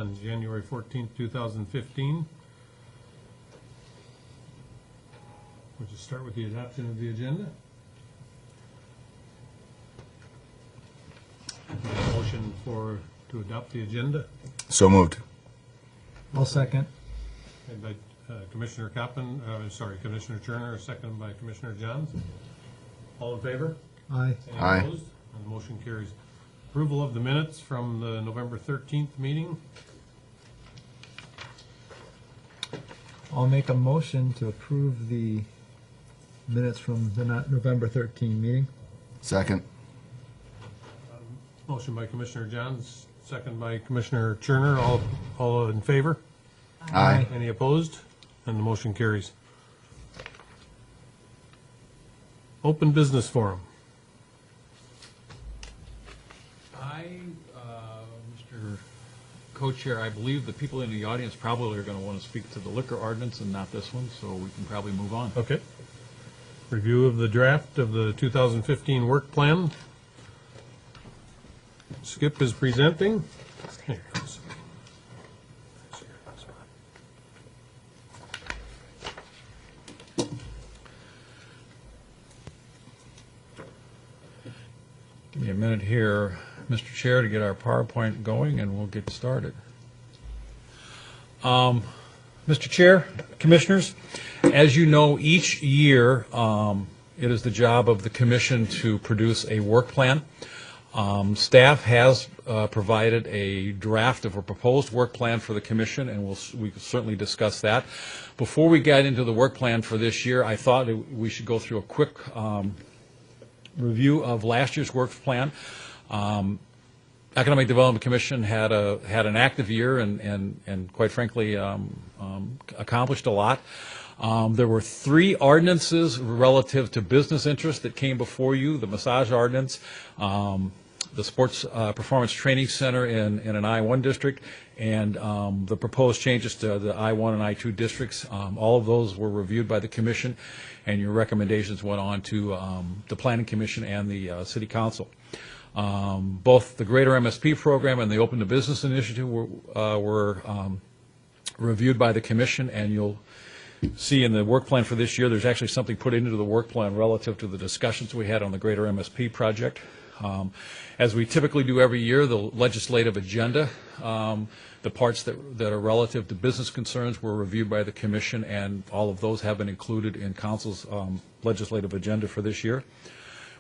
on January 14th, 2015. We'll just start with the adoption of the agenda. Motion to adopt the agenda, So moved. I'll second. made by Commissioner Commissioner Turner, seconded by Commissioner Johns. All in favor? Aye. Any Aye. opposed? And the motion carries. Approval of the minutes from the November 13th meeting. I'll make a motion to approve the minutes from the November 13 meeting. Second. Motion by Commissioner Johns, second by Commissioner Turner. All in favor? Aye. Any opposed? And the motion carries. Open business forum. Mr. Co-Chair, I believe the people in the audience probably are going to want to speak to the liquor ordinance and not this one, so we can probably move on. Okay. Review of the draft of the 2015 work plan. Skip is presenting. Here it goes. Give me a minute here, Mr. Chair, to get our PowerPoint going, and we'll get started. Mr. Chair, Commissioners, as you know, each year it is the job of the Commission to produce a work plan. Staff has provided a draft of a proposed work plan for the Commission, and we can certainly discuss that. Before we get into the work plan for this year, I thought we should go through a quick review of last year's work plan. Economic Development Commission had an active year and quite frankly accomplished a lot. There were 3 ordinances relative to business interest that came before you: the massage ordinance, the Sports Performance Training Center in an I-1 district, and the proposed changes to the I-1 and I-2 districts. All of those were reviewed by the Commission, and your recommendations went on to the Planning Commission and the City Council. Both the Greater MSP program and the Open to Business Initiative were reviewed by the Commission, and you'll see in the work plan for this year there's actually something put into the work plan relative to the discussions we had on the Greater MSP project. As we typically do every year, the legislative agenda, the parts that are relative to business concerns were reviewed by the Commission, and all of those have been included in Council's legislative agenda for this year.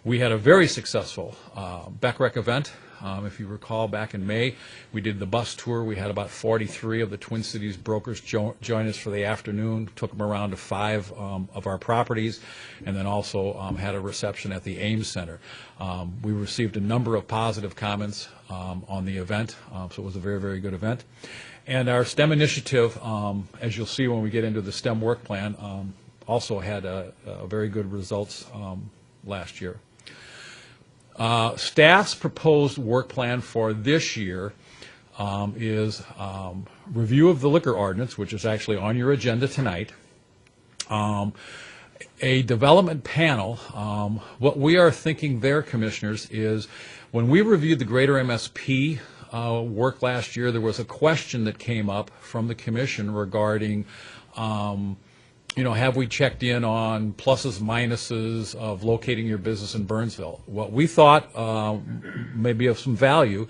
We had a very successful BECREC event. If you recall, back in May, we did the bus tour. We had about 43 of the Twin Cities brokers join us for the afternoon, took them around to 5 of our properties, and then also had a reception at the Ames Center. We received a number of positive comments on the event, so it was a very, very good event. And our STEM initiative, as you'll see when we get into the STEM work plan, also had very good results last year. Staff's proposed work plan for this year is review of the liquor ordinance, which is actually on your agenda tonight, a development panel. What we are thinking there, Commissioners, is when we reviewed the Greater MSP work last year, there was a question that came up from the Commission regarding have we checked in on pluses, minuses of locating your business in Burnsville? What we thought may be of some value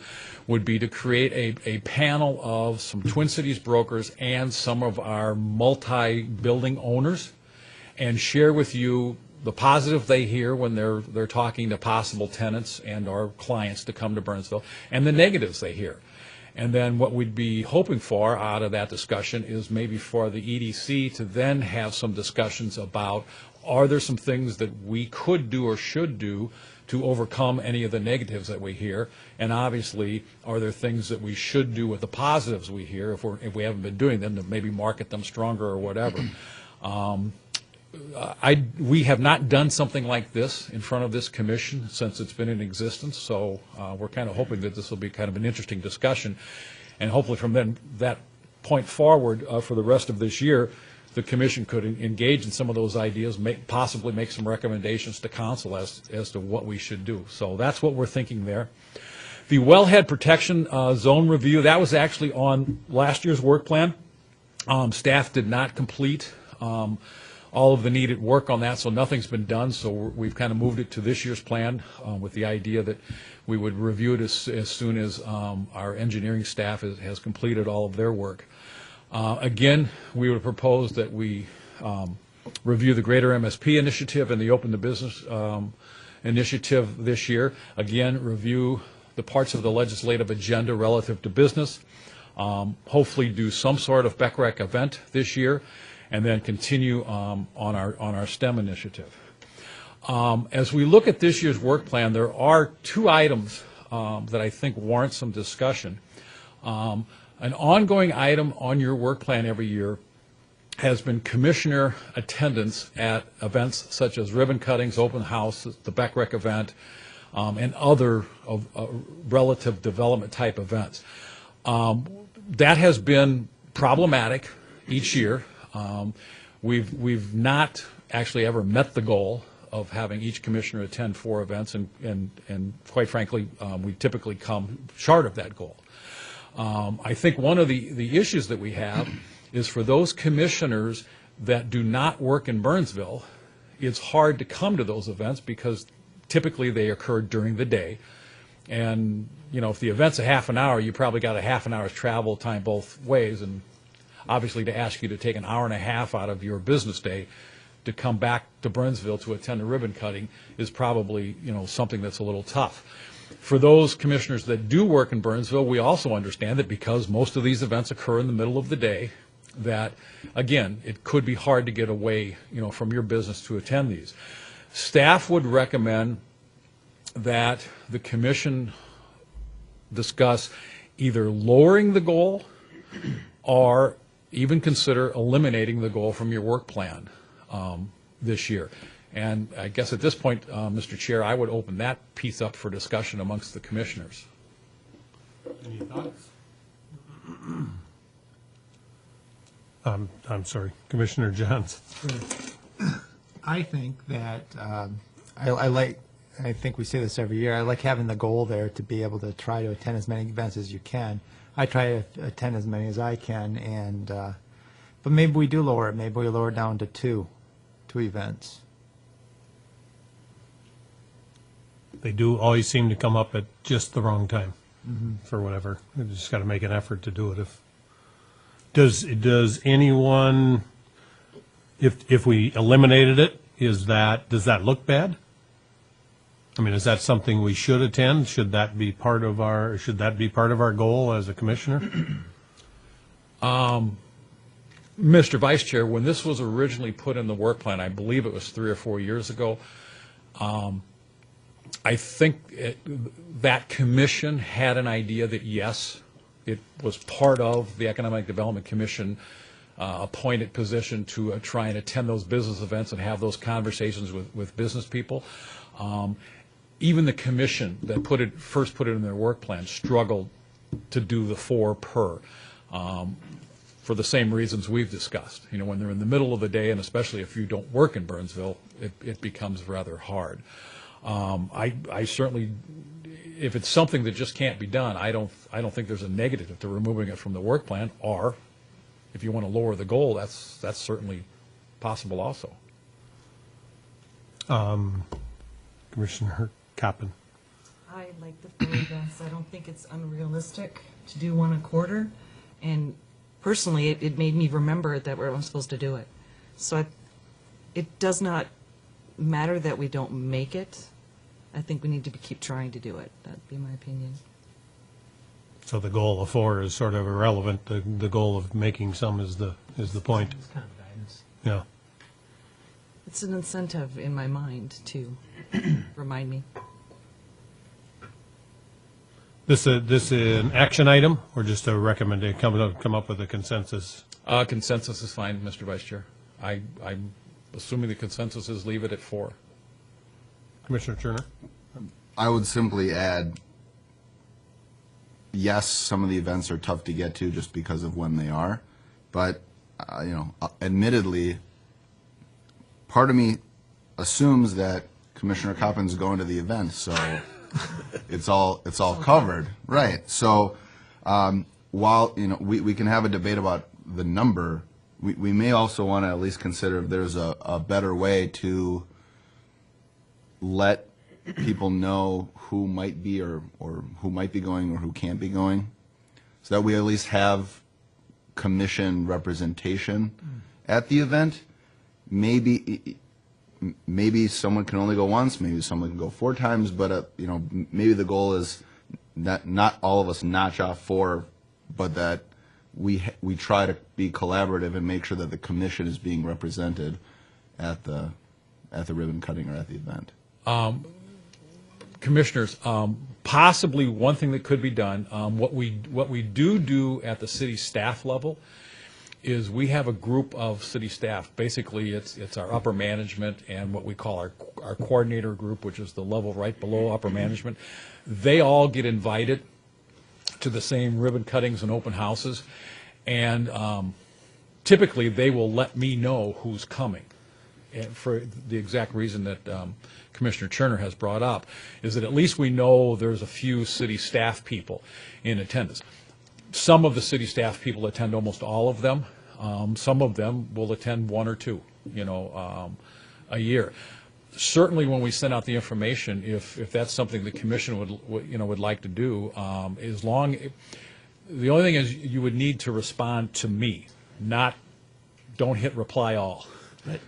would be to create a panel of some Twin Cities brokers and some of our multi-building owners, and share with you the positive they hear when they're talking to possible tenants and our clients to come to Burnsville, and the negatives they hear. And then what we'd be hoping for out of that discussion is maybe for the EDC to then have some discussions about, are there some things that we could do or should do to overcome any of the negatives that we hear? And obviously, are there things that we should do with the positives we hear if we haven't been doing them, to maybe market them stronger or whatever? We have not done something like this in front of this Commission since it's been in existence, so we're kind of hoping that this will be kind of an interesting discussion, and hopefully from that point forward for the rest of this year, the Commission could engage in some of those ideas, possibly make some recommendations to Council as to what we should do. So that's what we're thinking there. The wellhead protection zone review, that was actually on last year's work plan. Staff did not complete all of the needed work on that, so nothing's been done. So we've kind of moved it to this year's plan with the idea that we would review it as soon as our engineering staff has completed all of their work. Again, we would propose that we review the Greater MSP Initiative and the Open to Business Initiative this year. Again, review the parts of the legislative agenda relative to business. Hopefully do some sort of BECREC event this year, and then continue on our STEM initiative. As we look at this year's work plan, there are two items that I think warrant some discussion. An ongoing item on your work plan every year has been commissioner attendance at events such as ribbon cuttings, open house, the BECREC event, and other relative development type events. That has been problematic each year. We've not actually ever met the goal of having each commissioner attend 4 events, and quite frankly, we typically come short of that goal. I think one of the issues that we have is for those commissioners that do not work in Burnsville, it's hard to come to those events because typically they occur during the day. And, if the event's a half an hour, you probably got a half an hour's travel time both ways. And obviously to ask you to take an hour and a half out of your business day to come back to Burnsville to attend a ribbon cutting is probably, something that's a little tough. For those commissioners that do work in Burnsville, we also understand that because most of these events occur in the middle of the day, that, again, it could be hard to get away, from your business to attend these. Staff would recommend that the commission discuss either lowering the goal or even consider eliminating the goal from your work plan this year. And I guess at this point, Mr. Chair, I would open that piece up for discussion amongst the commissioners. Any thoughts? I'm sorry, Commissioner Johns. I think that I think we say this every year, I like having the goal there to be able to try to attend as many events as you can. I try to attend as many as I can, and but maybe we do lower it. Maybe we lower it down to two events. They do always seem to come up at just the wrong time for whatever. We just got to make an effort to do it. Does anyone, if we eliminated it, does that look bad? I mean, is that something we should attend? Should that be part of our goal as a commissioner? Mr. Vice Chair, when this was originally put in the work plan, I believe it was 3 or 4 years ago, I think that commission had an idea that, yes, it was part of the Economic Development Commission appointed position to try and attend those business events and have those conversations with business people. Even the commission that first put it in their work plan struggled to do the 4 per. For the same reasons we've discussed. When they're in the middle of the day, and especially if you don't work in Burnsville, it becomes rather hard. I certainly, if it's something that just can't be done, I don't think there's a negative to removing it from the work plan. Or, if you want to lower the goal, that's certainly possible also. Commissioner Kappen. I like the 4 events. I don't think it's unrealistic to do 1 a quarter. And personally, it made me remember that I'm supposed to do it. So it does not matter that we don't make it. I think we need to keep trying to do it. That'd be my opinion. So the goal of 4 is sort of irrelevant. The goal of making some is the point. It's kind of guidance. Yeah. It's an incentive in my mind to remind me. This is an action item, or just a recommendation, come up with a consensus? Consensus is fine, Mr. Vice Chair. I'm assuming the consensus is leave it at 4. Commissioner Turner? I would simply add, yes, some of the events are tough to get to just because of when they are, but, admittedly, part of me assumes that Commissioner Coppin's going to the event, so it's all covered, right? So while we can have a debate about the number, we may also want to at least consider if there's a better way to let people know who might be or who might be going or who can't be going, so that we at least have commission representation at the event. Maybe someone can only go once, maybe someone can go 4 times, but maybe the goal is that not all of us notch off 4, but that we try to be collaborative and make sure that the commission is being represented at the ribbon cutting or at the event. Commissioners, possibly one thing that could be done, what we do at the city staff level is we have a group of city staff. Basically, it's our upper management and what we call our coordinator group, which is the level right below upper management. They all get invited to the same ribbon cuttings and open houses, and typically they will let me know who's coming. And for the exact reason that Commissioner Cherner has brought up, is that at least we know there's a few city staff people in attendance. Some of the city staff people attend almost all of them. Some of them will attend 1 or 2, a year. Certainly, when we send out the information, if that's something the commission would like to do, the only thing is you would need to respond to me, don't hit reply all. Right.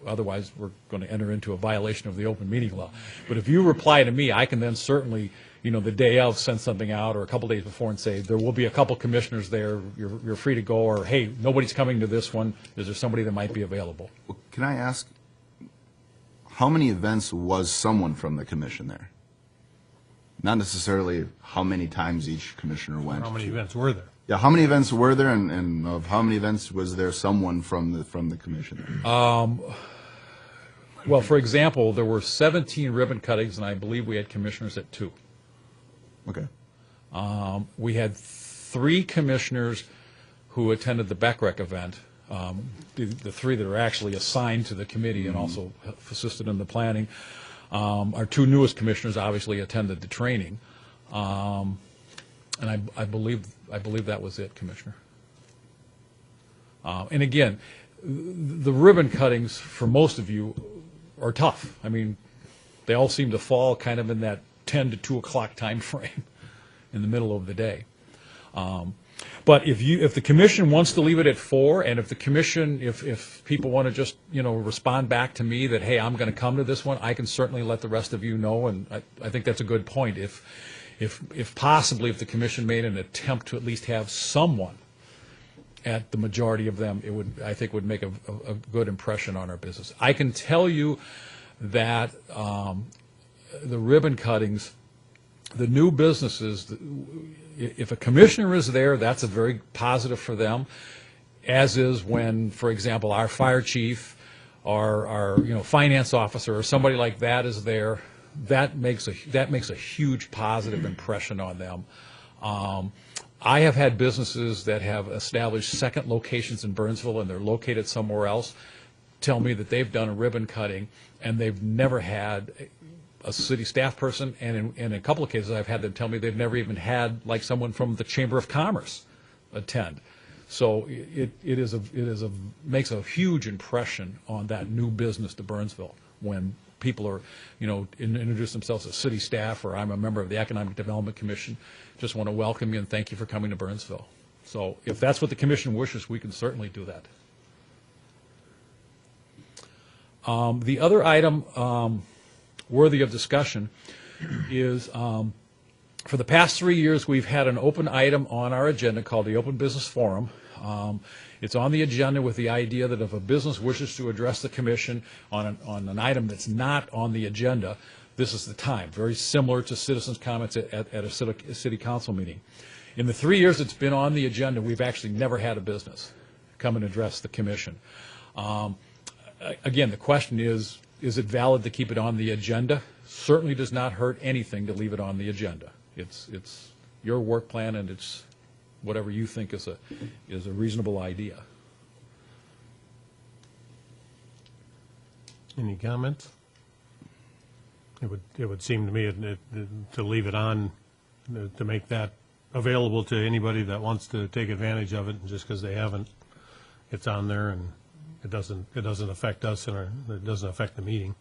Otherwise, we're going to enter into a violation of the open meeting law. But if you reply to me, I can then certainly, the day of, send something out, or a couple days before and say, there will be a couple commissioners there, you're free to go, or hey, nobody's coming to this one, is there somebody that might be available? Well, can I ask, how many events was someone from the commission there? Not necessarily how many times each commissioner went. How many events were there? Yeah, how many events were there, and of how many events was there someone from the commission there? Well, for example, there were 17 ribbon cuttings, and I believe we had commissioners at 2. Okay. We had 3 commissioners who attended the BECREC event, the 3 that are actually assigned to the committee and also assisted in the planning. Our 2 newest commissioners obviously attended the training, and I believe that was it, Commissioner. And again, the ribbon cuttings for most of you are tough. I mean, they all seem to fall kind of in that 10 to 2 o'clock time frame in the middle of the day. But if the commission wants to leave it at 4, and if the commission, if people want to just respond back to me that, hey, I'm going to come to this one, I can certainly let the rest of you know, and I think that's a good point. If possibly, if the commission made an attempt to at least have someone at the majority of them, I think would make a good impression on our business. I can tell you that the ribbon cuttings, the new businesses, if a commissioner is there, that's a very positive for them, as is when, for example, our fire chief, our finance officer, or somebody like that is there. That makes a huge positive impression on them. I have had businesses that have established second locations in Burnsville, and they're located somewhere else, tell me that they've done a ribbon cutting and they've never had a city staff person, and in a couple of cases I've had them tell me they've never even had like someone from the Chamber of Commerce attend. So it makes a huge impression on that new business to Burnsville when people are, introduce themselves as city staff, or I'm a member of the Economic Development Commission. Just want to welcome you and thank you for coming to Burnsville. So if that's what the commission wishes, we can certainly do that. The other item worthy of discussion is for the past 3 years we've had an open item on our agenda called the Open Business Forum. It's on the agenda with the idea that if a business wishes to address the commission on an item that's not on the agenda, this is the time. Very similar to citizens' comments at a city council meeting. In the 3 years it's been on the agenda, we've actually never had a business come and address the commission. Again, the question is it valid to keep it on the agenda? Certainly does not hurt anything to leave it on the agenda. It's your work plan, and it's whatever you think is a reasonable idea. Any comments? It would seem to me to leave it on, to make that available to anybody that wants to take advantage of it, and just because they haven't, it's on there, and it doesn't affect us, and it doesn't affect the meeting.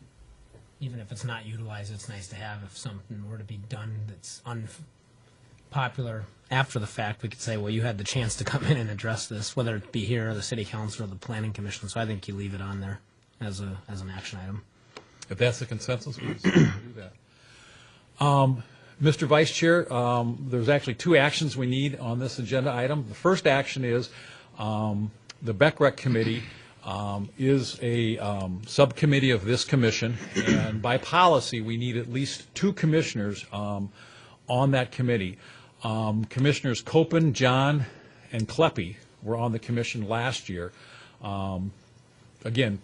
Even if it's not utilized, it's nice to have. If something were to be done that's unpopular after the fact, we could say, well, you had the chance to come in and address this, whether it be here or the city council or the planning commission. So I think you leave it on there as an action item. If that's the consensus, we can do that. Mr. Vice Chair, there's actually two actions we need on this agenda item. The first action is the BECREC Committee is a subcommittee of this commission, and by policy, we need at least two commissioners on that committee. Commissioners Copen, John, and Kleppe were on the commission last year. Again,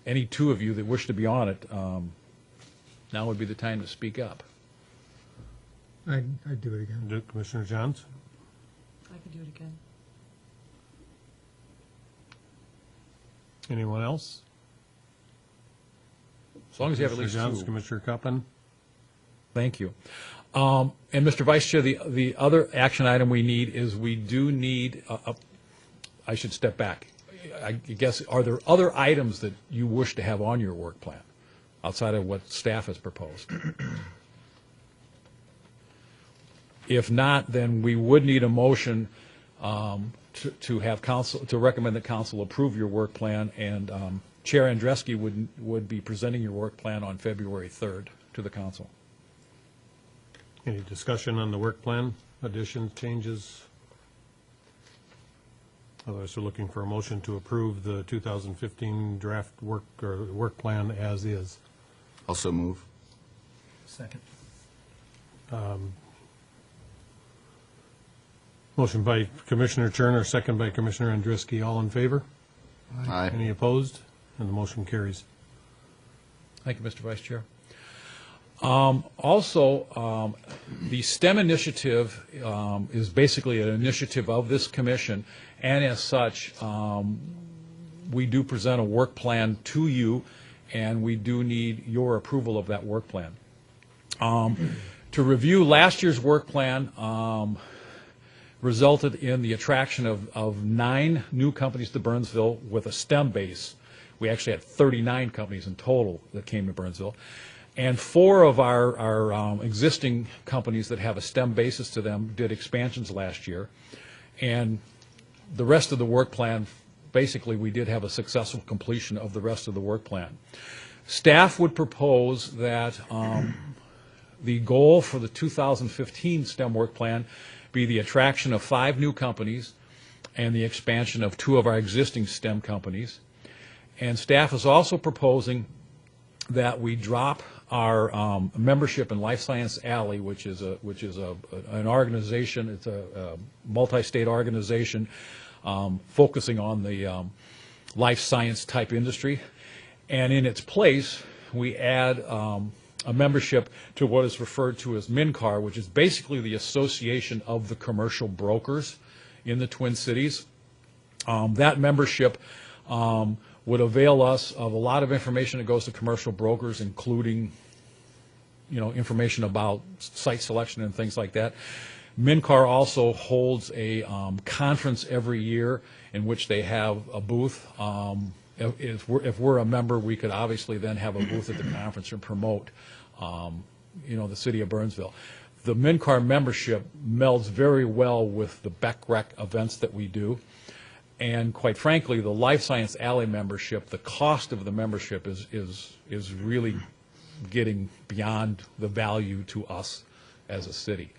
any two of you that wish to be on it, now would be the time to speak up. I'd do it again. Commissioner Johns? I could do it again. Anyone else? As long as you have at Commissioner least Johns, two. Commissioner Coppen? Thank you. And Mr. Vice Chair, the other action item we need is we do need, I should step back. I guess, are there other items that you wish to have on your work plan outside of what staff has proposed? If not, then we would need a motion to have council, to recommend that council approve your work plan, and Chair Andreski would be presenting your work plan on February 3rd to the council. Any discussion on the work plan, additions, changes? Otherwise, we're looking for a motion to approve the 2015 draft work plan as is. Also move. Second. Motion by Commissioner Turner, second by Commissioner Andriski. All in favor? Aye. Any opposed? And the motion carries. Thank you, Mr. Vice Chair. Also, the STEM initiative is basically an initiative of this commission, and as such, we do present a work plan to you, and we do need your approval of that work plan. To review last year's work plan, resulted in the attraction of 9 new companies to Burnsville with a STEM base. We actually had 39 companies in total that came to Burnsville. And 4 of our existing companies that have a STEM basis to them did expansions last year. And the rest of the work plan, basically, we did have a successful completion of the rest of the work plan. Staff would propose that the goal for the 2015 STEM work plan be the attraction of 5 new companies and the expansion of 2 of our existing STEM companies. And staff is also proposing that we drop our membership in Life Science Alley, which is an organization. It's a multi-state organization focusing on the life science type industry. And in its place, we add a membership to what is referred to as MNCAR, which is basically the association of the commercial brokers in the Twin Cities. That membership would avail us of a lot of information that goes to commercial brokers, including, information about site selection and things like that. MNCAR also holds a conference every year in which they have a booth. If we're a member, we could obviously then have a booth at the conference and promote, the city of Burnsville. The MNCAR membership melds very well with the BECREC events that we do. And quite frankly, the Life Science Alley membership, the cost of the membership is really getting beyond the value to us as a city.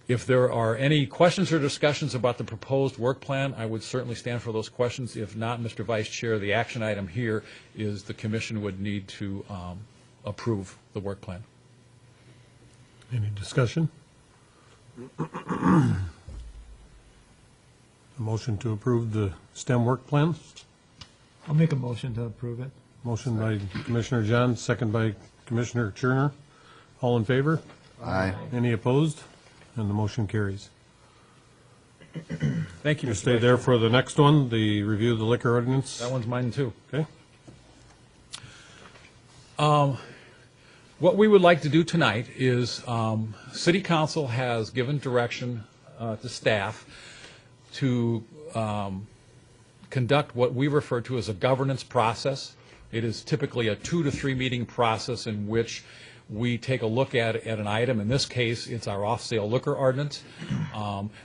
If there are any questions or discussions about the proposed work plan, I would certainly stand for those questions. If not, Mr. Vice Chair, the action item here is the commission would need to approve the work plan. Any discussion? A motion to approve the STEM work plan? I'll make a motion to approve it. Motion by Commissioner Johns, second by Commissioner Turner. All in favor? Aye. Any opposed? And the motion carries. Thank you, You Mr. stay Vice there for the next one, the review of the liquor ordinance. That one's mine too. Okay. What we would like to do tonight is, City Council has given direction to staff to conduct what we refer to as a governance process. It is typically a 2 to 3 meeting process in which we take a look at an item. In this case, it's our off-sale liquor ordinance.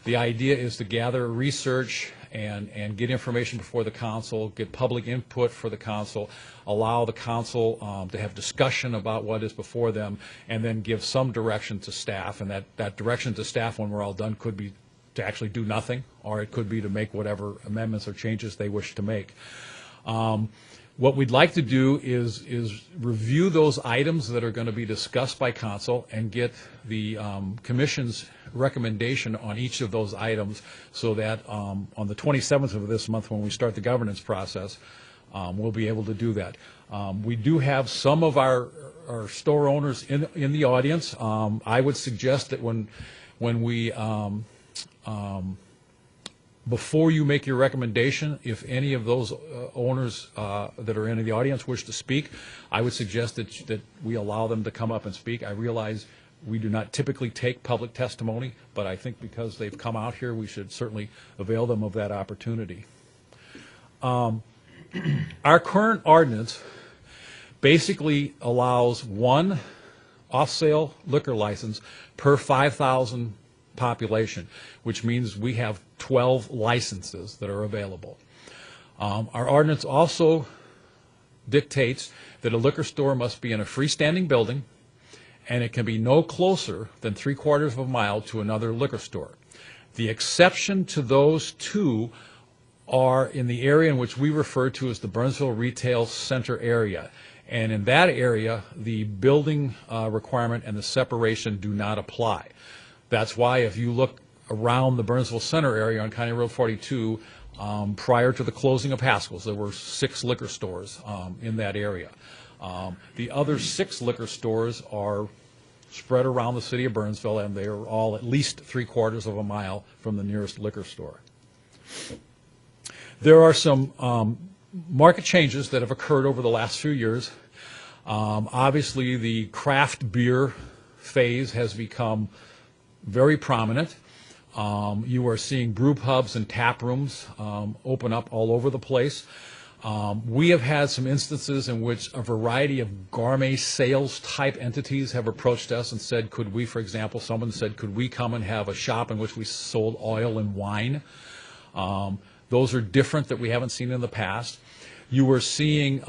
The idea is to gather research and get information before the council, get public input for the council, allow the council to have discussion about what is before them, and then give some direction to staff. And that direction to staff, when we're all done, could be to actually do nothing, or it could be to make whatever amendments or changes they wish to make. What we'd like to do is review those items that are going to be discussed by council and get the commission's recommendation on each of those items, so that on the 27th of this month, when we start the governance process, we'll be able to do that. We do have some of our store owners in the audience. I would suggest that when we before you make your recommendation, if any of those owners that are in the audience wish to speak, I would suggest that we allow them to come up and speak. I realize we do not typically take public testimony, but I think because they've come out here, we should certainly avail them of that opportunity. Our current ordinance basically allows one off-sale liquor license per 5,000 population, which means we have 12 licenses that are available. Our ordinance also dictates that a liquor store must be in a freestanding building, and it can be no closer than 3/4 of a mile to another liquor store. The exception to those two are in the area in which we refer to as the Burnsville Retail Center area. And in that area, the building requirement and the separation do not apply. That's why if you look around the Burnsville Center area on County Road 42, prior to the closing of Haskell's, there were 6 liquor stores in that area. The other 6 liquor stores are spread around the city of Burnsville, and they are all at least 3/4 of a mile from the nearest liquor store. There are some market changes that have occurred over the last few years. Obviously, the craft beer phase has become very prominent. You are seeing brew pubs and tap rooms open up all over the place. We have had some instances in which a variety of gourmet sales type entities have approached us and said, could we, for example, someone said, could we come and have a shop in which we sold oil and wine? Those are different that we haven't seen in the past. You are seeing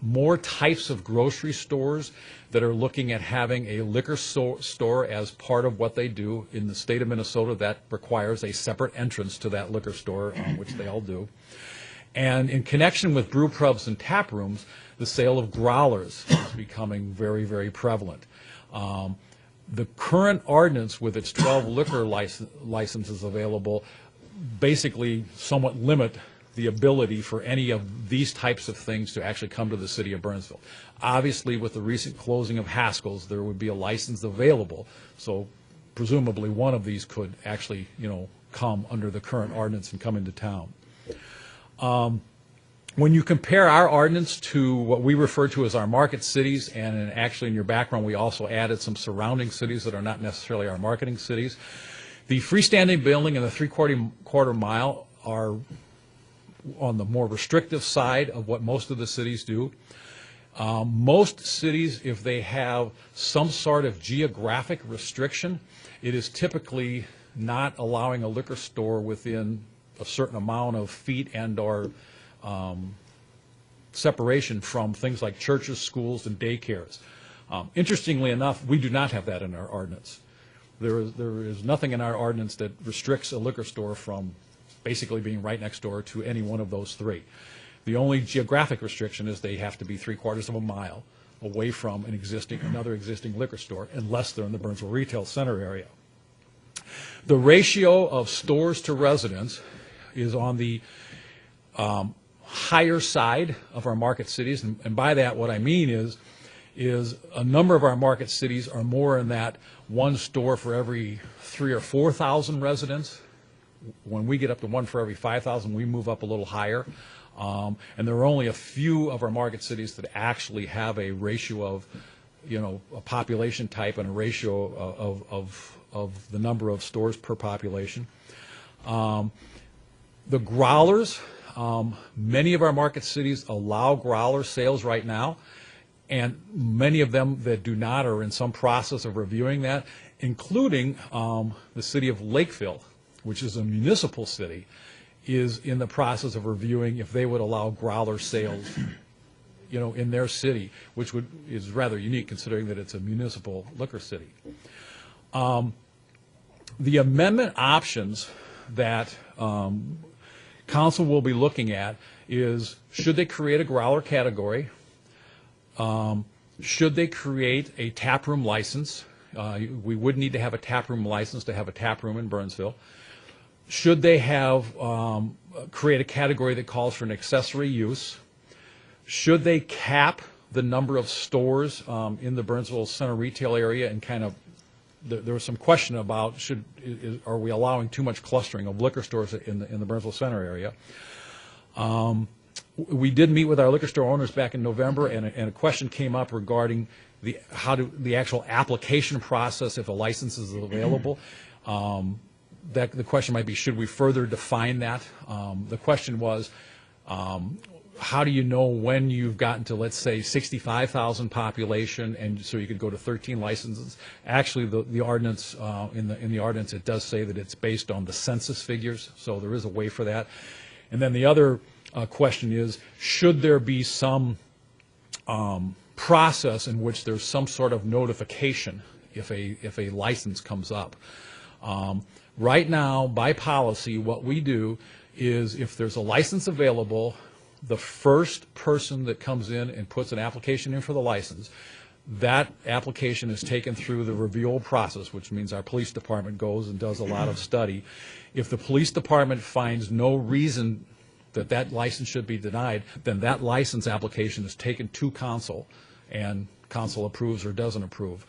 more types of grocery stores that are looking at having a liquor store as part of what they do. In the state of Minnesota, that requires a separate entrance to that liquor store, which they all do. And in connection with brew pubs and tap rooms, the sale of growlers is becoming very, very prevalent. The current ordinance, with its 12 liquor licenses available, basically somewhat limit the ability for any of these types of things to actually come to the city of Burnsville. Obviously, with the recent closing of Haskell's, there would be a license available, so presumably one of these could actually, come under the current ordinance and come into town. When you compare our ordinance to what we refer to as our market cities, and actually in your background we also added some surrounding cities that are not necessarily our marketing cities, the freestanding building and the 3/4 mile are on the more restrictive side of what most of the cities do. Most cities, if they have some sort of geographic restriction, it is typically not allowing a liquor store within a certain amount of feet and or separation from things like churches, schools, and daycares. Interestingly enough, we do not have that in our ordinance. There is nothing in our ordinance that restricts a liquor store from basically being right next door to any one of those 3. The only geographic restriction is they have to be 3/4 of a mile away from another existing liquor store, unless they're in the Burnsville Retail Center area. The ratio of stores to residents is on the higher side of our market cities, and by that what I mean is a number of our market cities are more in that one store for every 3,000 or 4,000 residents. When we get up to one for every 5,000, we move up a little higher. And there are only a few of our market cities that actually have a ratio of, a population type and a ratio of the number of stores per population. The growlers, many of our market cities allow growler sales right now, and many of them that do not are in some process of reviewing that, including the city of Lakeville, which is a municipal city, is in the process of reviewing if they would allow growler sales, in their city, which is rather unique considering that it's a municipal liquor city. The amendment options that council will be looking at is, should they create a growler category? Should they create a taproom license? We would need to have a taproom license to have a taproom in Burnsville. Should they have create a category that calls for an accessory use? Should they cap the number of stores in the Burnsville Center retail area and kind of, there was some question about are we allowing too much clustering of liquor stores in the Burnsville Center area? We did meet with our liquor store owners back in November, and a question came up regarding the actual application process if a license is available. The question might be, should we further define that? The question was, how do you know when you've gotten to, let's say, 65,000 population, and so you could go to 13 licenses? Actually, the ordinance in the ordinance, it does say that it's based on the census figures, so there is a way for that. And then the other question is, should there be some process in which there's some sort of notification if a license comes up? Right now, by policy, what we do is, if there's a license available, the first person that comes in and puts an application in for the license, that application is taken through the review process, which means our police department goes and does a lot of study. If the police department finds no reason that license should be denied, then that license application is taken to council, and council approves or doesn't approve.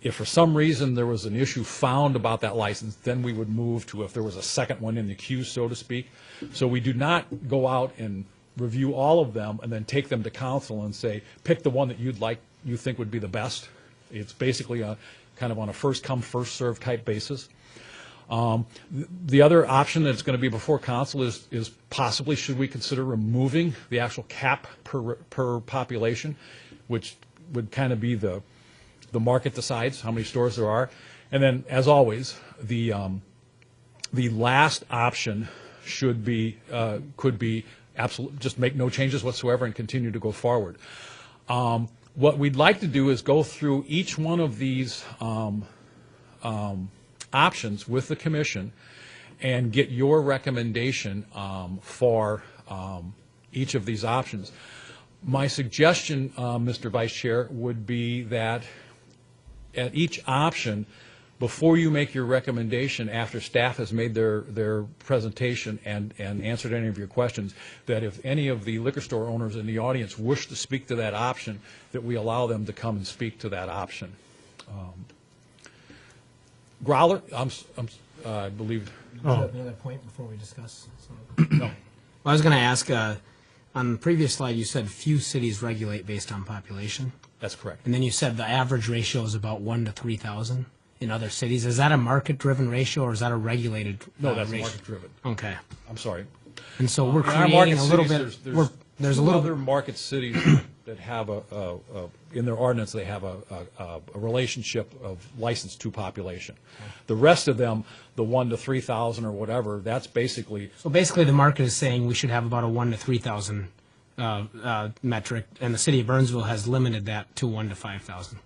If for some reason there was an issue found about that license, then we would move to if there was a second one in the queue, so to speak. So we do not go out and review all of them and then take them to council and say, pick the one that you think would be the best. It's basically kind of on a first come, first served type basis. The other option that's going to be before council is possibly, should we consider removing the actual cap per population, which would kind of be the market decides how many stores there are. And then, as always, the last option could be absolute, just make no changes whatsoever and continue to go forward. What we'd like to do is go through each one of these options with the commission and get your recommendation for each of these options. My suggestion, Mr. Vice Chair, would be that at each option, before you make your recommendation, after staff has made their presentation and answered any of your questions, that if any of the liquor store owners in the audience wish to speak to that option, that we allow them to come and speak to that option. Growler, I believe. Another point before we discuss? No. Well, I was going to ask, on the previous slide, you said few cities regulate based on population. That's correct. And then you said the average ratio is about 1 to 3,000 in other cities. Is that a market-driven ratio, or is that a regulated No, that's ratio? market-driven. Okay. I'm sorry. And so we're In our creating market a little cities, bit. There's a two little other market cities that have in their ordinance, they have a relationship of license to population. The rest of them, the 1 to 3,000 or whatever, that's basically. So basically, the market is saying we should have about a 1 to 3,000 metric, and the city of Burnsville has limited that to 1 to 5,000.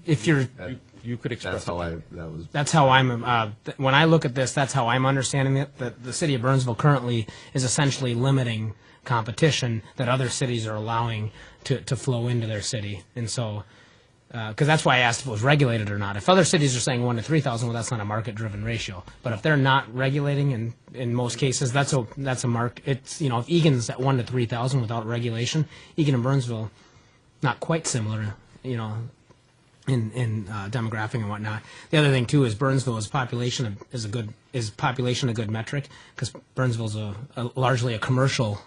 If you're, you could express that's how I'm. When I look at this, that's how I'm understanding it. That the city of Burnsville currently is essentially limiting competition that other cities are allowing to flow into their city, and so. Because that's why I asked if it was regulated or not. If other cities are saying 1 to 3,000, well, that's not a market-driven ratio. But if they're not regulating, in most cases, that's a mark. It's if Egan's at 1 to 3,000 without regulation, Egan and Burnsville, not quite similar, in demographic and whatnot. The other thing too is Burnsville is population a good metric, because Burnsville's largely a commercial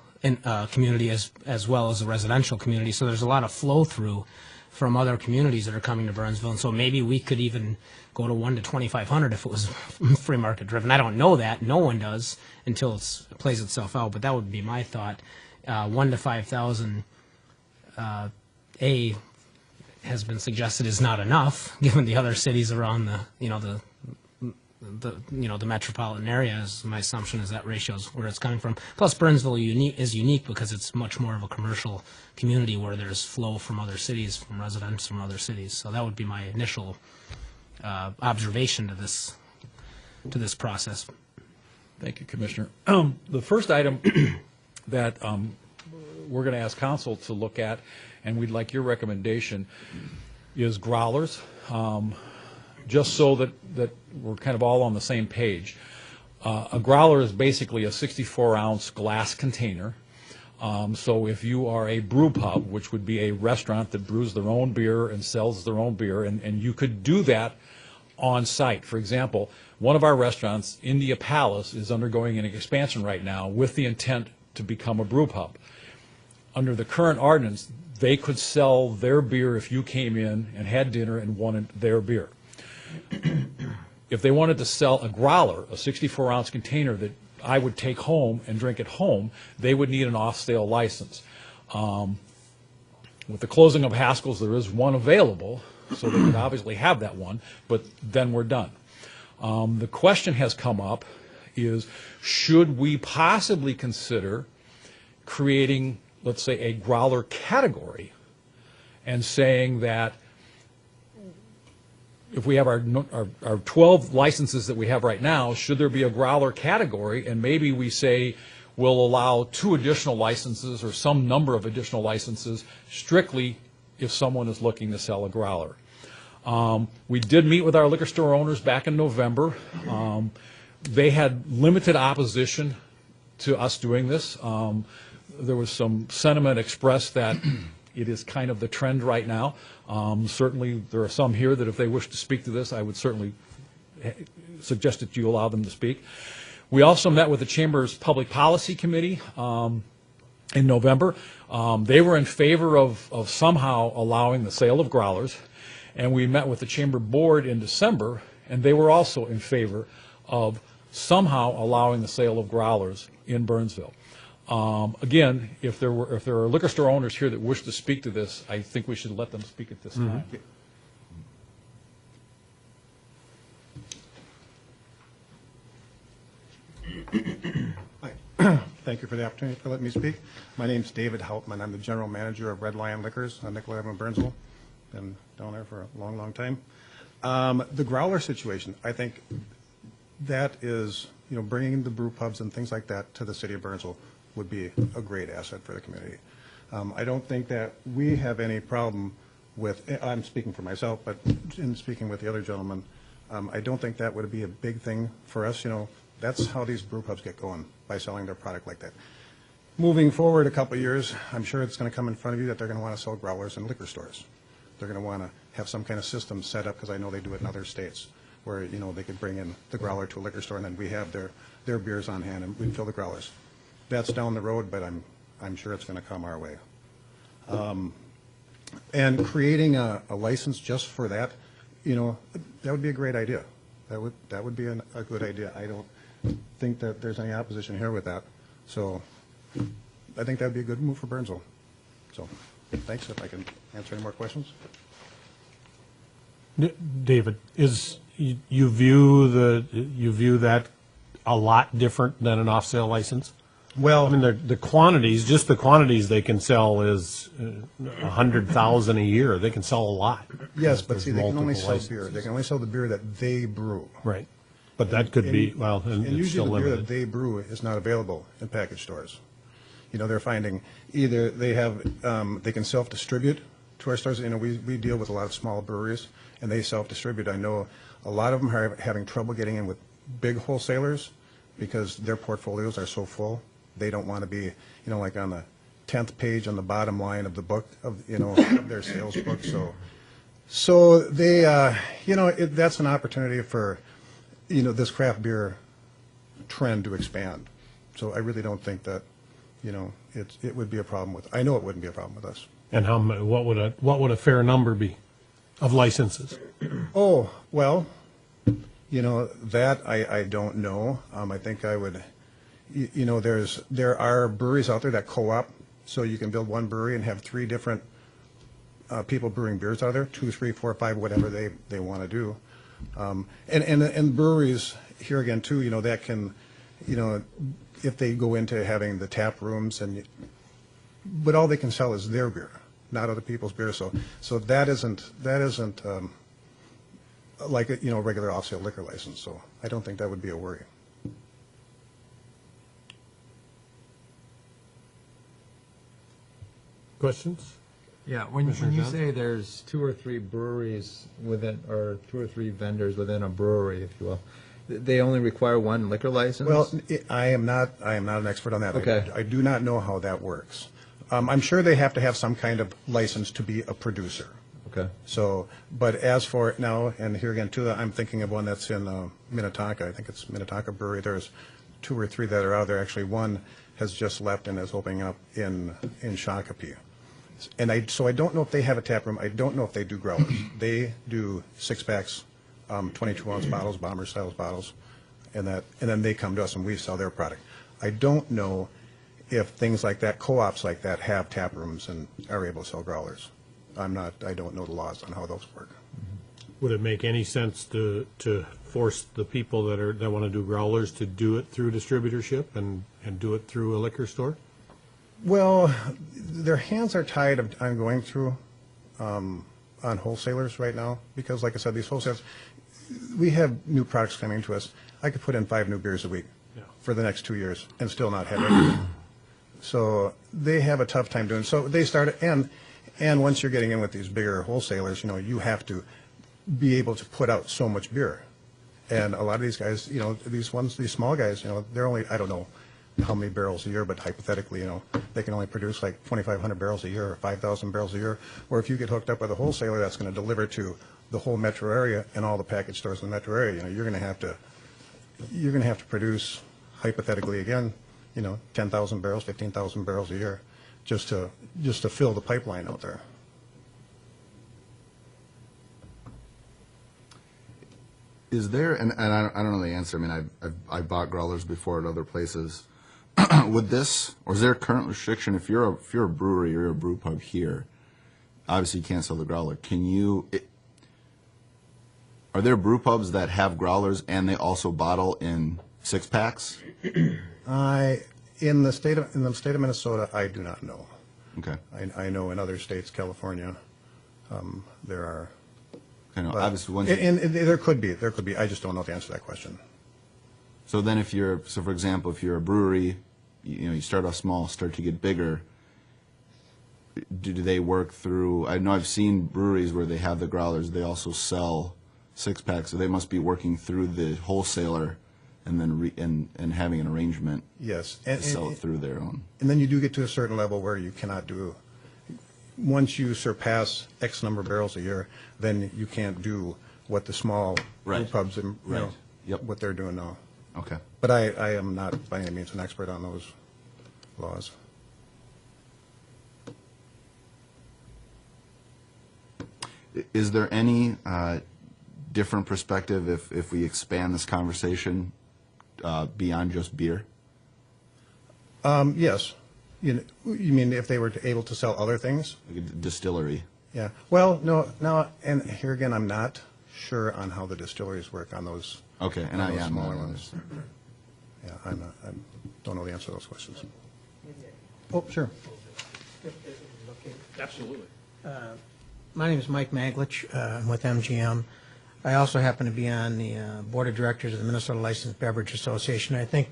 community as well as a residential community. So there's a lot of flow through from other communities that are coming to Burnsville. And so maybe we could even go to 1 to 2,500 if it was free market driven. I don't know that. No one does until it plays itself out. But that would be my thought. 1 to 5,000 has been suggested is not enough, given the other cities around the metropolitan area. Is my assumption is that ratio is where it's coming from. Plus, Burnsville is unique because it's much more of a commercial community where there's flow from other cities, from residents from other cities. So that would be my initial observation to this process. Thank you, Commissioner. The first item that we're going to ask council to look at, and we'd like your recommendation, is growlers, just so that we're kind of all on the same page. A growler is basically a 64-ounce glass container. So if you are a brew pub, which would be a restaurant that brews their own beer and sells their own beer, and you could do that on site. For example, one of our restaurants, India Palace, is undergoing an expansion right now with the intent to become a brew pub. Under the current ordinance, they could sell their beer if you came in and had dinner and wanted their beer. If they wanted to sell a growler, a 64-ounce container that I would take home and drink at home, they would need an off-sale license. With the closing of Haskell's, there is one available, so they could obviously have that one, but then we're done. The question has come up is, should we possibly consider creating, let's say, a growler category and saying that if we have our 12 licenses that we have right now, should there be a growler category, and maybe we say we'll allow 2 additional licenses or some number of additional licenses strictly if someone is looking to sell a growler. We did meet with our liquor store owners back in November. They had limited opposition to us doing this. There was some sentiment expressed that it is kind of the trend right now. Certainly, there are some here that if they wish to speak to this, I would certainly suggest that you allow them to speak. We also met with the Chamber's Public Policy Committee in November. They were in favor of somehow allowing the sale of growlers. And we met with the Chamber Board in December, and they were also in favor of somehow allowing the sale of growlers in Burnsville. Again, if there are liquor store owners here that wish to speak to this, I think we should let them speak at this time. Hi. Thank you for the opportunity to let me speak. My name's David Hauptman. I'm the general manager of Red Lion Liquors on Nicolay Avenue, Burnsville. Been down there for a long, long time. The growler situation, I think that is, bringing the brew pubs and things like that to the city of Burnsville would be a great asset for the community. I don't think that we have any problem with, I'm speaking for myself, but in speaking with the other gentleman, I don't think that would be a big thing for us. That's how these brew pubs get going, by selling their product like that. Moving forward a couple of years, I'm sure it's going to come in front of you that they're going to want to sell growlers in liquor stores. They're going to want to have some kind of system set up, because I know they do it in other states, where they could bring in the growler to a liquor store, and then we have their beers on hand, and we fill the growlers. That's down the road, but I'm sure it's going to come our way. And creating a license just for that, that would be a great idea. That would be a good idea. I don't think that there's any opposition here with that. So I think that would be a good move for Burnsville. So thanks. If I can answer any more questions. David, you view that a lot different than an off-sale license? Well, I mean, the quantities they can sell is 100,000 a year. They can sell a lot. yes, but There's see, they can only multiple sell licenses. beer. They can only sell the beer that they brew. Right. But that could be, well, And it's usually still the beer that limited. they brew is not available in package stores. They're finding either they can self-distribute to our stores. We deal with a lot of small breweries, and they self-distribute. I know a lot of them are having trouble getting in with big wholesalers because their portfolios are so full. They don't want to be, like on the 10th page on the bottom line of the book of their sales book. So they, that's an opportunity for, this craft beer trend to expand. So I really don't think that, it would be a problem with, I know it wouldn't be a problem with us. And what would a fair number be of licenses? Oh, well, that I don't know. I think I would, there are breweries out there that co-op, so you can build one brewery and have 3 different people brewing beers out of there, 2, 3, 4, 5, whatever they want to do. And breweries, here again too, that can, if they go into having the tap rooms but all they can sell is their beer, not other people's beer. So that isn't like a regular off-sale liquor license. So I don't think that would be a worry. Questions? Yeah, when Commissioner you John? say there's 2 or 3 breweries within, or 2 or 3 vendors within a brewery, if you will, they only require one liquor license? Well, I am not an expert on that. Okay. I do not know how that works. I'm sure they have to have some kind of license to be a producer. Okay. So, but as for it now, and here again too, I'm thinking of one that's in Minnetonka. I think it's Minnetonka Brewery. There's 2 or 3 that are out there. Actually, one has just left and is opening up in Shakopee. And so I don't know if they have a tap room. I don't know if they do growlers. They do 6-packs, 22-ounce bottles, bomber styles bottles, and then they come to us and we sell their product. I don't know if things like that, co-ops like that, have tap rooms and are able to sell growlers. I don't know the laws on how those work. Would it make any sense to force the people that want to do growlers to do it through distributorship and do it through a liquor store? Well, their hands are tied on going through on wholesalers right now because, like I said, these wholesalers, we have new products coming to us. I could put in 5 new beers a week for the next 2 years and still not have anything. So they have a tough time doing it. So they started, and once you're getting in with these bigger wholesalers, you have to be able to put out so much beer. And a lot of these guys, these small guys, they're only, I don't know how many barrels a year, but hypothetically, they can only produce like 2,500 barrels a year or 5,000 barrels a year. Or if you get hooked up with a wholesaler that's going to deliver to the whole metro area and all the package stores in the metro area, you're going to have to produce, hypothetically again, 10,000 barrels, 15,000 barrels a year, just to fill the pipeline out there. Is there, and I don't know the answer. I mean, I've bought growlers before at other places. Would this, or is there a current restriction if you're a brewery or you're a brew pub here? Obviously, you can't sell the growler. Are there brew pubs that have growlers and they also bottle in 6-packs? In the state of Minnesota, I do not know. Okay. I know in other states, California, there are. But, obviously, and there could be. I just don't know the answer to that question. So then, for example, if you're a brewery, you start off small, start to get bigger. Do they work through? I know I've seen breweries where they have the growlers. They also sell 6-packs, so they must be working through the wholesaler, and then and having an arrangement. Yes, to sell it through their own. And then you do get to a certain level where you cannot do. Once you surpass X number of barrels a year, then you can't do what the small brew pubs and what they're doing now. Okay. But I am not by any means an expert on those laws. Is there any different perspective if we expand this conversation beyond just beer? Yes. You mean if they were able to sell other things? Like a distillery. Yeah. Well, no, and here again, I'm not sure on how the distilleries work on those. Okay, and those I'm smaller not ones. Yeah, I don't know the answer to those questions. Oh, sure. Absolutely. My name is Mike Maglich. I'm with MGM. I also happen to be on the Board of Directors of the Minnesota Licensed Beverage Association. I think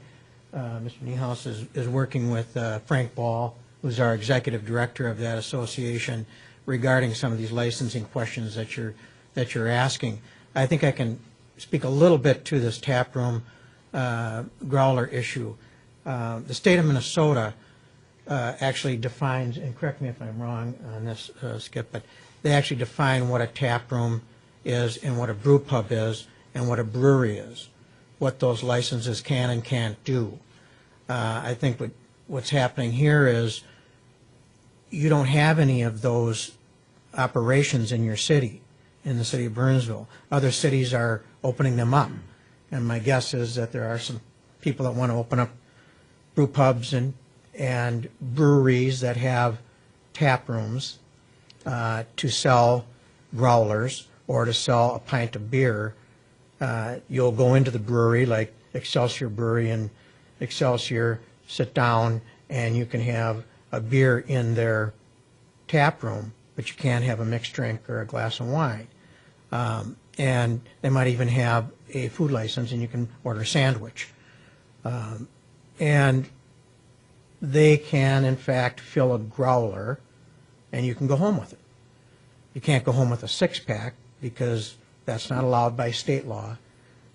Mr. Niehaus is working with Frank Ball, who's our Executive Director of that association, regarding some of these licensing questions that you're asking. I think I can speak a little bit to this taproom growler issue. The state of Minnesota actually defines, and correct me if I'm wrong on this, Skip, but they actually define what a tap room is and what a brew pub is and what a brewery is, what those licenses can and can't do. I think what's happening here is you don't have any of those operations in your city, in the city of Burnsville. Other cities are opening them up. And my guess is that there are some people that want to open up brew pubs and breweries that have tap rooms to sell growlers or to sell a pint of beer. You'll go into the brewery, like Excelsior Brewery and Excelsior, sit down, and you can have a beer in their tap room, but you can't have a mixed drink or a glass of wine. And they might even have a food license, and you can order a sandwich. And they can, in fact, fill a growler, and you can go home with it. You can't go home with a six-pack because that's not allowed by state law,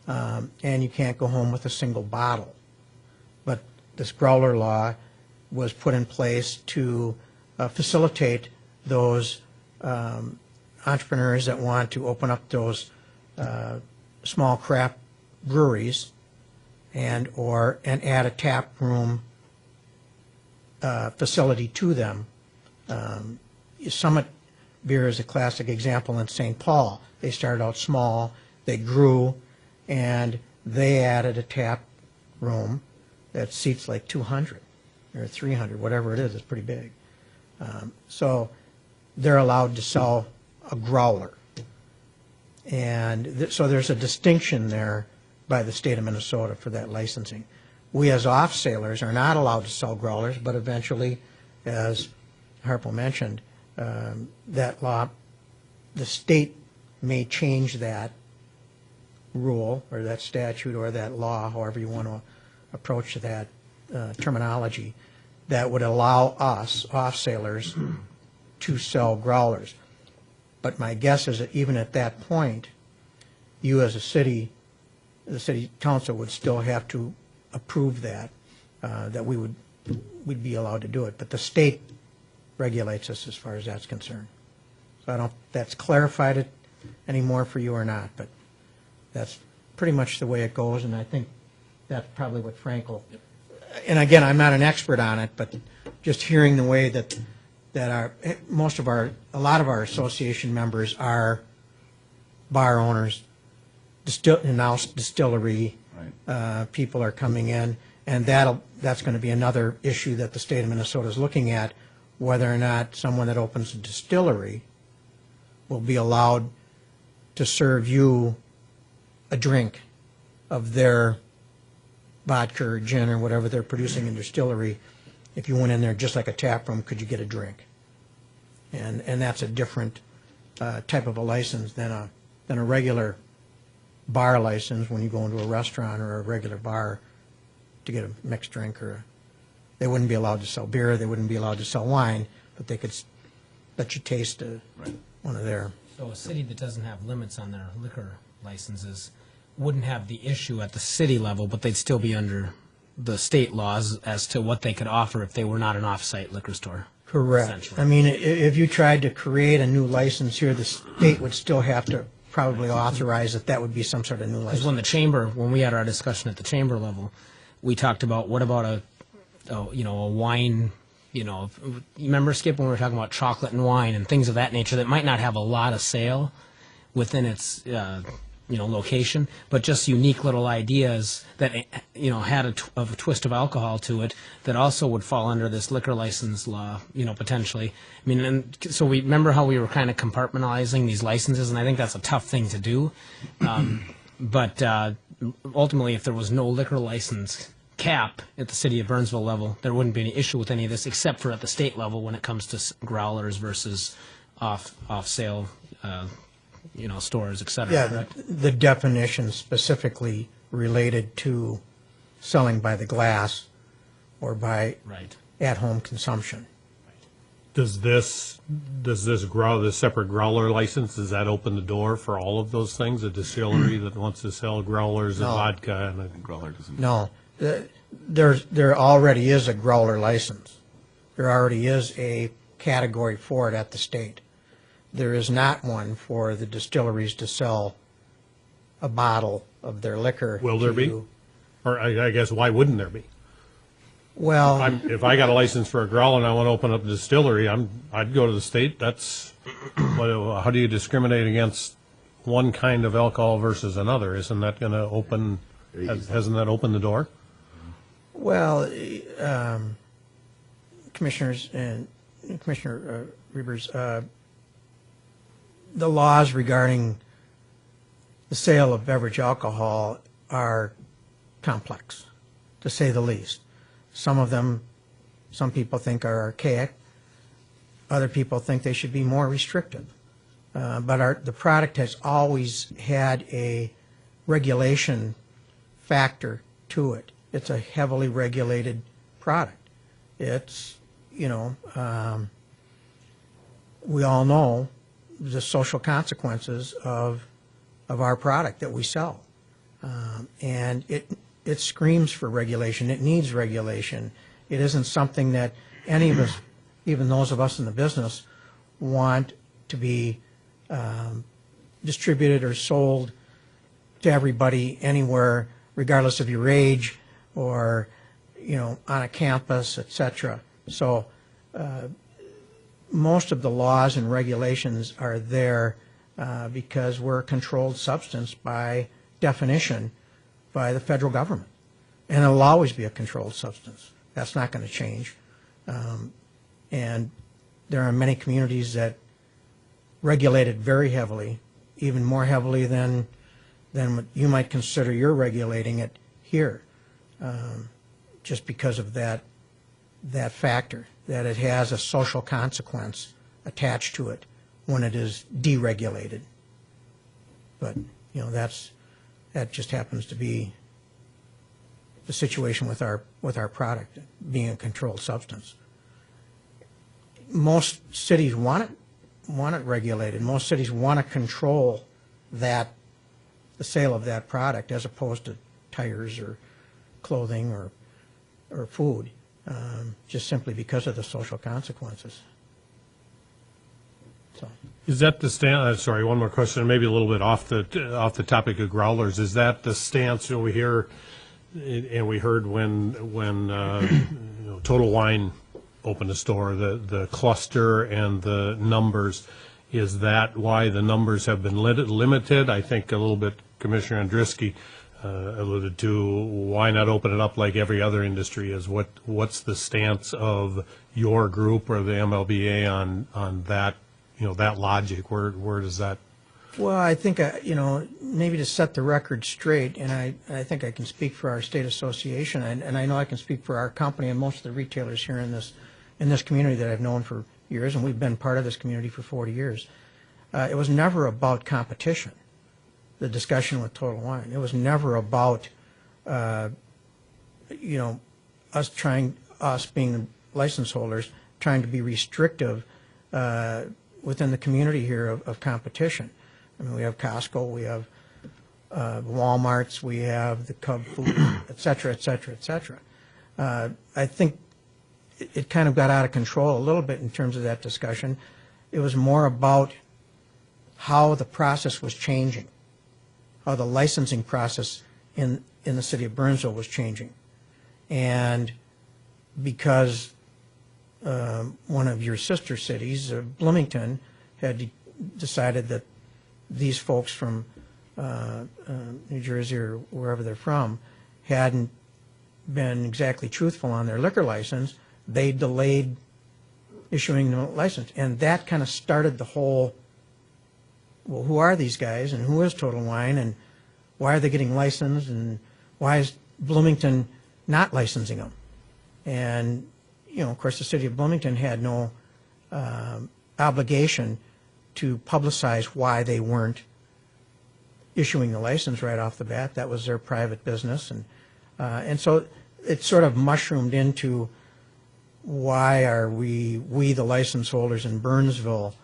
and you can't go home with a single bottle. But this growler law was put in place to facilitate those entrepreneurs that want to open up those small craft breweries and add a tap room facility to them. Summit Beer is a classic example in St. Paul. They started out small, they grew, and they added a tap room that seats like 200 or 300, whatever it is. It's pretty big. So they're allowed to sell a growler. And so there's a distinction there by the state of Minnesota for that licensing. We as off-sailors are not allowed to sell growlers, but eventually, as Harpo mentioned, that law, the state may change that rule or that statute or that law, however you want to approach that terminology, that would allow us, off-sailors, to sell growlers. But my guess is that even at that point, you as a city, the city council would still have to approve that, that we'd be allowed to do it. But the state regulates us as far as that's concerned. So I don't know if that's clarified it anymore for you or not, but that's pretty much the way it goes, and I think that's probably what Frankel, and again, I'm not an expert on it, but just hearing the way that a lot of our association members are bar owners, distillery, right. People are coming in, and that's going to be another issue that the state of Minnesota is looking at, whether or not someone that opens a distillery will be allowed to serve you a drink of their vodka or gin or whatever they're producing in distillery. If you went in there just like a tap room, could you get a drink? And that's a different type of a license than a regular bar license when you go into a restaurant or a regular bar to get a mixed drink. They wouldn't be allowed to sell beer, they wouldn't be allowed to sell wine, but they could let you taste one of their. So a city that doesn't have limits on their liquor licenses wouldn't have the issue at the city level, but they'd still be under the state laws as to what they could offer if they were not an off-site liquor store. Correct. I mean, if you tried to create a new license here, the state would still have to probably authorize that that would be some sort of new license. Because when we had our discussion at the chamber level, we talked about what about a wine, you remember, Skip, when we were talking about chocolate and wine and things of that nature that might not have a lot of sale within its location, but just unique little ideas that had a twist of alcohol to it that also would fall under this liquor license law, potentially. I mean, and so we remember how we were kind of compartmentalizing these licenses, and I think that's a tough thing to do. But ultimately, if there was no liquor license cap at the city of Burnsville level, there wouldn't be any issue with any of this, except for at the state level when it comes to growlers versus off sale stores, et cetera. Yeah, correct? the definition specifically related to selling by the glass or by at-home consumption. Does this separate growler license, does that open the door for all of those things? A distillery that wants to sell growlers and vodka and a growler doesn't. No, there already is a growler license. There already is a category for it at the state. There is not one for the distilleries to sell a bottle of their liquor. Will there be? Or I guess why wouldn't there be? Well, If I got a license for a growler and I want to open up a distillery, I'd go to the state. That's, how do you discriminate against one kind of alcohol versus another? Isn't that going to open, hasn't that opened the door? well, Commissioners and Commissioner Reavers, the laws regarding the sale of beverage alcohol are complex, to say the least. Some of them, some people think are archaic. Other people think they should be more restrictive. But the product has always had a regulation factor to it. It's a heavily regulated product. It's, we all know the social consequences of our product that we sell. And it screams for regulation. It needs regulation. It isn't something that any of us, even those of us in the business, want to be distributed or sold to everybody anywhere, regardless of your age or, on a campus, etc. So most of the laws and regulations are there because we're a controlled substance by definition by the federal government. And it'll always be a controlled substance. That's not going to change. And there are many communities that regulate it very heavily, even more heavily than what you might consider you're regulating it here, just because of that factor, that it has a social consequence attached to it when it is deregulated. But, that just happens to be the situation with our product being a controlled substance. Most cities want it regulated. Most cities want to control the sale of that product as opposed to tires or clothing or food, just simply because of the social consequences. So. Is that the stance? Sorry, one more question, maybe a little bit off the topic of growlers. Is that the stance we hear, and we heard when Total Wine opened a store, the cluster and the numbers? Is that why the numbers have been limited? I think a little bit Commissioner Andruski alluded to, why not open it up like every other industry is? What's the stance of your group or the MLBA on that? That logic, where does that? Well, I think, maybe to set the record straight, and I think I can speak for our state association, and I know I can speak for our company and most of the retailers here in this community that I've known for years, and we've been part of this community for 40 years. It was never about competition, the discussion with Total Wine. It was never about, us being the license holders, trying to be restrictive within the community here of competition. I mean, we have Costco, we have Walmarts, we have the Cub Food, et cetera, et cetera, et cetera. I think it kind of got out of control a little bit in terms of that discussion. It was more about how the process was changing, how the licensing process in the city of Burnsville was changing. And because one of your sister cities, Bloomington, had decided that these folks from New Jersey or wherever they're from hadn't been exactly truthful on their liquor license, they delayed issuing the license. And that kind of started the whole, well, who are these guys and who is Total Wine and why are they getting licensed and why is Bloomington not licensing them? And of course, the city of Bloomington had no obligation to publicize why they weren't issuing the license right off the bat. That was their private business, and so it sort of mushroomed into why are we the license holders in Burnsville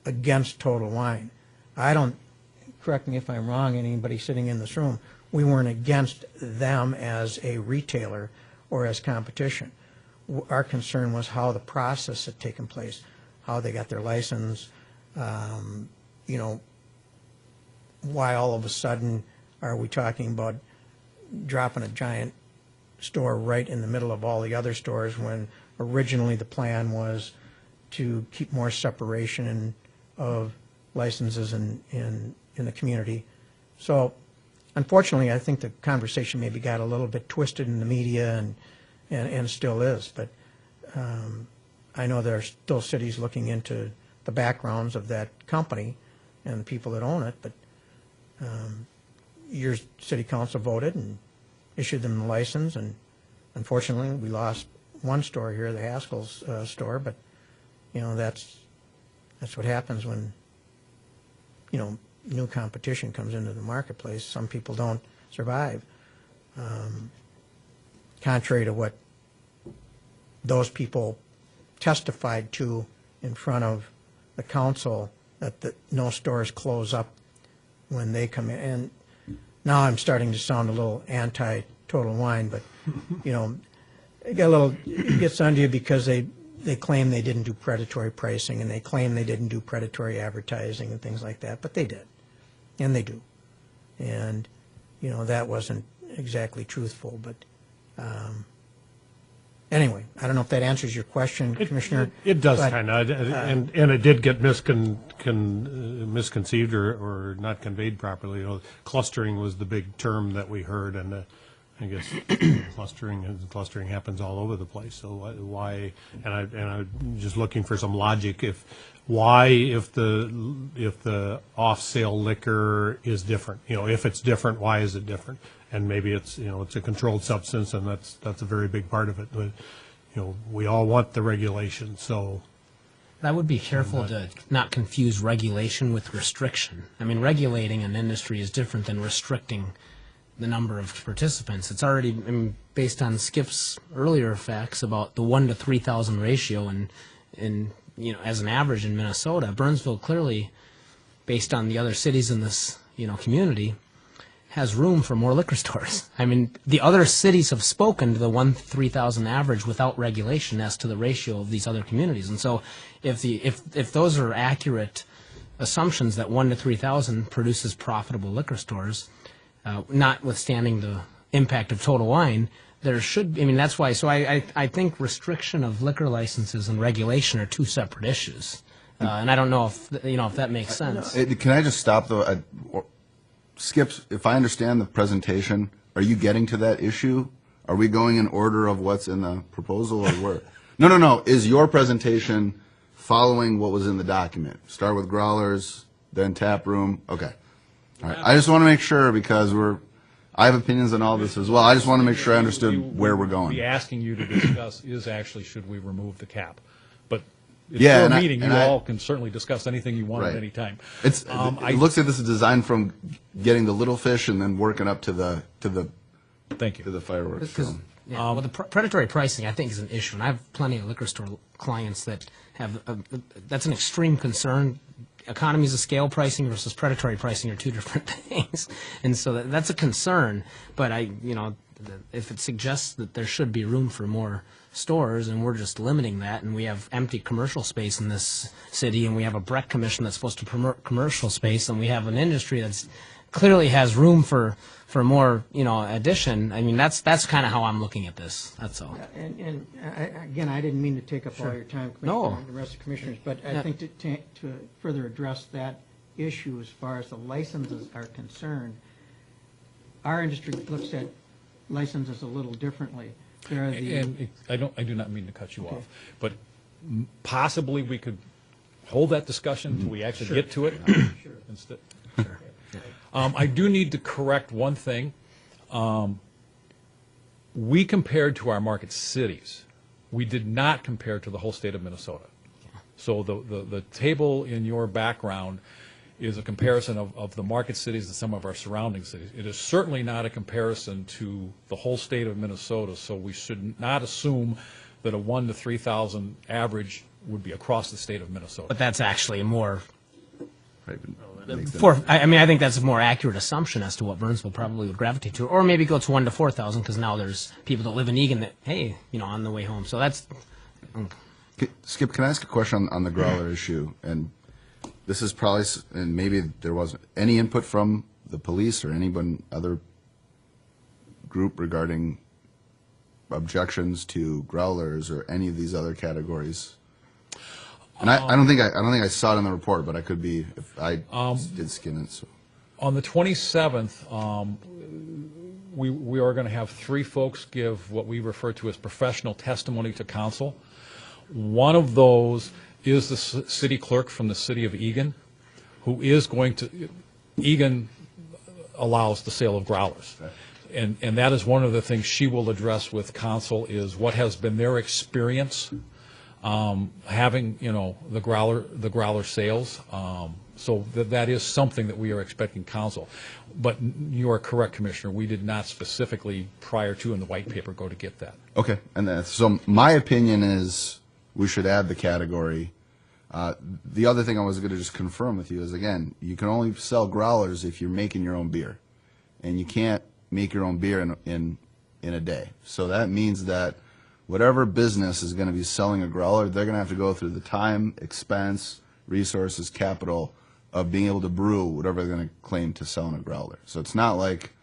against Total Wine? I don't, correct me if I'm wrong, anybody sitting in this room, we weren't against them as a retailer or as competition. Our concern was how the process had taken place, how they got their license, why all of a sudden are we talking about dropping a giant store right in the middle of all the other stores when originally the plan was to keep more separation of licenses in the community. So unfortunately, I think the conversation maybe got a little bit twisted in the media and still is. But I know there are still cities looking into the backgrounds of that company and the people that own it. But your city council voted and issued them the license. And unfortunately, we lost one store here, the Haskell's store. But, you know, that's what happens when, you know, new competition comes into the marketplace. Some people don't survive. Contrary to what those people testified to in front of the council, that no stores close up when they come in. And now I'm starting to sound a little anti-Total Wine, but, you know, it gets onto you because they claim they didn't do predatory pricing, and they claim they didn't do predatory advertising and things like that, but they did. And they do. And, you know, that wasn't exactly truthful. But anyway, I don't know if that answers your question, Commissioner. It does but, kind of, and it did get misconceived or not conveyed properly. You know, clustering was the big term that we heard, and I guess clustering happens all over the place. So why? And I'm just looking for some logic. If the off sale liquor is different, you know, if it's different, why is it different? And maybe it's, you know, it's a controlled substance, and that's a very big part of it. But, you know, we all want the regulation, so. I would be careful to not confuse regulation with restriction. I mean, regulating an industry is different than restricting the number of participants. It's already, I mean, based on Skip's earlier facts about the 1 to 3,000 ratio, and you know, as an average in Minnesota, Burnsville clearly, based on the other cities in this, you know, community, has room for more liquor stores. I mean, the other cities have spoken to the 1 to 3,000 average without regulation as to the ratio of these other communities. And so if those are accurate assumptions that 1 to 3,000 produces profitable liquor stores, notwithstanding the impact of Total Wine, there should, I mean, that's why, so I think restriction of liquor licenses and regulation are two separate issues. And I don't know if, you know, if that makes sense. Can I just stop though? Skip, if I understand the presentation, are you getting to that issue? Are we going in order of what's in the proposal, or where? No. Is your presentation following what was in the document? Start with growlers, then tap room. Okay. All right. I just want to make sure, because I have opinions on all this as well. I just want to make sure I understood where we're going. Be asking you to discuss is actually, should we remove the cap? But it's Yeah, your and meeting. You I- all can certainly discuss anything you want at Right. any time. It looks like this is designed from getting the little fish and then working up to the Thank you. fireworks. Because well, the predatory pricing, I think, is an issue, and I have plenty of liquor store clients that have that's an extreme concern. Economies of scale pricing versus predatory pricing are two different things, and so that's a concern. But if it suggests that there should be room for more stores, and we're just limiting that, and we have empty commercial space in this city, and we have a Breck Commission that's supposed to promote commercial space, and we have an industry that's clearly has room for more, addition. I mean, that's kind of how I'm looking at this. That's all. And again, I didn't mean to take up all your time, Commissioner, No. and the rest of the commissioners, but I think to further address that issue as far as the licenses are concerned, our industry looks at licenses a little differently. There are the And I do not mean to cut you off, but possibly we could hold that discussion until we actually get to it. Instead. I do need to correct one thing. We compared to our market cities. We did not compare to the whole state of Minnesota. So the table in your background is a comparison of the market cities and some of our surrounding cities. It is certainly not a comparison to the whole state of Minnesota, so we should not assume that a 1 to 3,000 average would be across the state of Minnesota. But that's actually a more Right. I think that's a more accurate assumption as to what Burnsville probably would gravitate to, or maybe go to 1 to 4,000 because now there's people that live in Eagan that on the way home. So that's Skip, can I ask a question on the growler issue? And this is probably, and maybe there wasn't any input from the police or anyone other group regarding objections to growlers or any of these other categories? And I don't think I saw it in the report, but I could be if I did skim it. So. On the 27th, we are going to have 3 folks give what we refer to as professional testimony to council. One of those is the city clerk from the city of Eagan, who is going to, Eagan allows the sale of growlers. And that is one of the things she will address with council is what has been their experience having, the growler sales. So that is something that we are expecting council. But you are correct, Commissioner. We did not specifically, prior to in the white paper, go to get that. Okay, and so my opinion is we should add the category. The other thing I was going to just confirm with you is, again, you can only sell growlers if you're making your own beer, and you can't make your own beer in a day. So that means that whatever business is going to be selling a growler, they're going to have to go through the time, expense, resources, capital of being able to brew whatever they're going to claim to sell in a growler. So it's not like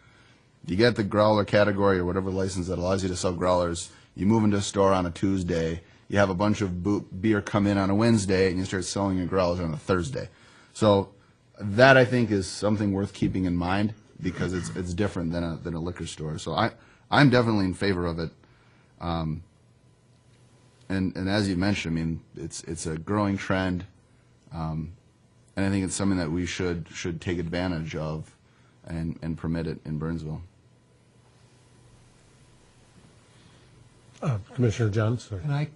you get the growler category or whatever license that allows you to sell growlers, you move into a store on a Tuesday, you have a bunch of beer come in on a Wednesday, and you start selling your growlers on a Thursday. So that, I think, is something worth keeping in mind because it's different than a liquor store. So I'm definitely in favor of it. And as you mentioned, I mean, it's a growing trend, and I think it's something that we should take advantage of and permit it in Burnsville. Commissioner Johns? Sorry. Can I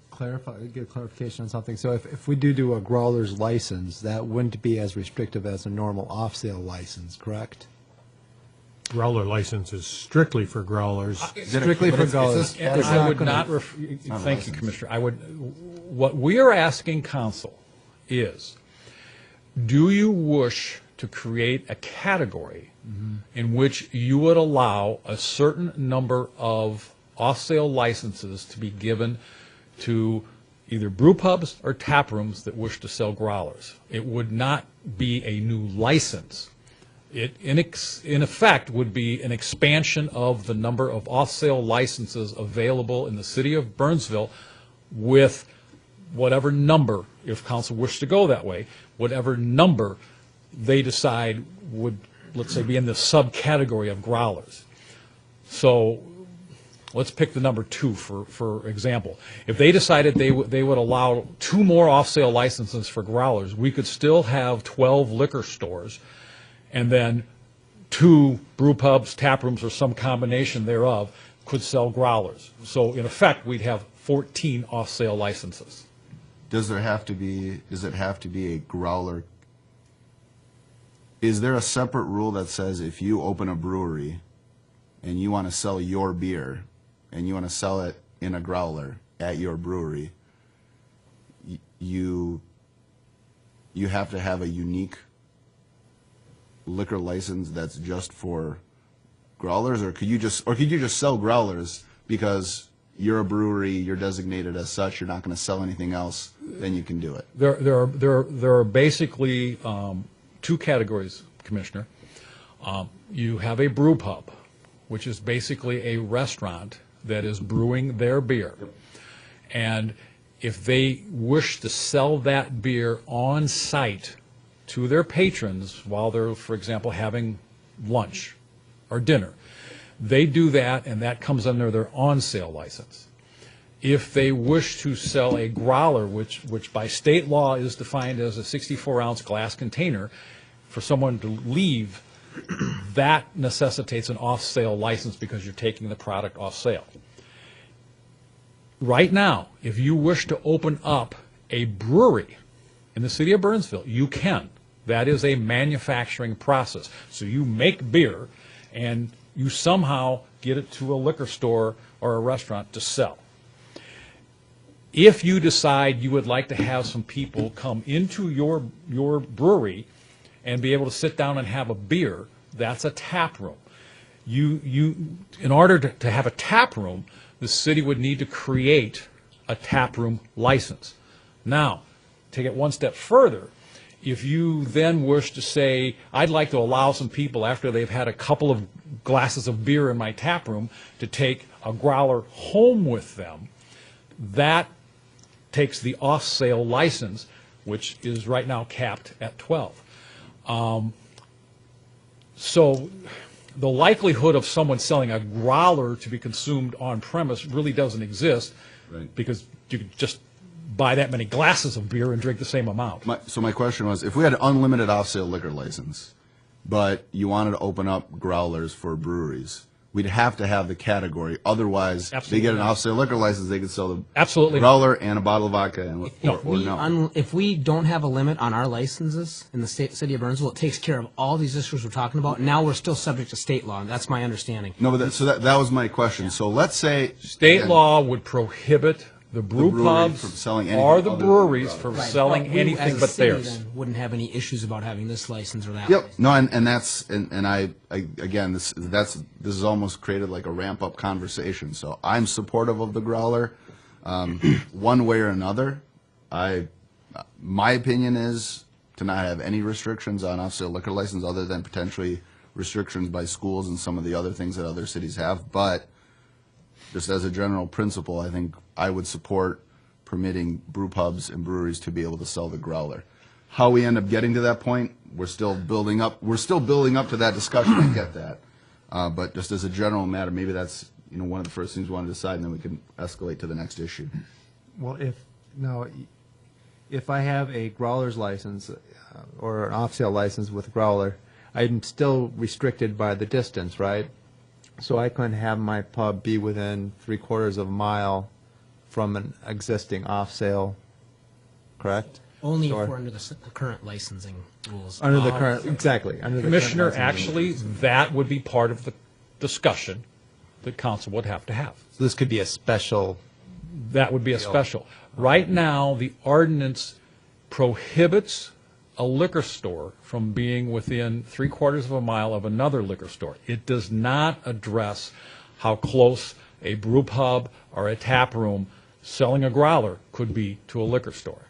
get clarification on something? So if we do a growler's license, that wouldn't be as restrictive as a normal off-sale license, correct? Growler license is strictly for growlers. Strictly for growlers. And I would not, thank you, Commissioner. What we are asking council is, do you wish to create a category in which you would allow a certain number of off-sale licenses to be given to either brew pubs or tap rooms that wish to sell growlers? It would not be a new license. It, in effect, would be an expansion of the number of off-sale licenses available in the city of Burnsville with whatever number, if council wished to go that way, whatever number they decide would, let's say, be in the subcategory of growlers. So let's pick the number 2, for example. If they decided they would allow 2 more off-sale licenses for growlers, we could still have 12 liquor stores and then 2 brew pubs, tap rooms, or some combination thereof could sell growlers. So in effect, we'd have 14 off-sale licenses. Does it have to be a growler? Is there a separate rule that says if you open a brewery and you want to sell your beer and you want to sell it in a growler at your brewery, you have to have a unique liquor license that's just for growlers, or could you just sell growlers because you're a brewery, you're designated as such, you're not going to sell anything else, then you can do it? There are basically 2 categories, Commissioner. You have a brew pub, which is basically a restaurant that is brewing their beer. And if they wish to sell that beer on site to their patrons while they're, for example, having lunch or dinner, they do that, and that comes under their on-sale license. If they wish to sell a growler, which by state law is defined as a 64-ounce glass container, for someone to leave, that necessitates an off-sale license because you're taking the product off sale. Right now, if you wish to open up a brewery in the city of Burnsville, you can. That is a manufacturing process. So you make beer, and you somehow get it to a liquor store or a restaurant to sell. If you decide you would like to have some people come into your brewery and be able to sit down and have a beer, that's a tap room. In order to have a tap room, the city would need to create a tap room license. Now, take it one step further, if you then wish to say, I'd like to allow some people, after they've had a couple of glasses of beer in my tap room, to take a growler home with them, that takes the off-sale license, which is right now capped at 12. So the likelihood of someone selling a growler to be consumed on premise really doesn't exist, Right. because you could just buy that many glasses of beer and drink the same amount. So my question was, if we had an unlimited off-sale liquor license, but you wanted to open up growlers for breweries, we'd have to have the category. Otherwise, Absolutely they get an not. off-sale liquor license, they could sell the Absolutely not. growler and a bottle of vodka, and or no. If we don't have a limit on our licenses in the city of Burnsville, it takes care of all these issues we're talking about. Now we're still subject to state law. That's my understanding. No, but that was my question. So let's say State again, law would prohibit the brew brewery pubs from selling anything or the other than breweries growler. from Right. selling We, anything as a but city, theirs. then, wouldn't have any issues about having this license or that Yep. license. No, and that's and I again this is almost created like a ramp up conversation. So I'm supportive of the growler, one way or another. My opinion is to not have any restrictions on off-sale liquor license other than potentially restrictions by schools and some of the other things that other cities have. But just as a general principle, I think I would support permitting brew pubs and breweries to be able to sell the growler. How we end up getting to that point, we're still building up. We're still building up to that discussion. I get that, but just as a general matter, maybe that's one of the first things we want to decide, and then we can escalate to the next issue. Well, if I have a growler's license or an off-sale license with growler, I'm still restricted by the distance, right? So I couldn't have my pub be within 3/4 of a mile from an existing off-sale, correct? Only So if we're under the current licensing rules. Under the current, exactly. Under the current Commissioner, licensing actually, rules. that would be part of the discussion that council would have to have. So this could be a special. That would be a special. Right now, the ordinance prohibits a liquor store from being within 3/4 of a mile of another liquor store. It does not address how close a brew pub or a tap room selling a growler could be to a liquor store.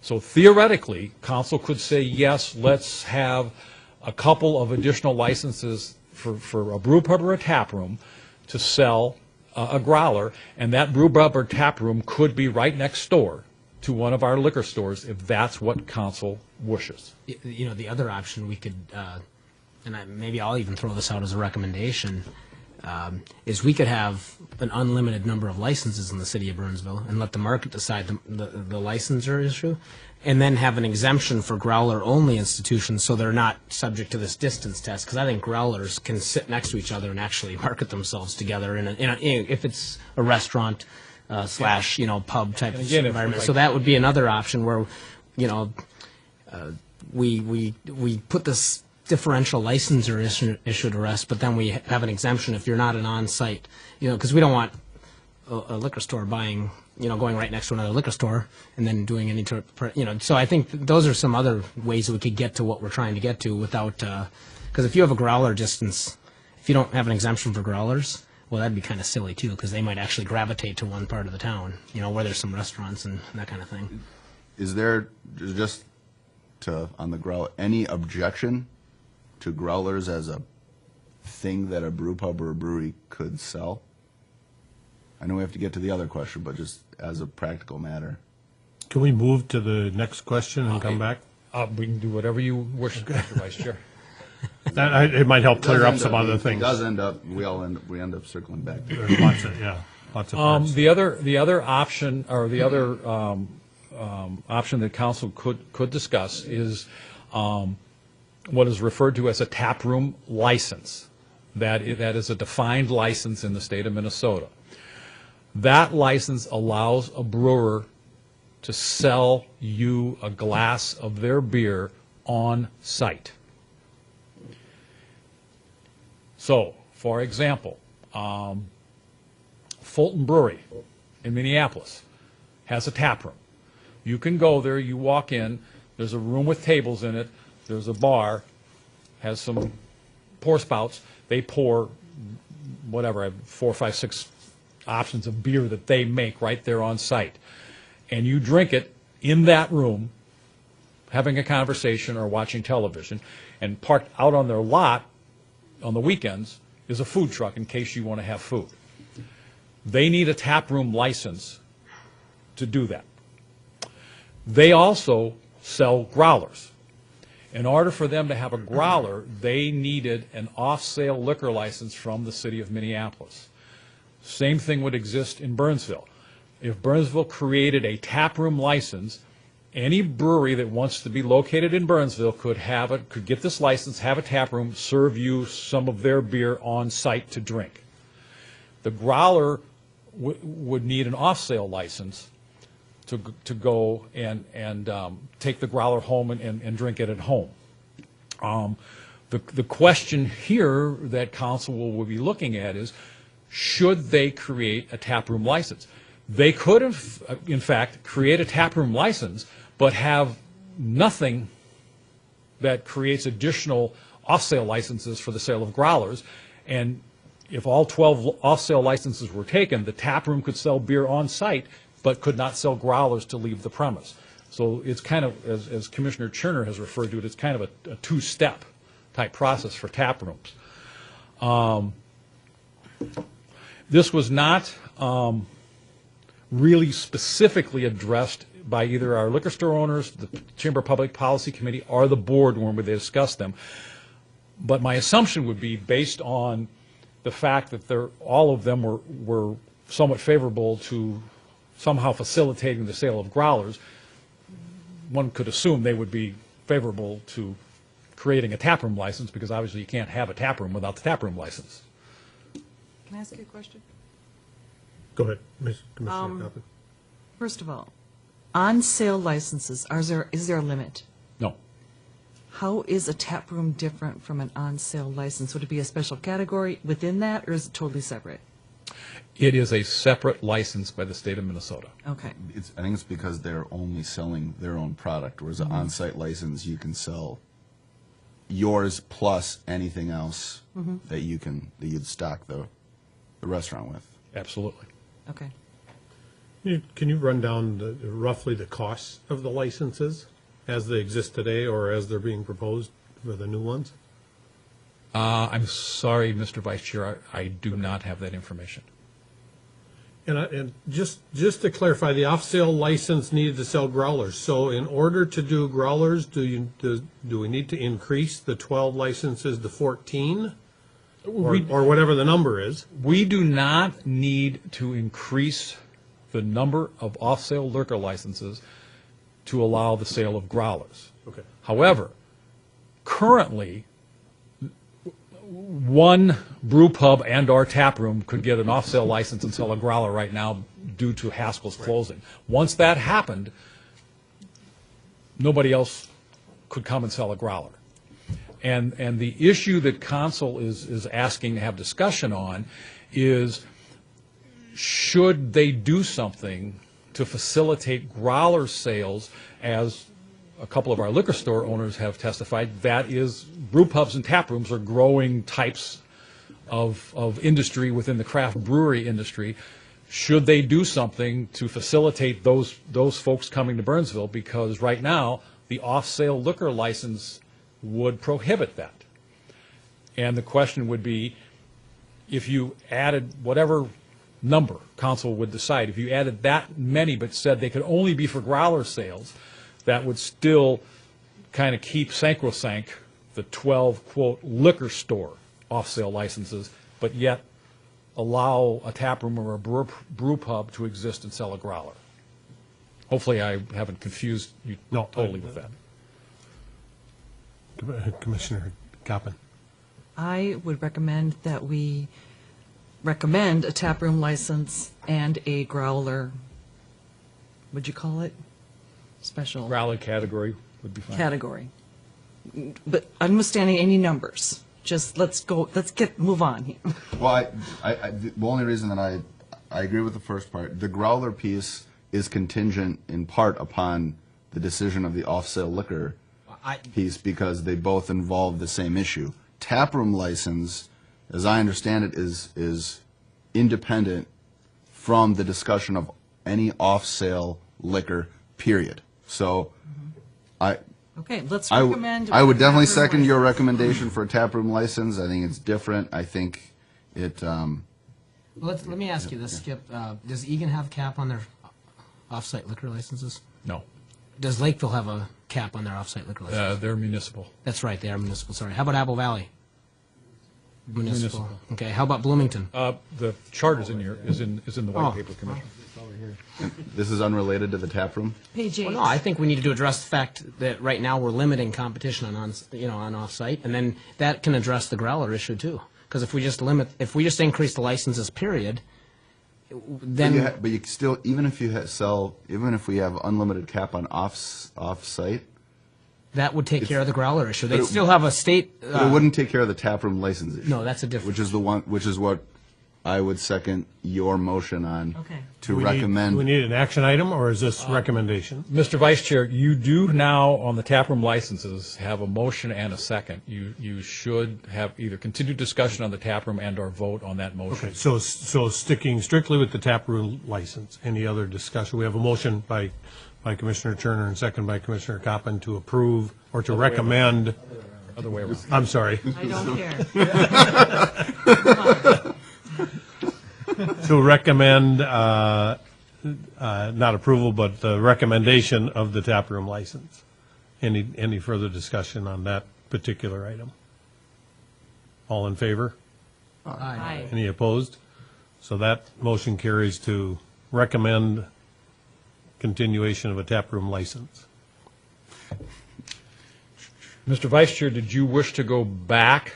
So theoretically, council could say, yes, let's have a couple of additional licenses for a brew pub or a tap room to sell a growler, and that brew pub or tap room could be right next door to one of our liquor stores if that's what council wishes. The other option we could, maybe I'll even throw this out as a recommendation, is we could have an unlimited number of licenses in the city of Burnsville and let the market decide the licensure issue, and then have an exemption for growler-only institutions so they're not subject to this distance test, because I think growlers can sit next to each other and actually market themselves together if it's a restaurant slash pub type of again, if environment. like- So that would be another option where we put this differential licensure issue to rest, but then we have an exemption if you're not an on-site, because we don't want a liquor store buying, going right next to another liquor store and then doing any, so I think those are some other ways that we could get to what we're trying to get to without, because if you have a growler distance, if you don't have an exemption for growlers, well, that'd be kind of silly too, because they might actually gravitate to one part of the town, where there's some restaurants and that kind of thing. Is there just on the growler any objection to growlers as a thing that a brew pub or a brewery could sell? I know we have to get to the other question, but just as a practical matter. Can we move to the next question and come back? We can do whatever you wish, Mr. Vice Chair. It might help clear up Does some end other It things. does end up, we end up circling back to it. There's lots of parts. The other option, or the other option that council could discuss is what is referred to as a tap room license. That is a defined license in the state of Minnesota. That license allows a brewer to sell you a glass of their beer on site. So, for example, Fulton Brewery in Minneapolis has a tap room. You can go there, you walk in, there's a room with tables in it, there's a bar, has some pour spouts, they pour whatever, 4, 5, 6 options of beer that they make right there on site. And you drink it in that room having a conversation or watching television, and parked out on their lot on the weekends is a food truck in case you want to have food. They need a taproom license to do that. They also sell growlers. In order for them to have a growler, they needed an off-sale liquor license from the city of Minneapolis. Same thing would exist in Burnsville. If Burnsville created a taproom license, any brewery that wants to be located in Burnsville could get this license, have a taproom, serve you some of their beer on site to drink. The growler would need an off-sale license to go and take the growler home and drink it at home. The question here that council will be looking at is, should they create a taproom license? They could, in fact, create a taproom license, but have nothing that creates additional off-sale licenses for the sale of growlers. And if all 12 off-sale licenses were taken, the taproom could sell beer on site, but could not sell growlers to leave the premise. So it's kind of, as Commissioner Cherner has referred to it, it's kind of a two-step type process for taprooms. This was not really specifically addressed by either our liquor store owners, the Chamber Public Policy Committee, or the board when they discussed them. But my assumption would be, based on the fact that all of them were somewhat favorable to somehow facilitating the sale of growlers, one could assume they would be favorable to creating a taproom license, because obviously you can't have a taproom without the taproom license. Can I ask you a question? Go ahead, Commissioner Coppin. First of all, on-sale licenses, is there a limit? No. How is a tap room different from an on-sale license? Would it be a special category within that, or is it totally separate? It is a separate license by the state of Minnesota. Okay. I think it's because they're only selling their own product, whereas an on-site license, you can sell yours plus anything else that you'd stock the restaurant with. Absolutely. Okay. Can you run down roughly the costs of the licenses as they exist today, or as they're being proposed for the new ones? I'm sorry, Mr. Vice Chair, I do not have that information. And just to clarify, the off-sale license needed to sell growlers. So in order to do growlers, do we need to increase the 12 licenses to 14? Or whatever the number is? We do not need to increase the number of off-sale liquor licenses to allow the sale of growlers. Okay. However, currently, one brew pub and/or tap room could get an off-sale license and sell a growler right now due to Haskell's closing. Once that happened, nobody else could come and sell a growler. And the issue that council is asking to have discussion on is, should they do something to facilitate growler sales, as a couple of our liquor store owners have testified, that is, brew pubs and tap rooms are growing types of industry within the craft brewery industry. Should they do something to facilitate those folks coming to Burnsville? Because right now, the off-sale liquor license would prohibit that. And the question would be, if you added whatever number council would decide, if you added that many but said they could only be for growler sales, that would still kind of keep sacrosanct the 12, quote, liquor store off-sale licenses, but yet allow a tap room or a brew pub to exist and sell a growler. Hopefully I haven't confused you totally with that. Commissioner Coppin. I would recommend that we recommend a taproom license and a growler, what'd you call it? Special Growler category would be fine. category. But I'm not standing any numbers. Just move on here. Well, the only reason that I agree with the first part, the growler piece is contingent in part upon the decision of the off-sale liquor piece, because they both involve the same issue. Taproom license, as I understand it, is independent from the discussion of any off-sale liquor, period. So Okay, let's I recommend. would definitely tap room second your license. recommendation for a taproom license. I think it's different. I think it, Well, let me ask you this, Skip. Does Egan have a cap on their off-site liquor licenses? No, Does Lakeville have a cap on their off-site liquor licenses? they're municipal. That's right, they are municipal, sorry. How about Apple Valley? Municipal. Municipal. Okay, how about Bloomington? The charter's in here, is in the Oh. white paper, Commissioner. this is unrelated to the taproom. Page 8. Well, no, I think we need to address the fact that right now we're limiting competition on off-site, and then that can address the growler issue too. Because if we just increase the licenses, period, then But you still, even if you even if we have unlimited cap on off-site, that would take care of the growler issue. but They'd it- still have a state. but it wouldn't take care of the taproom license issue. No, that's a different. Which is what I would second your motion on. Okay. To Do recommend. we need an action item, or is this recommendation? Mr. Vice Chair, you do now, on the taproom licenses, have a motion and a second. You should have either continued discussion on the taproom and/or vote on that motion. Okay, so sticking strictly with the taproom license, any other discussion? We have a motion by Commissioner Turner and second by Commissioner Coppin to approve or to recommend, Other way around. I'm sorry, I don't care. to recommend, not approval, but the recommendation of the taproom license. Any further discussion on that particular item? All in favor? Aye. Any opposed? So that motion carries to recommend continuation of a taproom license. Mr. Vice Chair, did you wish to go back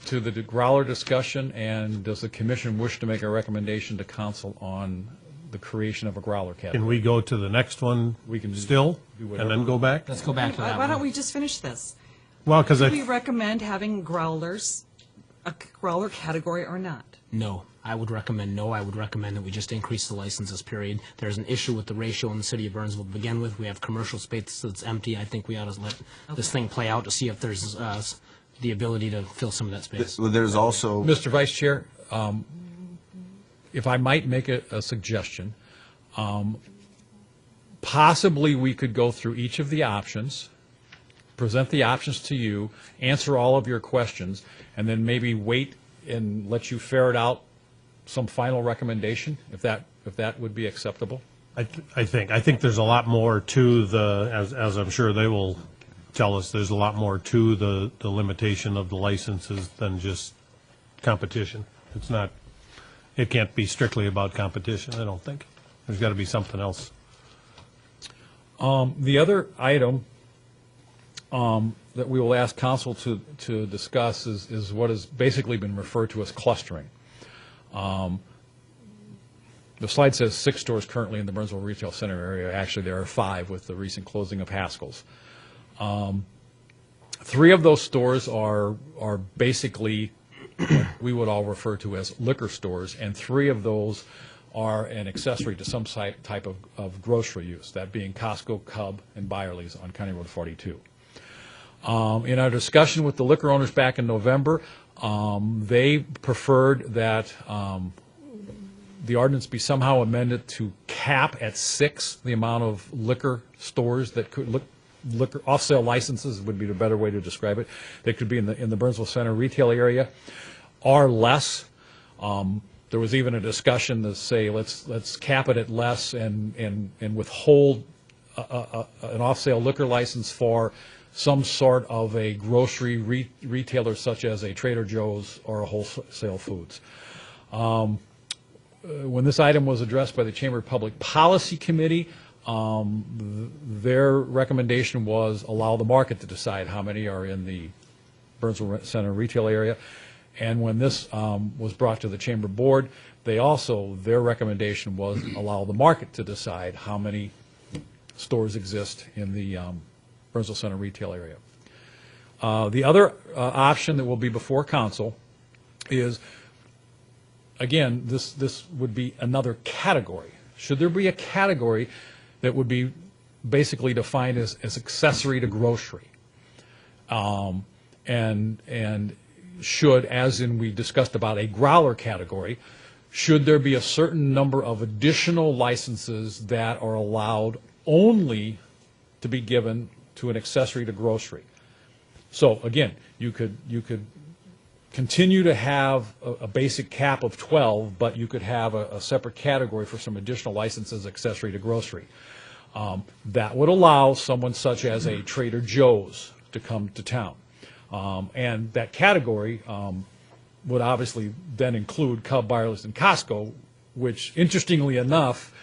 to the growler discussion, and does the commission wish to make a recommendation to council on the creation of a growler Can category? we go to the next one We can still, do and then whatever. go back? Let's go back to that Why don't one. we just finish this? Well, because Do we recommend having growlers, a growler category or not? No, I would recommend no. I would recommend that we just increase the licenses, period. There's an issue with the ratio in the city of Burnsville to begin with. We have commercial space that's empty. I think we ought to let this thing play out to see if there's the ability to fill some of that space. Well, there's also. Mr. Vice Chair, if I might make a suggestion, possibly we could go through each of the options, present the options to you, answer all of your questions, and then maybe wait and let you ferret out some final recommendation, if that would be acceptable. I think there's a lot more to the, as I'm sure they will tell us, there's a lot more to the limitation of the licenses than just competition. It's not, it can't be strictly about competition, I don't think. There's got to be something else. The other item that we will ask council to discuss is what has basically been referred to as clustering. The slide says 6 stores currently in the Burnsville Retail Center area. Actually, there are 5 with the recent closing of Haskell's. 3 of those stores are basically what we would all refer to as liquor stores, and 3 of those are an accessory to some type of grocery use, that being Costco, Cub, and Byerly's on County Road 42. In our discussion with the liquor owners back in November, they preferred that the ordinance be somehow amended to cap at 6 the amount of liquor stores that could liquor off-sale licenses would be the better way to describe it. They could be in the Burnsville Center retail area, or less. There was even a discussion to say let's cap it at less and withhold an off-sale liquor license for some sort of a grocery retailer such as a Trader Joe's or a Wholesale Foods. When this item was addressed by the Chamber of Public Policy Committee, their recommendation was allow the market to decide how many are in the Burnsville Center retail area. And when this was brought to the Chamber Board, their recommendation was allow the market to decide how many stores exist in the Burnsville Center retail area. The other option that will be before council is, again, this would be another category. Should there be a category that would be basically defined as accessory to grocery? And should, as in we discussed about a growler category, should there be a certain number of additional licenses that are allowed only to be given to an accessory to grocery. So again, you could continue to have a basic cap of 12, but you could have a separate category for some additional licenses accessory to grocery. That would allow someone such as a Trader Joe's to come to town. And that category would obviously then include Cub, Wireless, and Costco, which, interestingly enough,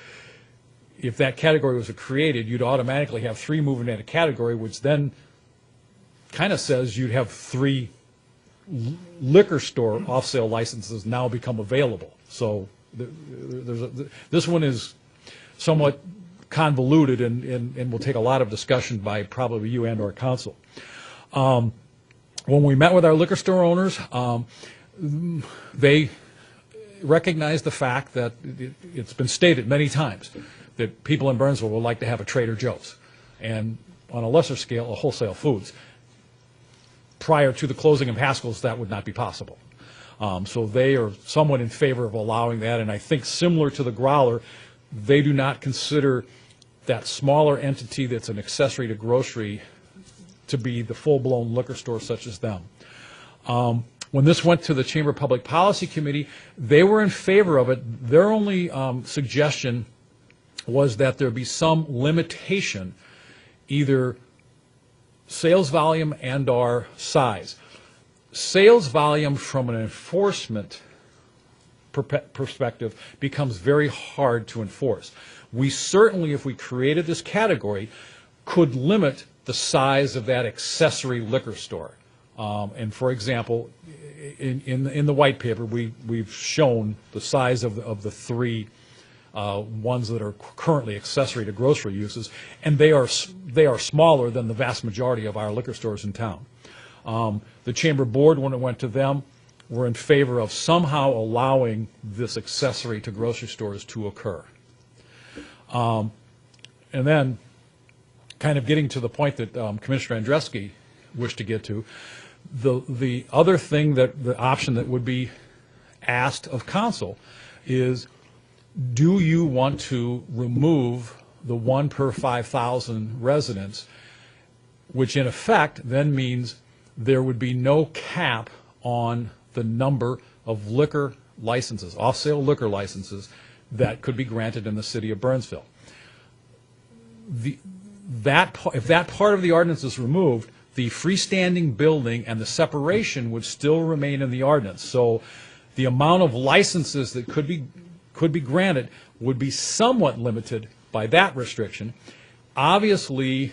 if that category was created, you'd automatically have 3 moving in a category, which then kind of says you'd have 3 liquor store off-sale licenses now become available. So this one is somewhat convoluted and will take a lot of discussion by probably you and or council. When we met with our liquor store owners, they recognized the fact that it's been stated many times that people in Burnsville would like to have a Trader Joe's, and on a lesser scale, a Wholesale Foods. Prior to the closing of Haskell's, that would not be possible. So they are somewhat in favor of allowing that, and I think similar to the Growler, they do not consider that smaller entity that's an accessory to grocery to be the full-blown liquor store such as them. When this went to the Chamber Public Policy Committee, they were in favor of it. Their only suggestion was that there be some limitation, either sales volume and or size. Sales volume from an enforcement perspective becomes very hard to enforce. We certainly, if we created this category, could limit the size of that accessory liquor store. And for example, in the white paper, we've shown the size of the 3 ones that are currently accessory to grocery uses, and they are smaller than the vast majority of our liquor stores in town. The Chamber Board, when it went to them, were in favor of somehow allowing this accessory to grocery stores to occur. And then, kind of getting to the point that Commissioner Andreski wished to get to, the other thing the option that would be asked of council is, do you want to remove the 1 per 5,000 residents, which in effect then means there would be no cap on the number of liquor licenses, off-sale liquor licenses, that could be granted in the city of Burnsville. If that part of the ordinance is removed, the freestanding building and the separation would still remain in the ordinance. So the amount of licenses that could be granted would be somewhat limited by that restriction. Obviously,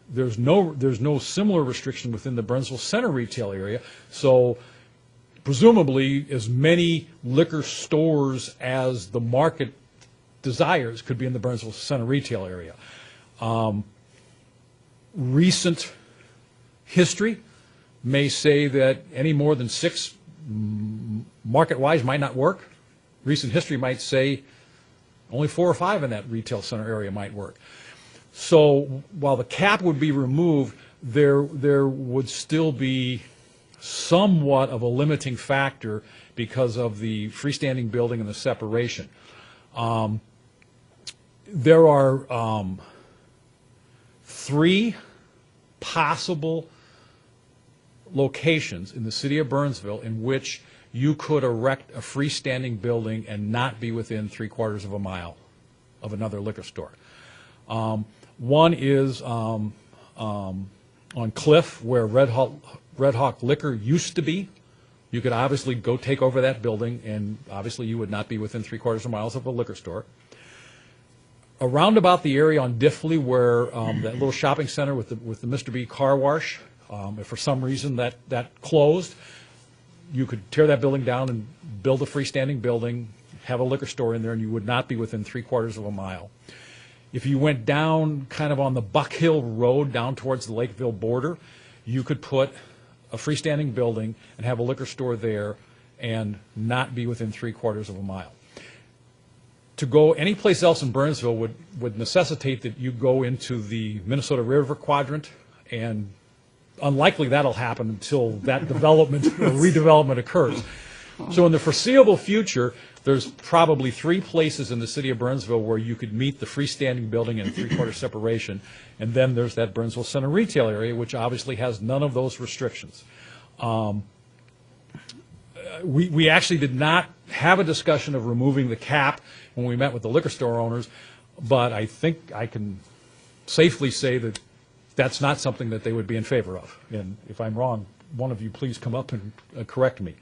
there's no similar restriction within the Burnsville Center retail area, so presumably as many liquor stores as the market desires could be in the Burnsville Center retail area. Recent history may say that any more than 6 market-wise might not work. Recent history might say only 4 or 5 in that retail center area might work. So while the cap would be removed, there would still be somewhat of a limiting factor because of the freestanding building and the separation. There are 3 possible locations in the city of Burnsville in which you could erect a freestanding building and not be within 3/4 of a mile of another liquor store. One is on Cliff, where Red Hawk Liquor used to be. You could obviously go take over that building, and obviously you would not be within 3/4 of miles of a liquor store. Around about the area on Diffley, where that little shopping center with the Mr. B car wash, if for some reason that closed, you could tear that building down and build a freestanding building, have a liquor store in there, and you would not be within 3/4 of a mile. If you went down kind of on the Buck Hill Road down towards the Lakeville border, you could put a freestanding building and have a liquor store there and not be within 3/4 of a mile. To go any place else in Burnsville would necessitate that you go into the Minnesota River quadrant, and unlikely that'll happen until that development or redevelopment occurs. So in the foreseeable future, there's probably 3 places in the city of Burnsville where you could meet the freestanding building in 3/4 separation, and then there's that Burnsville Center retail area, which obviously has none of those restrictions. We actually did not have a discussion of removing the cap when we met with the liquor store owners, but I think I can safely say that that's not something that they would be in favor of. And if I'm wrong, one of you please come up and correct me.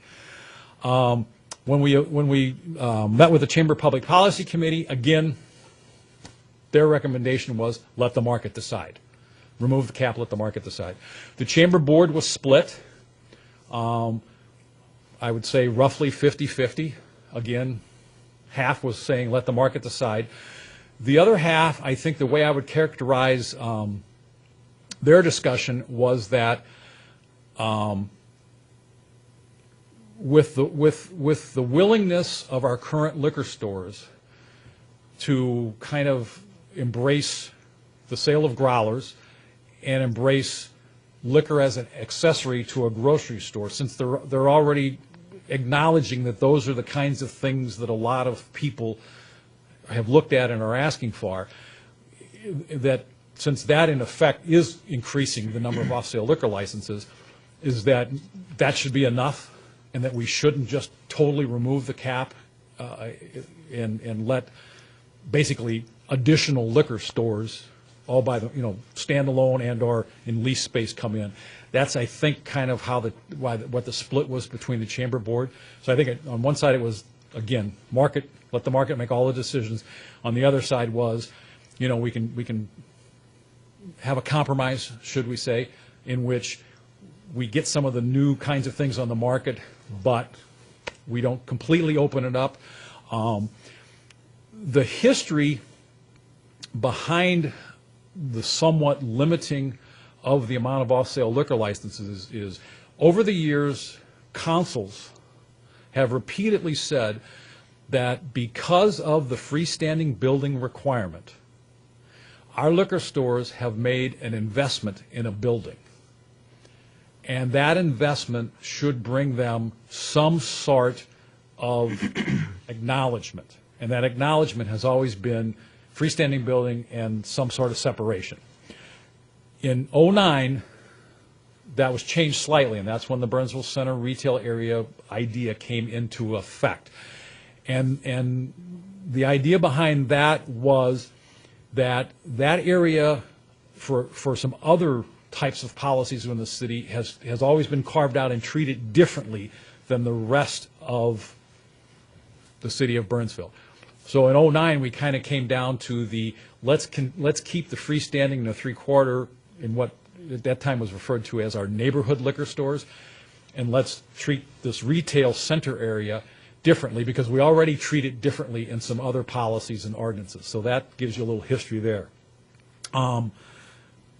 When we met with the Chamber Public Policy Committee, again, their recommendation was let the market decide. Remove the cap, let the market decide. The Chamber Board was split. I would say roughly 50-50. Again, half was saying let the market decide. The other half, I think the way I would characterize their discussion was that with the willingness of our current liquor stores to kind of embrace the sale of growlers and embrace liquor as an accessory to a grocery store, since they're already acknowledging that those are the kinds of things that a lot of people have looked at and are asking for, that since that in effect is increasing the number of off-sale liquor licenses, is that should be enough, and that we shouldn't just totally remove the cap and let basically additional liquor stores all by the, standalone and or in lease space come in. That's, I think, kind of how what the split was between the Chamber Board. So I think on one side it was, again, market, let the market make all the decisions. On the other side was, we can have a compromise, should we say, in which we get some of the new kinds of things on the market, but we don't completely open it up. The history behind the somewhat limiting of the amount of off-sale liquor licenses is over the years, councils have repeatedly said that because of the freestanding building requirement, our liquor stores have made an investment in a building. And that investment should bring them some sort of acknowledgement. And that acknowledgement has always been freestanding building and some sort of separation. In 2009, that was changed slightly, and that's when the Burnsville Center retail area idea came into effect. And the idea behind that was that area, for some other types of policies in the city, has always been carved out and treated differently than the rest of the city of Burnsville. So in 2009, we kind of came down to the let's keep the freestanding in the 3/4 in what at that time was referred to as our neighborhood liquor stores, and let's treat this retail center area differently because we already treat it differently in some other policies and ordinances. So that gives you a little history there.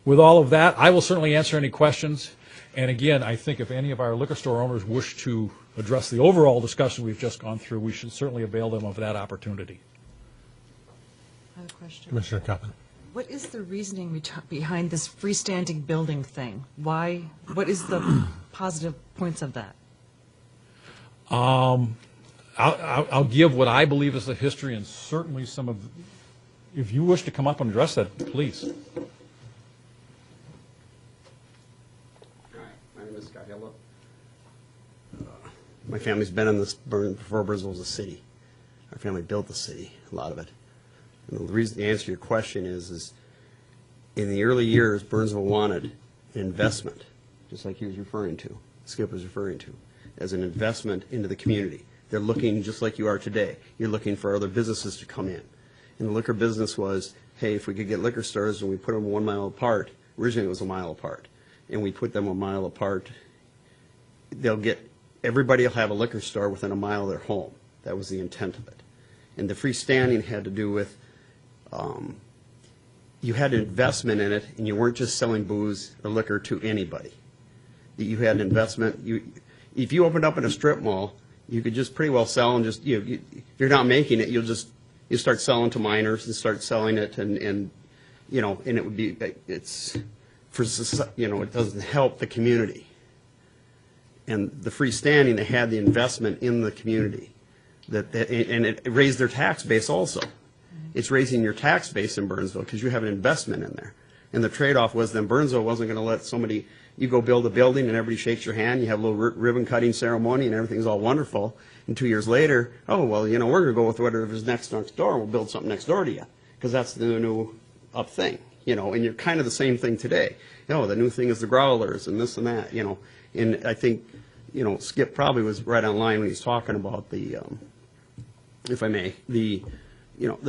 With all of that, I will certainly answer any questions. And again, I think if any of our liquor store owners wish to address the overall discussion we've just gone through, we should certainly avail them of that opportunity. I have a question. Commissioner Koppen. What is the reasoning behind this freestanding building thing? Why? What is the positive points of that? I'll give what I believe is the history, and certainly some of. If you wish to come up and address that, please. My name is Scott Hilla. My family's been in this before Burnsville was a city. Our family built the city, a lot of it. And the reason to answer your question is in the early years, Burnsville wanted an investment, just like he was referring to, Skip was referring to, as an investment into the community. They're looking just like you are today. You're looking for other businesses to come in. And the liquor business was, hey, if we could get liquor stores and we put them 1 mile apart, originally it was a mile apart, and we put them a mile apart, everybody will have a liquor store within a mile of their home. That was the intent of it. And the freestanding had to do with you had an investment in it, and you weren't just selling booze or liquor to anybody. You had an investment. If you opened up in a strip mall, you could just pretty well sell and just, if you're not making it, you start selling to minors and start selling it, and and it would be, it doesn't help the community. And the freestanding, they had the investment in the community. And it raised their tax base also. It's raising your tax base in Burnsville because you have an investment in there. And the trade-off was then Burnsville wasn't going to let somebody, you go build a building and everybody shakes your hand, you have a little ribbon cutting ceremony and everything's all wonderful. And 2 years later, oh, well, we're going to go with whatever's next door and we'll build something next door to you because that's the new up thing, and you're kind of the same thing today. The new thing is the growlers and this and that, And I think, Skip probably was right on line when he's talking about the, if I may, the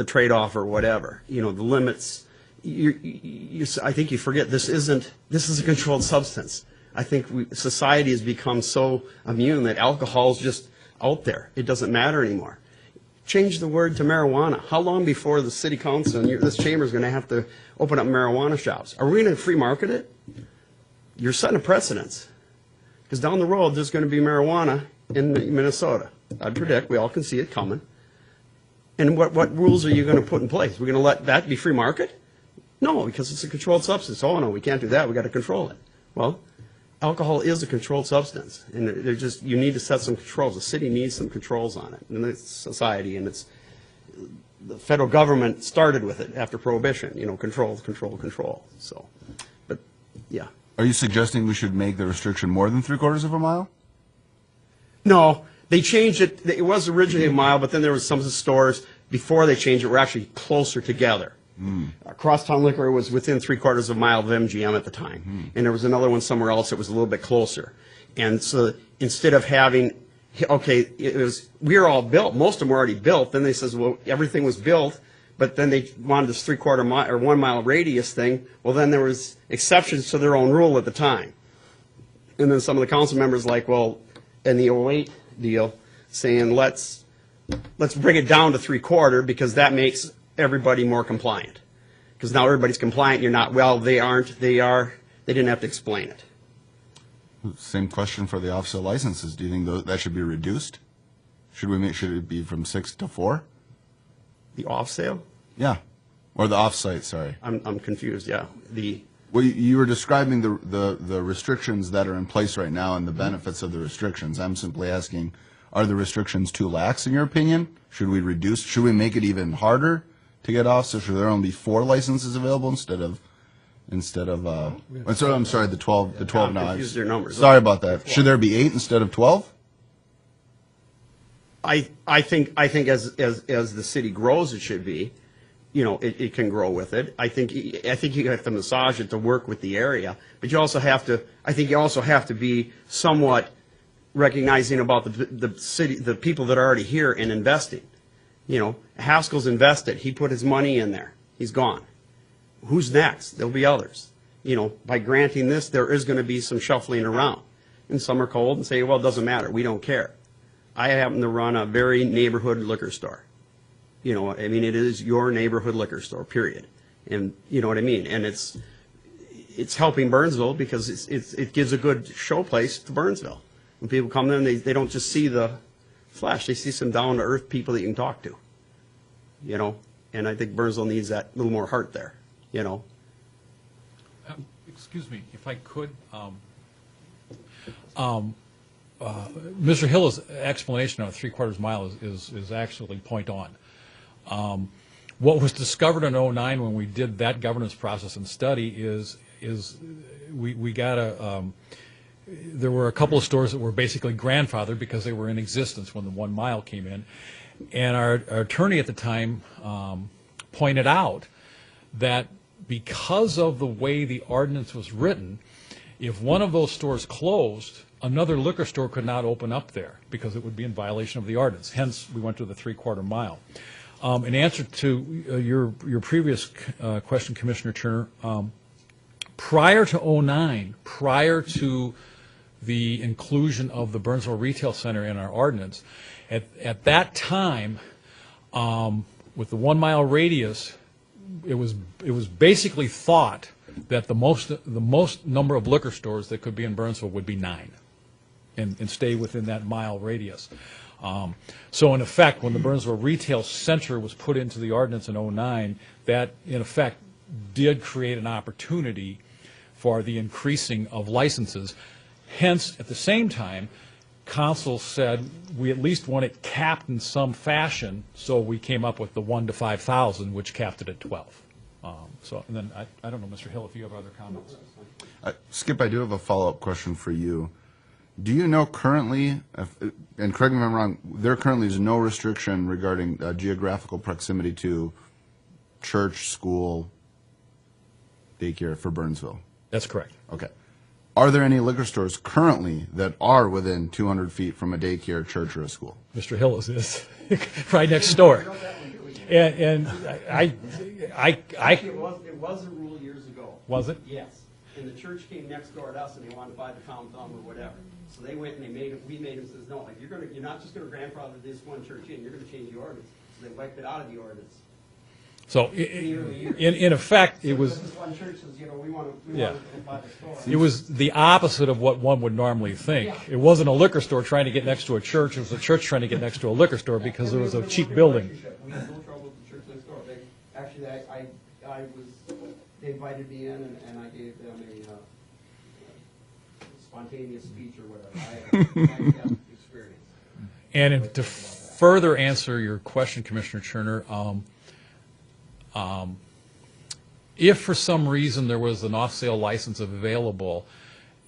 trade-off or whatever, the limits. I think you forget this is a controlled substance. I think society has become so immune that alcohol is just out there. It doesn't matter anymore. Change the word to marijuana. How long before the city council and this chamber is going to have to open up marijuana shops? Are we going to free market it? You're setting a precedence. Because down the road, there's going to be marijuana in Minnesota. I predict. We all can see it coming. And what rules are you going to put in place? We're going to let that be free market? No, because it's a controlled substance. Oh, no, we can't do that. We've got to control it. Well, alcohol is a controlled substance. And you need to set some controls. The city needs some controls on it. And it's society, and the federal government started with it after Prohibition. Control. So, but, yeah. Are you suggesting we should make the restriction more than 3/4 of a mile? No, they changed it. It was originally a mile, but then there was some stores before they changed it were actually closer together. Crosstown Liquor was within 3/4 of a mile of MGM at the time, and there was another one somewhere else that was a little bit closer. And so instead of having, we were all built. Most of them were already built. Then they says, well, everything was built. But then they wanted this 3/4 mile or 1 mile radius thing. Well, then there was exceptions to their own rule at the time. And then some of the council members like, well, in the 08 deal, saying let's bring it down to 3/4 because that makes everybody more compliant. Because now everybody's compliant. You're not. Well, they aren't. They are. They didn't have to explain it. Same question for the off-sale licenses. Do you think that should be reduced? Should it be from 6 to 4? The off sale? Yeah, or the off-site. Sorry, I'm confused. Yeah, well, you were describing the restrictions that are in place right now and the benefits of the restrictions. I'm simply asking, are the restrictions too lax in your opinion? Should we reduce? Should we make it even harder to get off? So should there only be 4 licenses available instead of? I'm sorry, the 12. The 12 now. Confused their numbers. Sorry about that. Should there be 8 instead of 12? I think as the city grows, it should be. It can grow with it. I think you have to massage it to work with the area, but you also have to. I think you also have to be somewhat recognizing about the city, the people that are already here and investing. Haskell's invested. He put his money in there. He's gone. Who's next? There'll be others. By granting this, there is going to be some shuffling around, and some are cold and say, well, it doesn't matter. We don't care. I happen to run a very neighborhood liquor store. It is your neighborhood liquor store, period. And you know what I mean? And it's helping Burnsville because it gives a good showplace to Burnsville. When people come in, they don't just see the flesh. They see some down-to-earth people that you can talk to. And I think Burnsville needs that little more heart there, Excuse me, if I could, Mr. Hill's explanation of 3/4 mile is actually point on. What was discovered in 2009 when we did that governance process and study is we got there were a couple of stores that were basically grandfathered because they were in existence when the 1 mile came in, and our attorney at the time pointed out that because of the way the ordinance was written, if one of those stores closed, another liquor store could not open up there because it would be in violation of the ordinance. Hence, we went to the 3/4 mile. In answer to your previous question, Commissioner Turner, prior to 2009, prior to the inclusion of the Burnsville Retail Center in our ordinance, at that time, with the 1 mile radius, it was basically thought that the most number of liquor stores that could be in Burnsville would be 9. And stay within that mile radius. So in effect, when the Burnsville Retail Center was put into the ordinance in 2009, that in effect did create an opportunity for the increasing of licenses. Hence, at the same time, council said we at least want it capped in some fashion, so we came up with the 1 to 5,000, which capped it at 12. So, and then I don't know, Mr. Hill, if you have other comments. Skip, I do have a follow-up question for you. Do you know currently, and correct me if I'm wrong, there currently is no restriction regarding geographical proximity to church, school, daycare for Burnsville? That's correct. Okay. Are there any liquor stores currently that are within 200 feet from a daycare, church, or a school? Mr. Hillis is right next door. And Actually, it was a rule years ago. Was it? Yes. And the church came next door to us and they wanted to buy the Tom Thumb or whatever. So they went and we made them, says, no, like, you're not just gonna grandfather this one church in, you're gonna change the ordinance. So they wiped it out of the ordinance. So in effect, it was. This one church says, we want to buy the store. It was the opposite of what one would normally think. It wasn't a liquor store trying to get next to a church. It was a church trying to get next to a liquor store because it was a cheap building. We had no trouble with the church next door. Actually, they invited me in and I gave them a spontaneous speech or whatever. I had experience. And to further answer your question, Commissioner Cherner, if for some reason there was an off-sale license available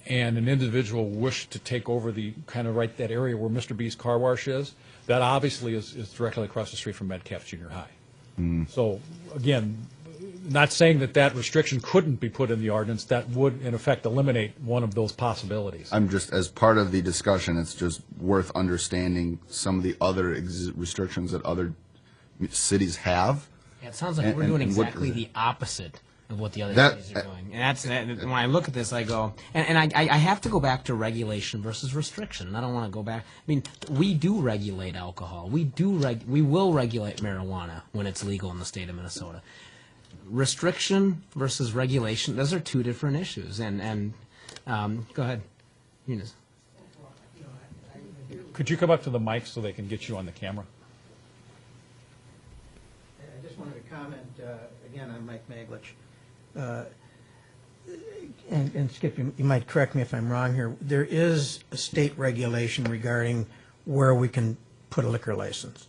and an individual wished to take over the kind of right that area where Mr. B's car wash is, that obviously is directly across the street from Metcalf Junior High. So again, not saying that restriction couldn't be put in the ordinance, that would in effect eliminate one of those possibilities. I'm just, as part of the discussion, it's just worth understanding some of the other restrictions that other cities have. Yeah, it sounds like we're doing exactly the opposite of what the other cities are doing. And when I look at this, I go, and I have to go back to regulation versus restriction. I don't want to go back. I mean, we do regulate alcohol. We will regulate marijuana when it's legal in the state of Minnesota. Restriction versus regulation, those are two different issues. And go ahead, Eunice. Could you come up to the mic so they can get you on the camera? I just wanted to comment, again, on Mike Maglich. And Skip, you might correct me if I'm wrong here. There is a state regulation regarding where we can put a liquor license.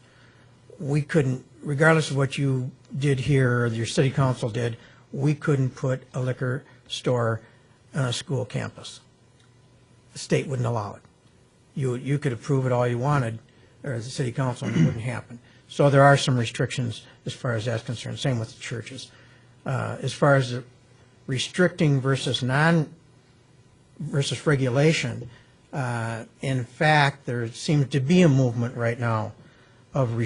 We couldn't, regardless of what you did here or your city council did, we couldn't put a liquor store on a school campus. The state wouldn't allow it. You could approve it all you wanted, or as a city council, and it wouldn't happen. So there are some restrictions as far as that's concerned. Same with the churches. As far as the restricting versus versus regulation, in fact, there seems to be a movement right now of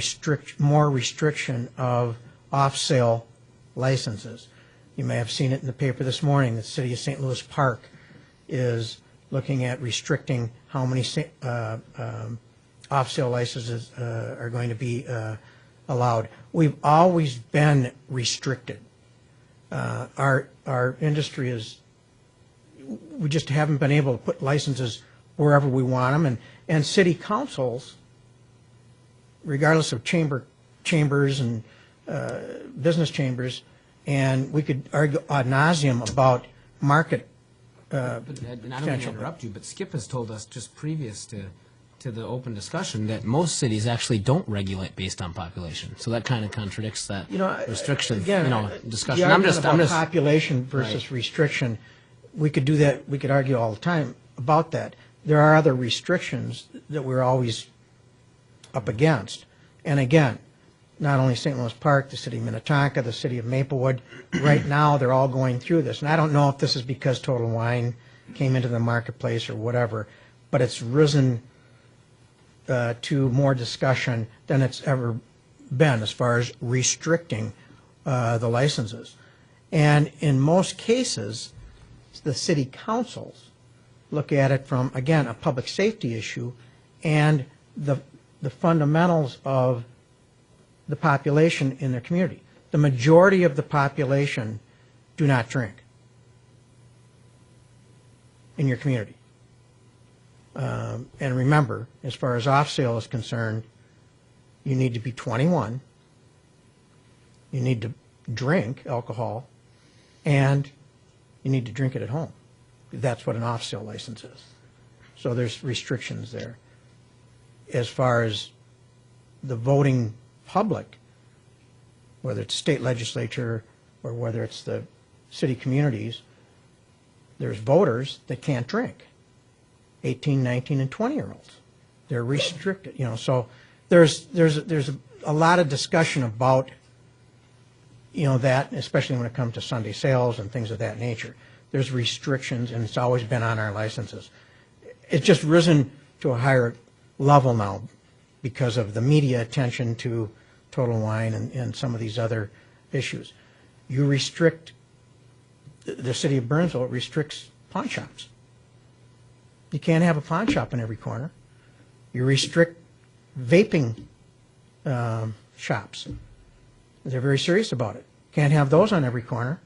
more restriction of off-sale licenses. You may have seen it in the paper this morning. The city of St. Louis Park is looking at restricting how many off-sale licenses are going to be allowed. We've always been restricted. Our industry is, we just haven't been able to put licenses wherever we want them, and city councils, regardless of chambers and business chambers, and we could argue ad nauseum about market And I don't mean to interrupt you, but Skip has told us just previous to the open discussion that most cities actually don't regulate based on population. So that kind of contradicts that restriction, discussion. I'm just population versus restriction. We could do that. We could argue all the time about that. There are other restrictions that we're always up against. And again, not only St. Louis Park, the city of Minnetonka, the city of Maplewood, right now they're all going through this. And I don't know if this is because Total Wine came into the marketplace or whatever, but it's risen to more discussion than it's ever been as far as restricting the licenses. And in most cases, the city councils look at it from, again, a public safety issue and the fundamentals of the population in their community. The majority of the population do not drink in your community. And remember, as far as off-sale is concerned, you need to be 21, you need to drink alcohol, and you need to drink it at home. That's what an off-sale license is. So there's restrictions there. as far as the voting public, whether it's state legislature or whether it's the city communities, there's voters that can't drink, 18, 19, and 20-year-olds. They're restricted, so there's a lot of discussion about, that, especially when it comes to Sunday sales and things of that nature. There's restrictions, and it's always been on our licenses. It's just risen to a higher level now because of the media attention to Total Wine and some of these other issues. You restrict, the city of Burnsville restricts pawn shops. You can't have a pawn shop in every corner. You restrict vaping shops. They're very serious about it. Can't have those on every corner.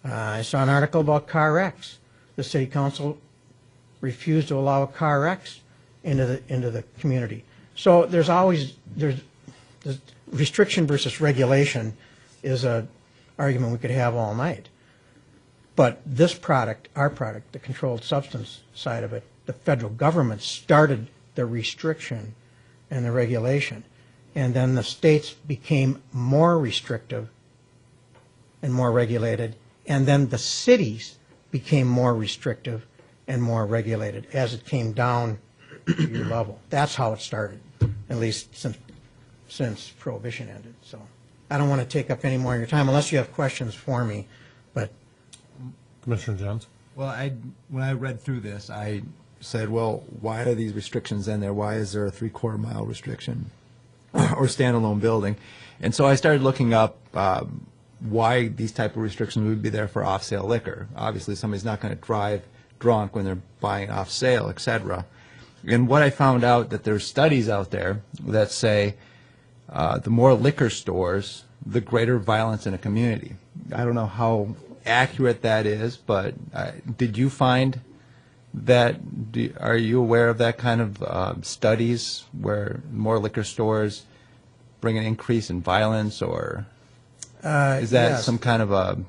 I saw an article about car wrecks. The city council refused to allow a car wrecks into the community. So there's restriction versus regulation is a argument we could have all night. But this product, our product, the controlled substance side of it, the federal government started the restriction and the regulation. And then the states became more restrictive and more regulated. And then the cities became more restrictive and more regulated as it came down to your level. That's how it started, at least since Prohibition ended. So I don't want to take up any more of your time unless you have questions for me. But Commissioner Johns? Well, when I read through this, I said, well, why are these restrictions in there? Why is there a 3/4 mile restriction or standalone building? And so I started looking up why these type of restrictions would be there for off-sale liquor. Obviously, somebody's not going to drive drunk when they're buying off sale, et cetera. And what I found out that there's studies out there that say the more liquor stores, the greater violence in a community. I don't know how accurate that is, but did you find that? Are you aware of that kind of studies where more liquor stores bring an increase in violence, or is that yes. some kind of a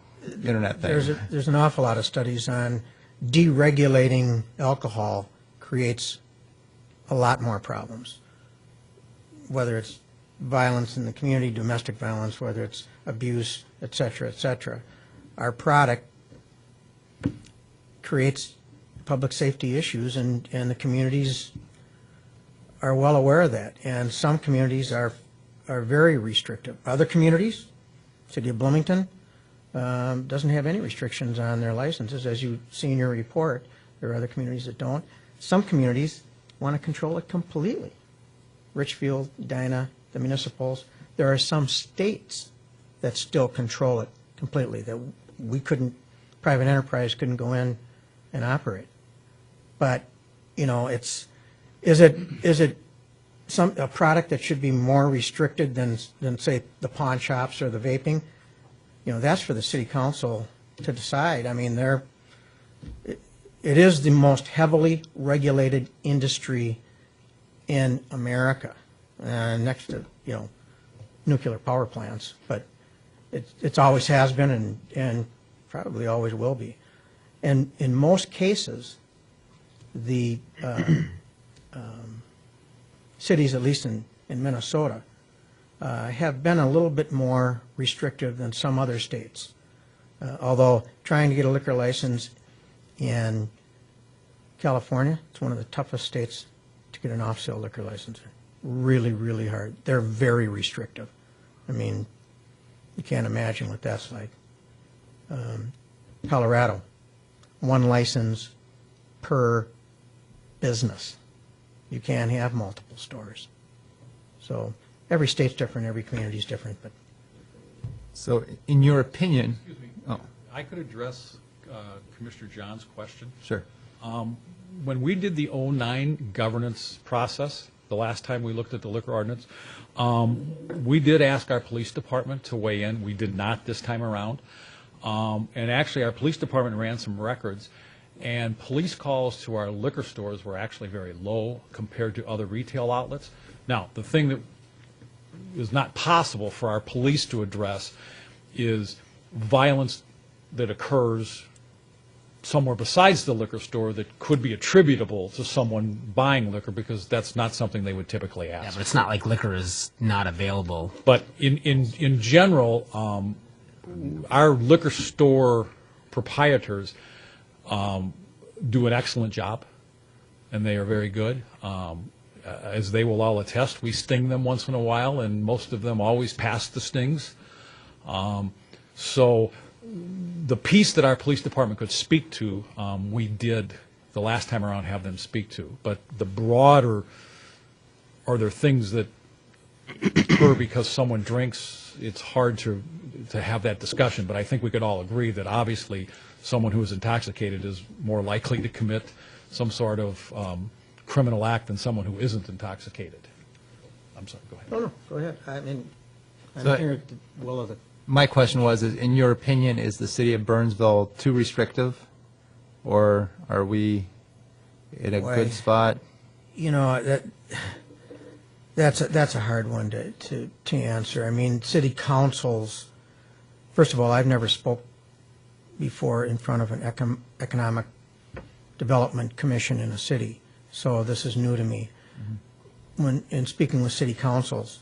internet thing? There's an awful lot of studies on deregulating alcohol creates a lot more problems, whether it's violence in the community, domestic violence, whether it's abuse, et cetera, et cetera. Our product creates public safety issues, and the communities are well aware of that. And some communities are very restrictive. Other communities, City of Bloomington, doesn't have any restrictions on their licenses. As you see in your report, there are other communities that don't. Some communities want to control it completely. Richfield, Edina, the municipals. There are some states that still control it completely, that we couldn't, private enterprise couldn't go in and operate. But, is it a product that should be more restricted than say the pawn shops or the vaping? That's for the city council to decide. I mean, it is the most heavily regulated industry in America, next to nuclear power plants. But it's always has been and probably always will be. And in most cases, the cities, at least in Minnesota, have been a little bit more restrictive than some other states. Although trying to get a liquor license in California, it's one of the toughest states to get an off-sale liquor license. Really, really hard. They're very restrictive. I mean, you can't imagine what that's like. Colorado, one license per business. You can't have multiple stores. So every state's different, every community's different. But So in your opinion, Excuse me. oh, I could address Commissioner John's question. sure. When we did the 2009 governance process, the last time we looked at the liquor ordinance, we did ask our police department to weigh in. We did not this time around. And actually, our police department ran some records, and police calls to our liquor stores were actually very low compared to other retail outlets. Now, the thing that is not possible for our police to address is violence that occurs somewhere besides the liquor store that could be attributable to someone buying liquor, because that's not something they would typically Yeah, ask. but it's not like liquor is not available. But in general, our liquor store proprietors do an excellent job, and they are very good. As they will all attest, we sting them once in a while, and most of them always pass the stings. So the piece that our police department could speak to, we did the last time around have them speak to. But the broader, are there things that occur because someone drinks, it's hard to have that discussion. But I think we could all agree that obviously someone who is intoxicated is more likely to commit some sort of criminal act than someone who isn't intoxicated. I'm sorry, go ahead. No, go ahead. I mean, I'm So- here at the will of the. My question was, in your opinion, is the city of Burnsville too restrictive, or are we in a Why- good spot? You know, that's a hard one to answer. I mean, city councils, first of all, I've never spoke before in front of an economic development commission in a city, so this is new to me. When in speaking with city councils,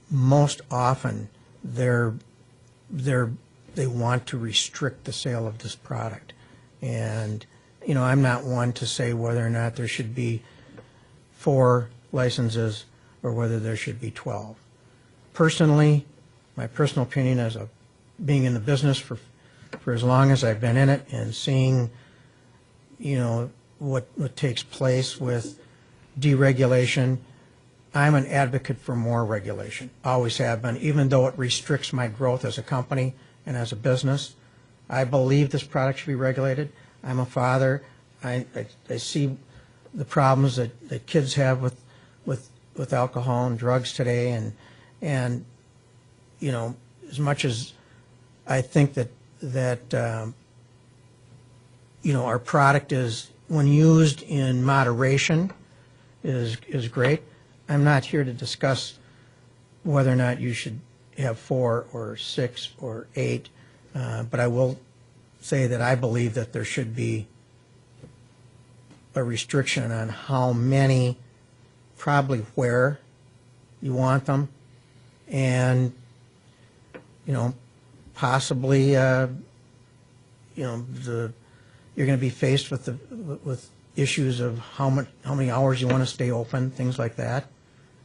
most often they want to restrict the sale of this product. And, you know, I'm not one to say whether or not there should be 4 licenses or whether there should be 12. Personally, my personal opinion as being in the business for as long as I've been in it and seeing, you know, what takes place with deregulation, I'm an advocate for more regulation, always have been, even though it restricts my growth as a company and as a business. I believe this product should be regulated. I'm a father. I see the problems that kids have with alcohol and drugs today, and you know, as much as I think that you know, our product is, when used in moderation, is great. I'm not here to discuss whether or not you should have 4 or 6 or 8, but I will say that I believe that there should be a restriction on how many, probably where you want them, and, you know, possibly, you know, you're going to be faced with issues of how many hours you want to stay open, things like that.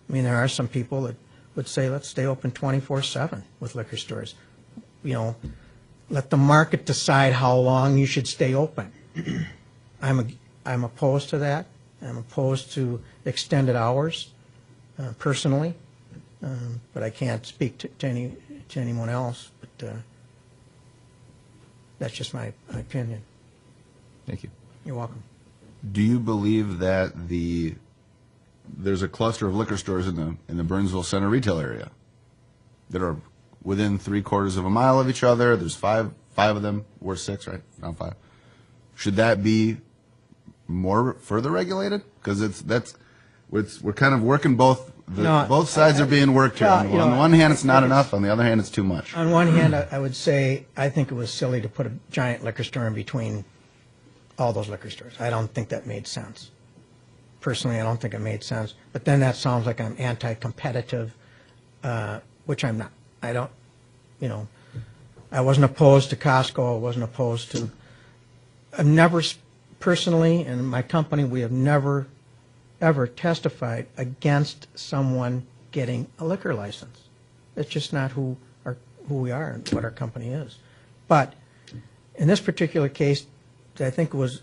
I mean, there are some people that would say, let's stay open 24/7 with liquor stores. You know, let the market decide how long you should stay open. I'm opposed to that. I'm opposed to extended hours, personally, but I can't speak to anyone else. But that's just my opinion. Thank you. You're welcome. Do you believe that there's a cluster of liquor stores in the Burnsville Center retail area that are within 3/4 of a mile of each other? There's five of them. We're 6, right? Not 5. Should that be further regulated? Because we're kind of working both. Both sides are being worked here. On the one hand, it's not enough. On the other hand, it's too much. On one hand, I would say I think it was silly to put a giant liquor store in between all those liquor stores. I don't think that made sense. Personally, I don't think it made sense. But then that sounds like I'm anti-competitive, which I'm not. I don't, you know, I wasn't opposed to Costco. I wasn't opposed to, I've never, personally, and my company, we have never, ever testified against someone getting a liquor license. It's just not who we are and what our company is. But in this particular case, I think it was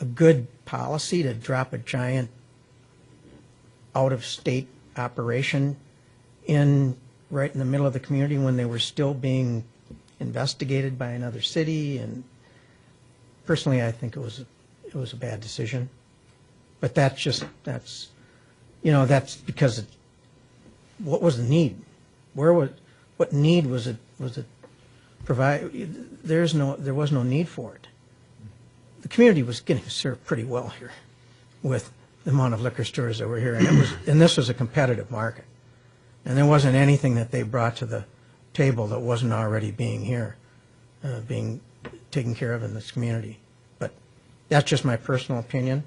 a good policy to drop a giant out-of-state operation right in the middle of the community when they were still being investigated by another city. And personally, I think it was a bad decision. But that's you know, that's because what was the need? What need was it provide? There was no need for it. The community was getting served pretty well here with the amount of liquor stores that were here, and this was a competitive market, and there wasn't anything that they brought to the table that wasn't already being here, being taken care of in this community. But that's just my personal opinion.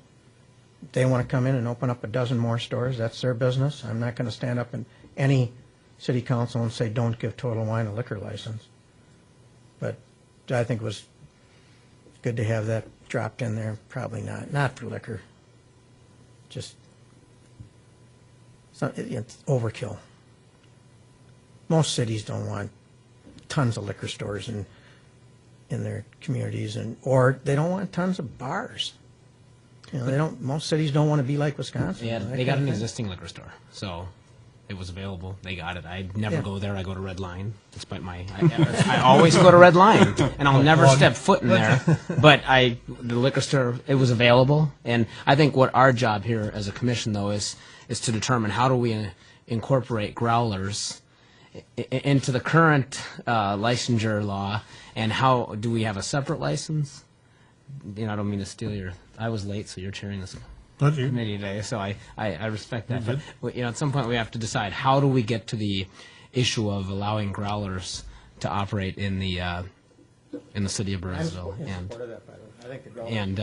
If they want to come in and open up a dozen more stores, that's their business. I'm not going to stand up in any city council and say, don't give Total Wine a liquor license. But I think it was good to have that dropped in there. Probably not for liquor. Just, it's overkill. Most cities don't want tons of liquor stores in their communities, or they don't want tons of bars. You know, they don't. Most cities don't want to be like Wisconsin. Yeah, you know, that they got kind an of thing. existing liquor store, so it was available. They got it. I never Yeah. go there. I go to Red Line, despite I always go to Red Line, and I'll never step foot in there. But the liquor store, it was available, and I think what our job here as a commission, though, is to determine how do we incorporate growlers into the current licensure law, and how do we have a separate license? You know, I don't mean to steal your. I was late, so you're chairing this committee today, so I respect that. But you know, at some point we have to decide how do we get to the issue of allowing growlers to operate in the city of Burnsville, and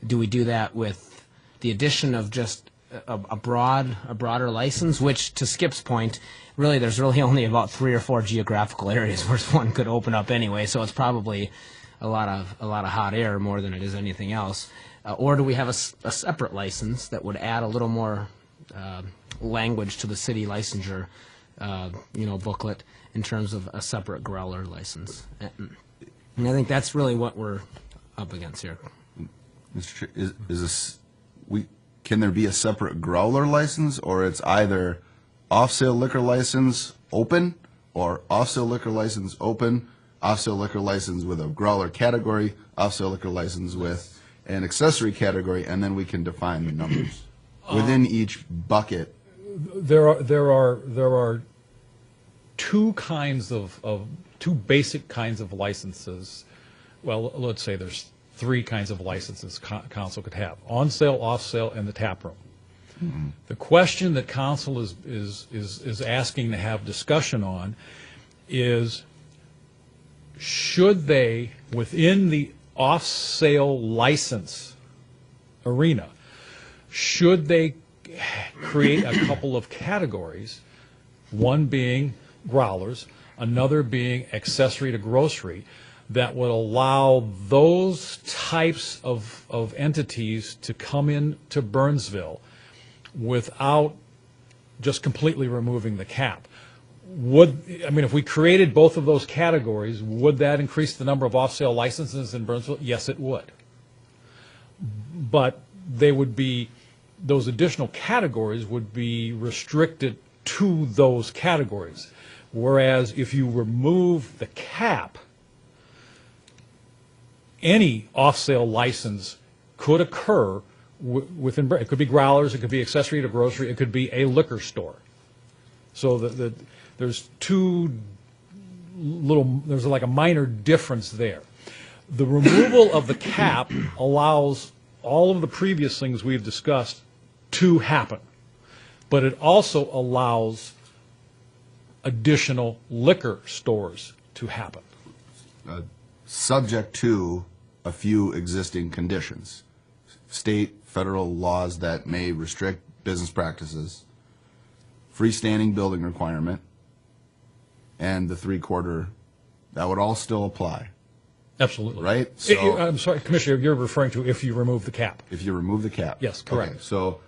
do we do that with the addition of just a broader license, which, to Skip's point, really there's really only about 3 or 4 geographical areas where one could open up anyway, so it's probably a lot of hot air more than it is anything else. Or do we have a separate license that would add a little more language to the city licensure, booklet in terms of a separate growler license? And I think that's really what we're up against here. Mr. Chair, is this, can there be a separate growler license, or it's either off-sale liquor license open, or off-sale liquor license open, off-sale liquor license with a growler category, off-sale liquor license with an accessory category, and then we can define the numbers within each bucket? There are two basic kinds of licenses. Well, let's say there's 3 kinds of licenses council could have: on sale, off sale, and the tap room. Mm-hmm. The question that council is asking to have discussion on is, should they, within the off sale license arena, should they create a couple of categories, one being growlers, another being accessory to grocery, that would allow those types of entities to come into Burnsville without just completely removing the cap? If we created both of those categories, would that increase the number of off-sale licenses in Burnsville? Yes, it would. But those additional categories would be restricted to those categories. Whereas if you remove the cap, any off-sale license could occur within. It could be growlers, it could be accessory to grocery, it could be a liquor store. So there's there's like a minor difference there. The removal of the cap allows all of the previous things we've discussed to happen, but it also allows additional liquor stores to happen. Subject to a few existing conditions. State, federal laws that may restrict business practices, freestanding building requirement, and the 3/4, that would all still apply. Absolutely. Right? So, I'm sorry, Commissioner, you're referring to if you remove the cap. if you remove the cap. Yes, correct. Okay, so,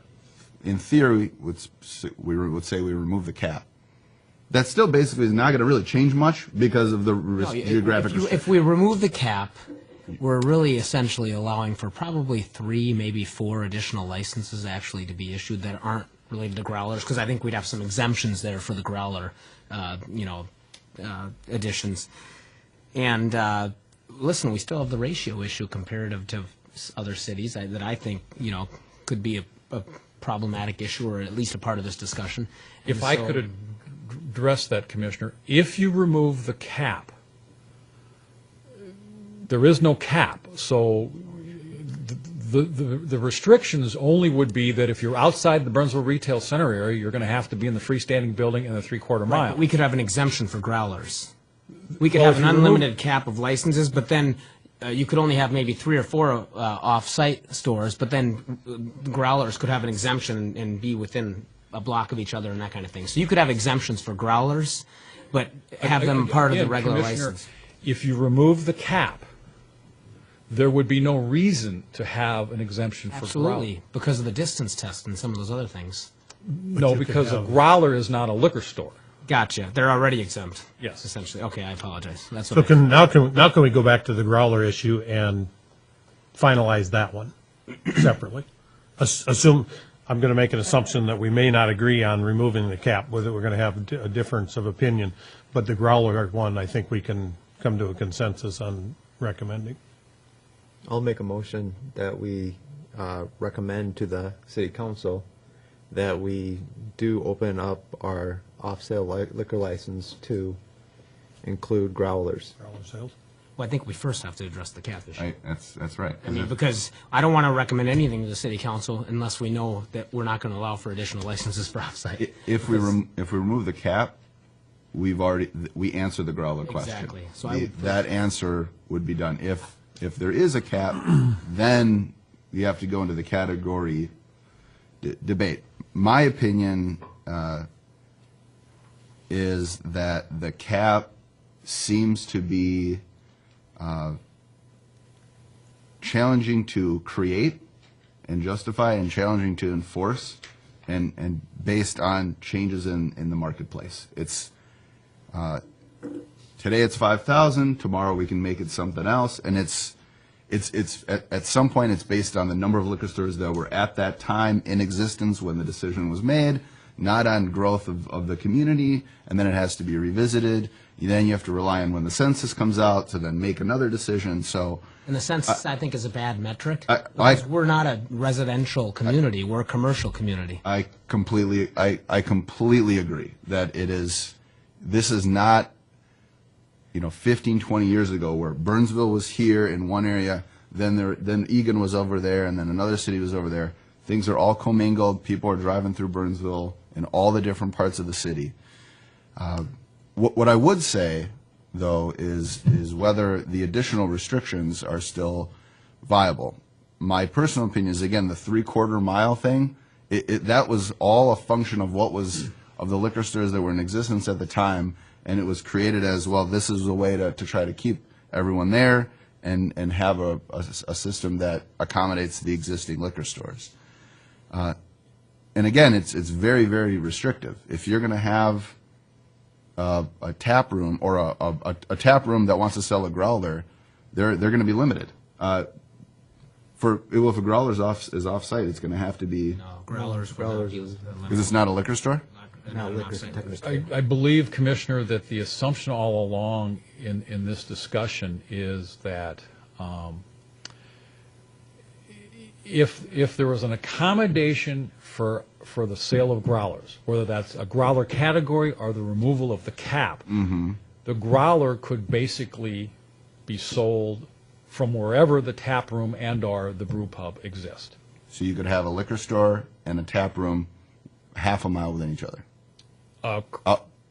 in theory, we would say we remove the cap. That still basically is not going to really change much because of the geographic restriction. If we remove the cap, we're really essentially allowing for probably 3, maybe 4 additional licenses actually to be issued that aren't related to growlers, because I think we'd have some exemptions there for the growler, additions. And listen, we still have the ratio issue comparative to other cities that I think could be a problematic issue, or at least a part of this discussion. If I could address that, Commissioner, if you remove the cap, there is no cap, so the restrictions only would be that if you're outside the Burnsville Retail Center area, you're going to have to be in the freestanding building in the 3/4 mile. But we could have an exemption for growlers. We could have an unlimited cap of licenses, but then you could only have maybe 3 or 4 off-site stores, but then growlers could have an exemption and be within a block of each other and that kind of thing. So you could have exemptions for growlers, but have them part of the Again, regular Commissioner, license. If you remove the cap, there would be no reason to have an exemption for growler. Absolutely, because of the distance test and some of those other things. No, you could because a have- growler is not a liquor store. Gotcha. They're already exempt. Yes. Essentially. Okay, I apologize. That's So what now can we go back to the growler issue and finalize that one separately? Assume, I'm going to make an assumption that we may not agree on removing the cap, whether we're going to have a difference of opinion, but the growler one, I think we can come to a consensus on recommending. I'll make a motion that we recommend to the city council that we do open up our off-sale liquor license to include growlers. Growler sales? Well, I think we first have to address the cap issue. That's right. I mean, because I don't want to recommend anything to the city council unless we know that we're not going to allow for additional licenses for offsite. If we remove the cap, we answer the growler question. Exactly. So I would That answer would be done. If there is a cap, then you have to go into the category debate. My opinion is that the cap seems to be challenging to create and justify and challenging to enforce and based on changes in the marketplace. It's today it's 5,000, tomorrow we can make it something else, and it's at some point it's based on the number of liquor stores that were at that time in existence when the decision was made, not on growth of the community, and then it has to be revisited. Then you have to rely on when the census comes out to then make another decision. So, And the census, I think, is a bad metric. I- Because we're not a residential community. We're a commercial community. I completely agree that this is not, 15, 20 years ago where Burnsville was here in one area, then Egan was over there, and then another city was over there. Things are all commingled. People are driving through Burnsville in all the different parts of the city. What I would say, though, is whether the additional restrictions are still viable. My personal opinion is, again, the 3/4 mile thing, that was all a function of of the liquor stores that were in existence at the time, and it was created as, well, this is a way to try to keep everyone there and have a system that accommodates the existing liquor stores. And again, it's very, very restrictive. If you're going to have a tap room or a tap room that wants to sell a growler, they're going to be limited. If a growler is off-site, it's going to have to be Growlers. because it's not a liquor store. I believe, Commissioner, that the assumption all along in this discussion is that if there was an accommodation for the sale of growlers, whether that's a growler category or the removal of the cap, the growler could basically be sold from wherever the tap room and/or the brew pub exist. So you could have a liquor store and a tap room half a mile within each other.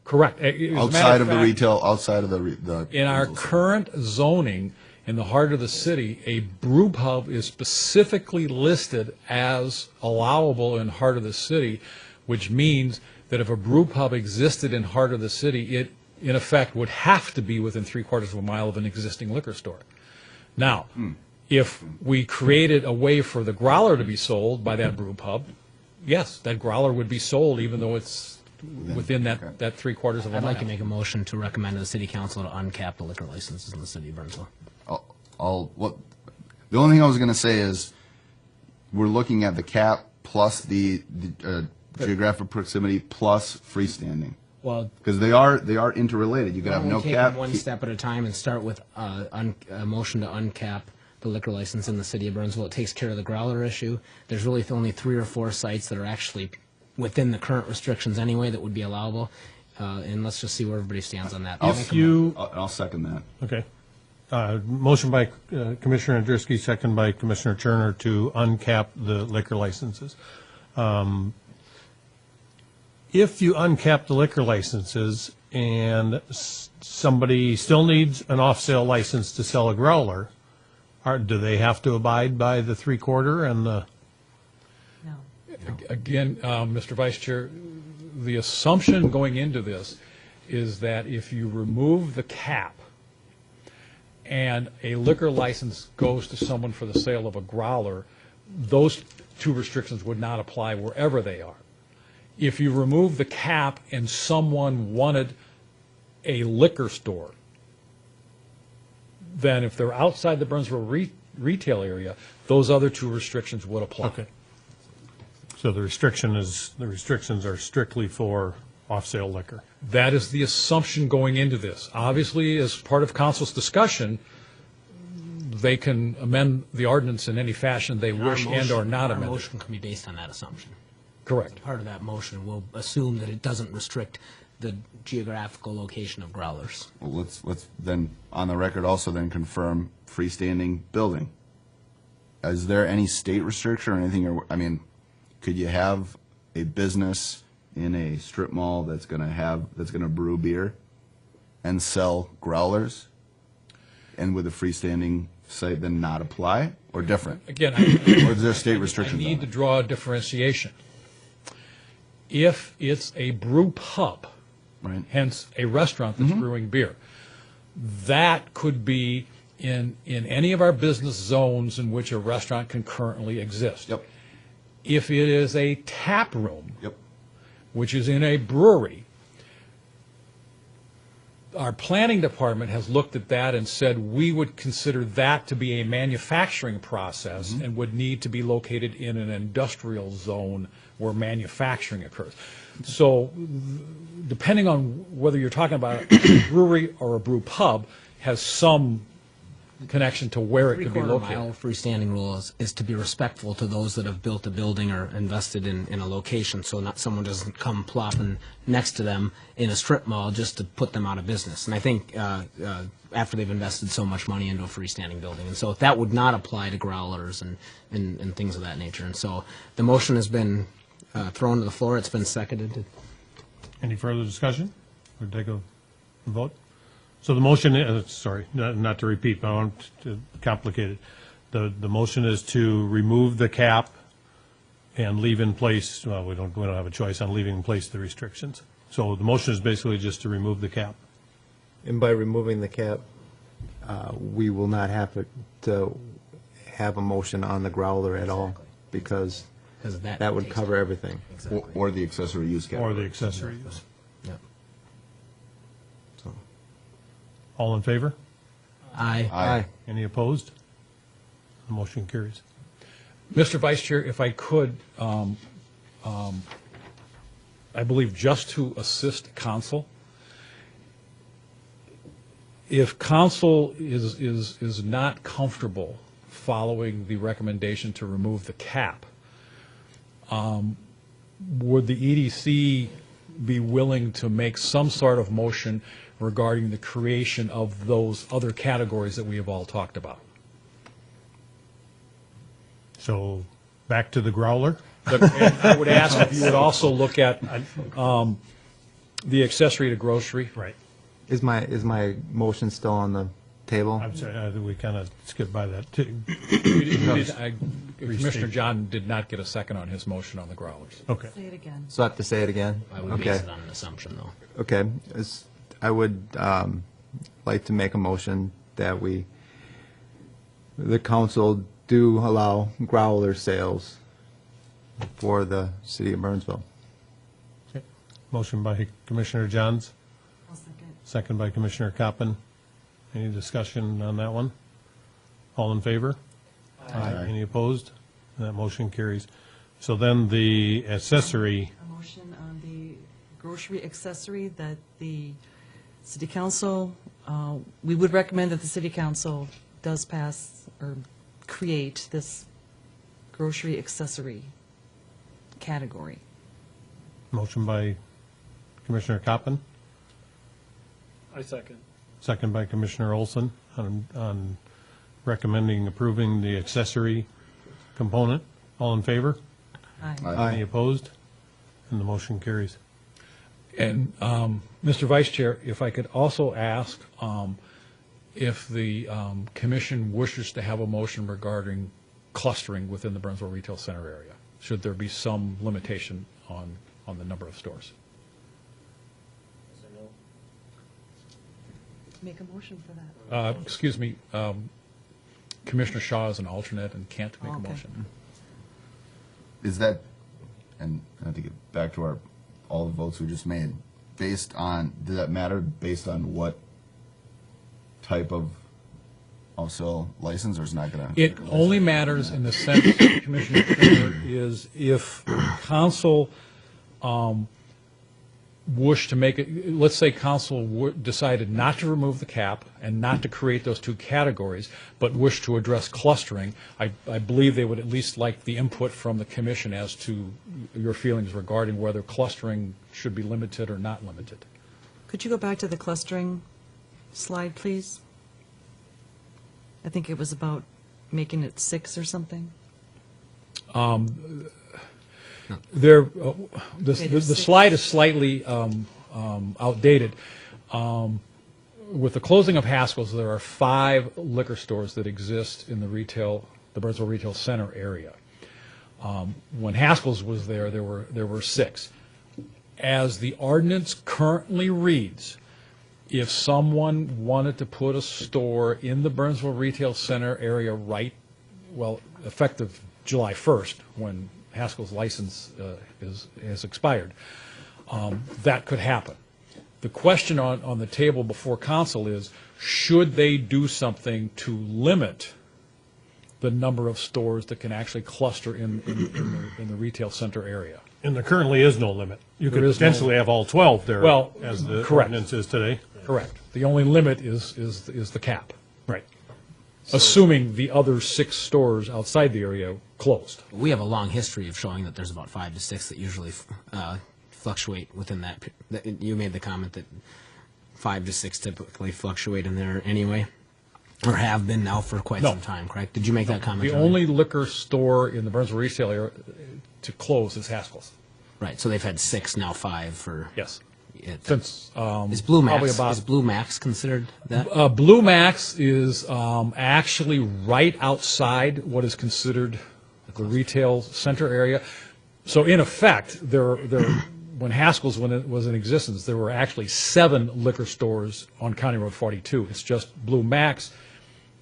Correct. As a matter Outside of the fact, retail, outside of the in our current zoning, in the heart of the city, a brew pub is specifically listed as allowable in heart of the city, which means that if a brew pub existed in heart of the city, it, in effect, would have to be within 3/4 of a mile of an existing liquor store. Now, if we created a way for the growler to be sold by that brew pub, yes, that growler would be sold even though it's within that 3/4 of a I'd mile. like to make a motion to recommend to the city council to uncap the liquor licenses in the city of Burnsville. The only thing I was going to say is we're looking at the cap plus the geographic proximity plus freestanding Well, because they are interrelated. You could have no take cap. them one step at a time and start with a motion to uncap the liquor license in the city of Burnsville. It takes care of the growler issue. There's really only 3 or 4 sites that are actually within the current restrictions anyway that would be allowable. And let's just see where everybody stands on that. I'll second that. Okay. Motion by Commissioner Andruski, second by Commissioner Turner to uncap the liquor licenses. If you uncap the liquor licenses and somebody still needs an off-sale license to sell a growler, Do they have to abide by the 3/4 and the? No. Again, Mr. Vice Chair, the assumption going into this is that if you remove the cap and a liquor license goes to someone for the sale of a growler, those two restrictions would not apply wherever they are. If you remove the cap and someone wanted a liquor store, then if they're outside the Burnsville retail area, those other two restrictions would apply. Okay. So the restrictions are strictly for off-sale liquor. That is the assumption going into this. Obviously, as part of council's discussion, they can amend the ordinance in any fashion they wish and or not Our amend it. motion can be based on that assumption. Correct. Part of that motion will assume that it doesn't restrict the geographical location of growlers. Well, let's then, on the record, also then confirm freestanding building. Is there any state restriction or anything, or, I mean, could you have a business in a strip mall that's gonna brew beer and sell growlers? And would the freestanding site then not apply, or different? Again, Or is there state I restrictions on need to it? draw a differentiation. If it's a brew pub, Right. hence a restaurant that's brewing beer, that could be in any of our business zones in which a restaurant can currently exist. Yep. If it is a tap room, Yep. which is in a brewery, our planning department has looked at that and said we would consider that to be a manufacturing process and would need to be located in an industrial zone where manufacturing occurs. So depending on whether you're talking about a brewery or a brew pub, has some connection to where it could be Three-quarter located. mile freestanding rule is to be respectful to those that have built a building or invested in a location, so not someone doesn't come plopping next to them in a strip mall just to put them out of business. And I think after they've invested so much money into a freestanding building, and so that would not apply to growlers and things of that nature. And so the motion has been thrown to the floor. It's been seconded. Any further discussion? Or take a vote? So the motion, sorry, not to repeat, but I want to complicate it. The motion is to remove the cap and leave in place, well, we don't have a choice on leaving in place the restrictions. So the motion is basically just to remove the cap. And by removing the cap, we will not have to have a motion on the growler at all, because Because that would cover everything. Or the accessory use category. Or the accessory use. Yep. All in favor? Aye. Aye. Any opposed? The motion carries. Mr. Vice Chair, if I could, I believe just to assist council, if council is not comfortable following the recommendation to remove the cap, would the EDC be willing to make some sort of motion regarding the creation of those other categories that we have all talked about? So back to the growler? And I would ask if you would also look at the accessory to grocery. Right. Is my motion still on the table? I'm sorry, I think we kind of skipped by that too. Commissioner John did not get a second on his motion on the growlers. Okay. Say it again. So I have to say it again? I would Okay. base it on an assumption, though. Okay, I would like to make a motion that the council do allow growler sales for the city of Burnsville. Okay. Motion by Commissioner Johns, I'll second. second by Commissioner Koppen. Any discussion on that one? All in favor? Aye. Any opposed? That motion carries. So then the accessory, A motion on the grocery accessory that the city council, we would recommend that the city council does pass or create this grocery accessory category. motion by Commissioner Koppen, I second. second by Commissioner Olson on recommending approving the accessory component. All in favor? Aye. Any opposed? And the motion carries. And, Mr. Vice Chair, if I could also ask, if the commission wishes to have a motion regarding clustering within the Burnsville Retail Center area, should there be some limitation on the number of stores. Make a motion for that. Excuse me, Commissioner Shaw is an alternate and can't make a Okay. motion. Is that, and I have to get back to all the votes we just made, based on, does that matter based on what type of also license, or is it not going to? It only matters in the sense, Commissioner Kramer, is if council wish to make it, let's say council decided not to remove the cap and not to create those two categories, but wish to address clustering, I believe they would at least like the input from the commission as to your feelings regarding whether clustering should be limited or not limited. Could you go back to the clustering slide, please? I think it was about making it 6 or something. There, the slide is slightly outdated. With the closing of Haskell's, there are 5 liquor stores that exist in the Burnsville Retail Center area. When Haskell's was there were 6. As the ordinance currently reads, if someone wanted to put a store in the Burnsville Retail Center area effective July 1st, when Haskell's license has expired, that could happen. The question on the table before council is, should they do something to limit the number of stores that can actually cluster in the retail center area? And there currently is no limit. You could There is no- potentially have all 12 there, Well, as the correct. ordinance is today. Correct. The only limit is the cap, Right. assuming the other 6 stores outside the area closed. We have a long history of showing that there's about 5 to 6 that usually fluctuate within that. You made the comment that 5 to 6 typically fluctuate in there anyway, or have been now for quite No. some time, correct? Did you make that comment? The earlier? only liquor store in the Burnsville retail area to close is Haskell's. Right, so they've had 6, now 5 for. Yes. It, Since is Blue probably Max about is Blue Max considered that? Blue Max is actually right outside what is considered the retail center area. So in effect, when Haskell's was in existence, there were actually 7 liquor stores on County Road 42. It's just Blue Max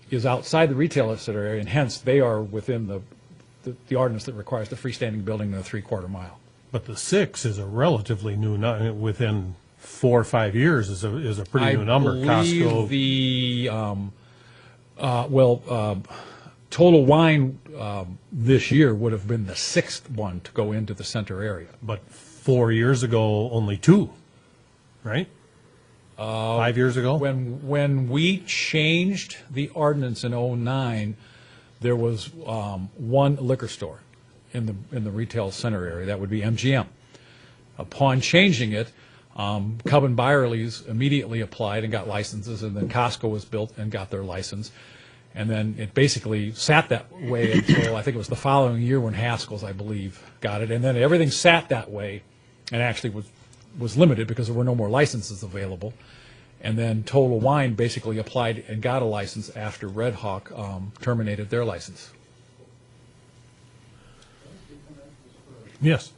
is outside the retail center area, and hence they are within the ordinance that requires the freestanding building in a 3/4 mile. But the 6 is a relatively new, within 4 or 5 years is a pretty new number. I believe the Total Wine this year would have been the 6th one to go into the center area. But 4 years ago, only 2, right? 5 years ago? When we changed the ordinance in '09, there was 1 liquor store in the retail center area. That would be MGM. Upon changing it, Cub and Byerly's immediately applied and got licenses, and then Costco was built and got their license. And then it basically sat that way until I think it was the following year when Haskell's, I believe, got it. And then everything sat that way and actually was limited because there were no more licenses available. And then Total Wine basically applied and got a license after Red Hawk terminated their license. Yes.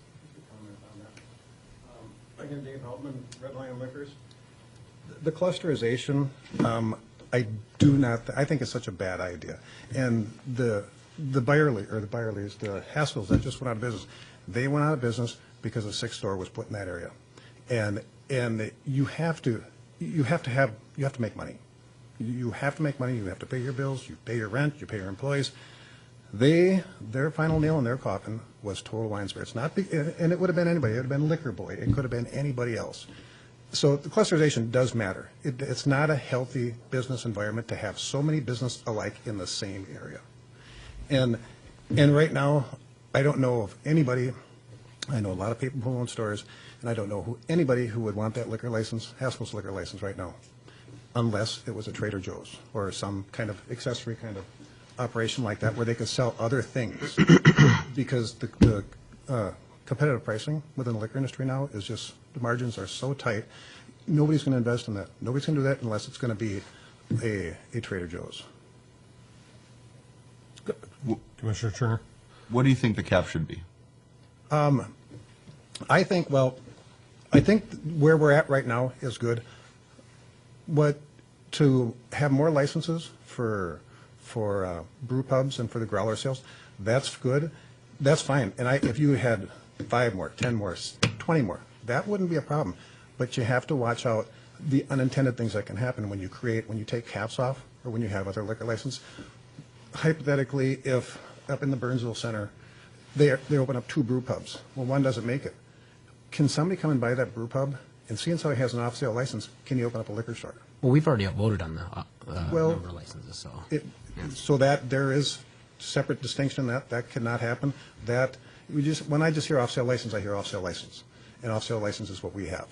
Again, Dave Heltman, Red Lion Liquors. The clusterization, I think it's such a bad idea. And the Byerlys, the Haskell's that just went out of business, they went out of business because a 6th store was put in that area. And you have to make money. You have to make money, you have to pay your bills, you pay your rent, you pay your employees. Their final nail in their coffin was Total Wine Spirits. And it would have been anybody. It would have been Liquor Boy. It could have been anybody else. So the clusterization does matter. It's not a healthy business environment to have so many business alike in the same area. And right now, I don't know of anybody. I know a lot of people who own stores, and I don't know anybody who would want that liquor license, Haskell's liquor license right now, unless it was a Trader Joe's or some kind of accessory kind of operation like that where they could sell other things. Because the competitive pricing within the liquor industry now is just, the margins are so tight, nobody's going to invest in that. Nobody's going to do that unless it's going to be a Trader Joe's. Commissioner Turner? What do you think the cap should be? I think where we're at right now is good. To have more licenses for brew pubs and for the growler sales, that's good. That's fine. And if you had 5 more, 10 more, 20 more, that wouldn't be a problem. But you have to watch out the unintended things that can happen when you take caps off or when you have other liquor license. Hypothetically, if up in the Burnsville Center, they open up 2 brew pubs. Well, one doesn't make it. Can somebody come and buy that brew pub? And seeing as how he has an off-sale license, can you open up a liquor store? Well, we've already voted on the Well, number of licenses, so. So that there is separate distinction that cannot happen. When I just hear off-sale license, I hear off-sale license. And off-sale license is what we have.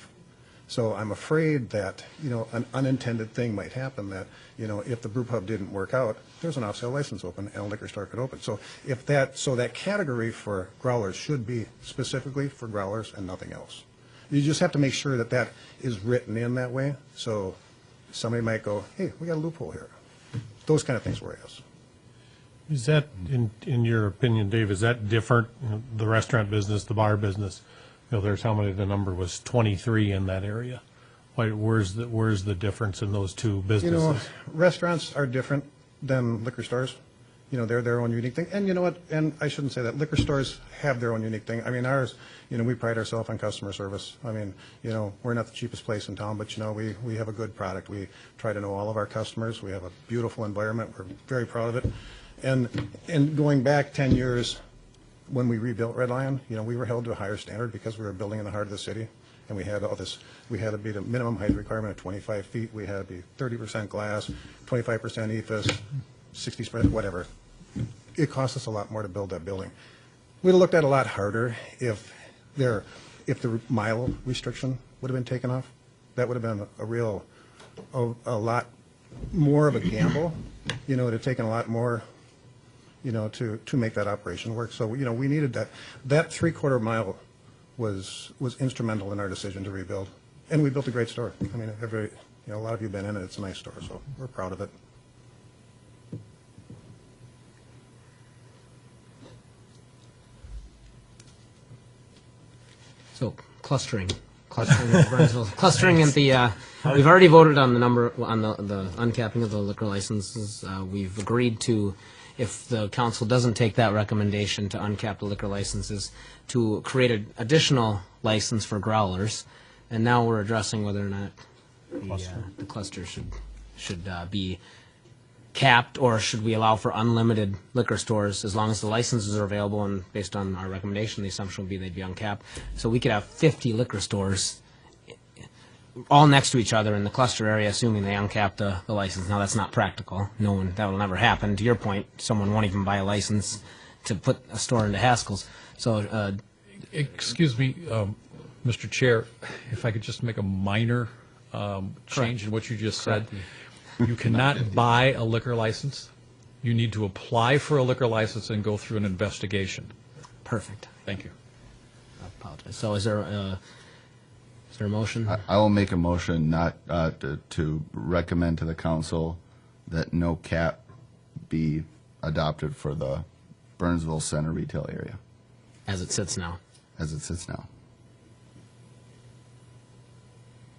So I'm afraid that, an unintended thing might happen that, if the brew pub didn't work out, there's an off-sale license open and a liquor store could open. So that category for growlers should be specifically for growlers and nothing else. You just have to make sure that is written in that way. So somebody might go, hey, we got a loophole here. Those kind of things worry us. Is that, in your opinion, Dave, is that different, the restaurant business, the bar business? There's how many, the number was 23 in that area. Where's the difference in those two businesses? Restaurants are different than liquor stores. They're their own unique thing. And you know what? And I shouldn't say that. Liquor stores have their own unique thing. I mean, ours, we pride ourselves on customer service. I mean, we're not the cheapest place in town, but, we have a good product. We try to know all of our customers. We have a beautiful environment. We're very proud of it. And going back 10 years, when we rebuilt Red Lion, we were held to a higher standard because we were building in the heart of the city. And we had all this, we had to beat a minimum height requirement of 25 feet. We had to be 30% glass, 25% ethos, 60%, whatever. It cost us a lot more to build that building. We'd have looked at it a lot harder if the mile restriction would have been taken off. That would have been a lot more of a gamble. It would have taken a lot more, to make that operation work. So, we needed that. That 3/4 mile was instrumental in our decision to rebuild. And we built a great store. I mean, a lot of you have been in it. It's a nice store, so we're proud of it. So clustering of Burnsville, clustering at the. We've already voted on the number on the uncapping of the liquor licenses. We've agreed to, if the council doesn't take that recommendation to uncap the liquor licenses, to create an additional license for growlers. And now we're addressing whether or not the cluster should be capped, or should we allow for unlimited liquor stores as long as the licenses are available, and based on our recommendation, the assumption would be they'd be uncapped. So we could have 50 liquor stores all next to each other in the cluster area, assuming they uncap the license. Now, that's not practical. That will never happen. To your point, someone won't even buy a license to put a store into Haskell's. So, Excuse me, Mr. Chair, if I could just make a minor change in what you just said. You cannot buy a liquor license. You need to apply for a liquor license and go through an investigation. Perfect. Thank you. I apologize. So is there a motion? I will make a motion not to recommend to the council that no cap be adopted for the Burnsville Center retail area. As it sits now. As it sits now.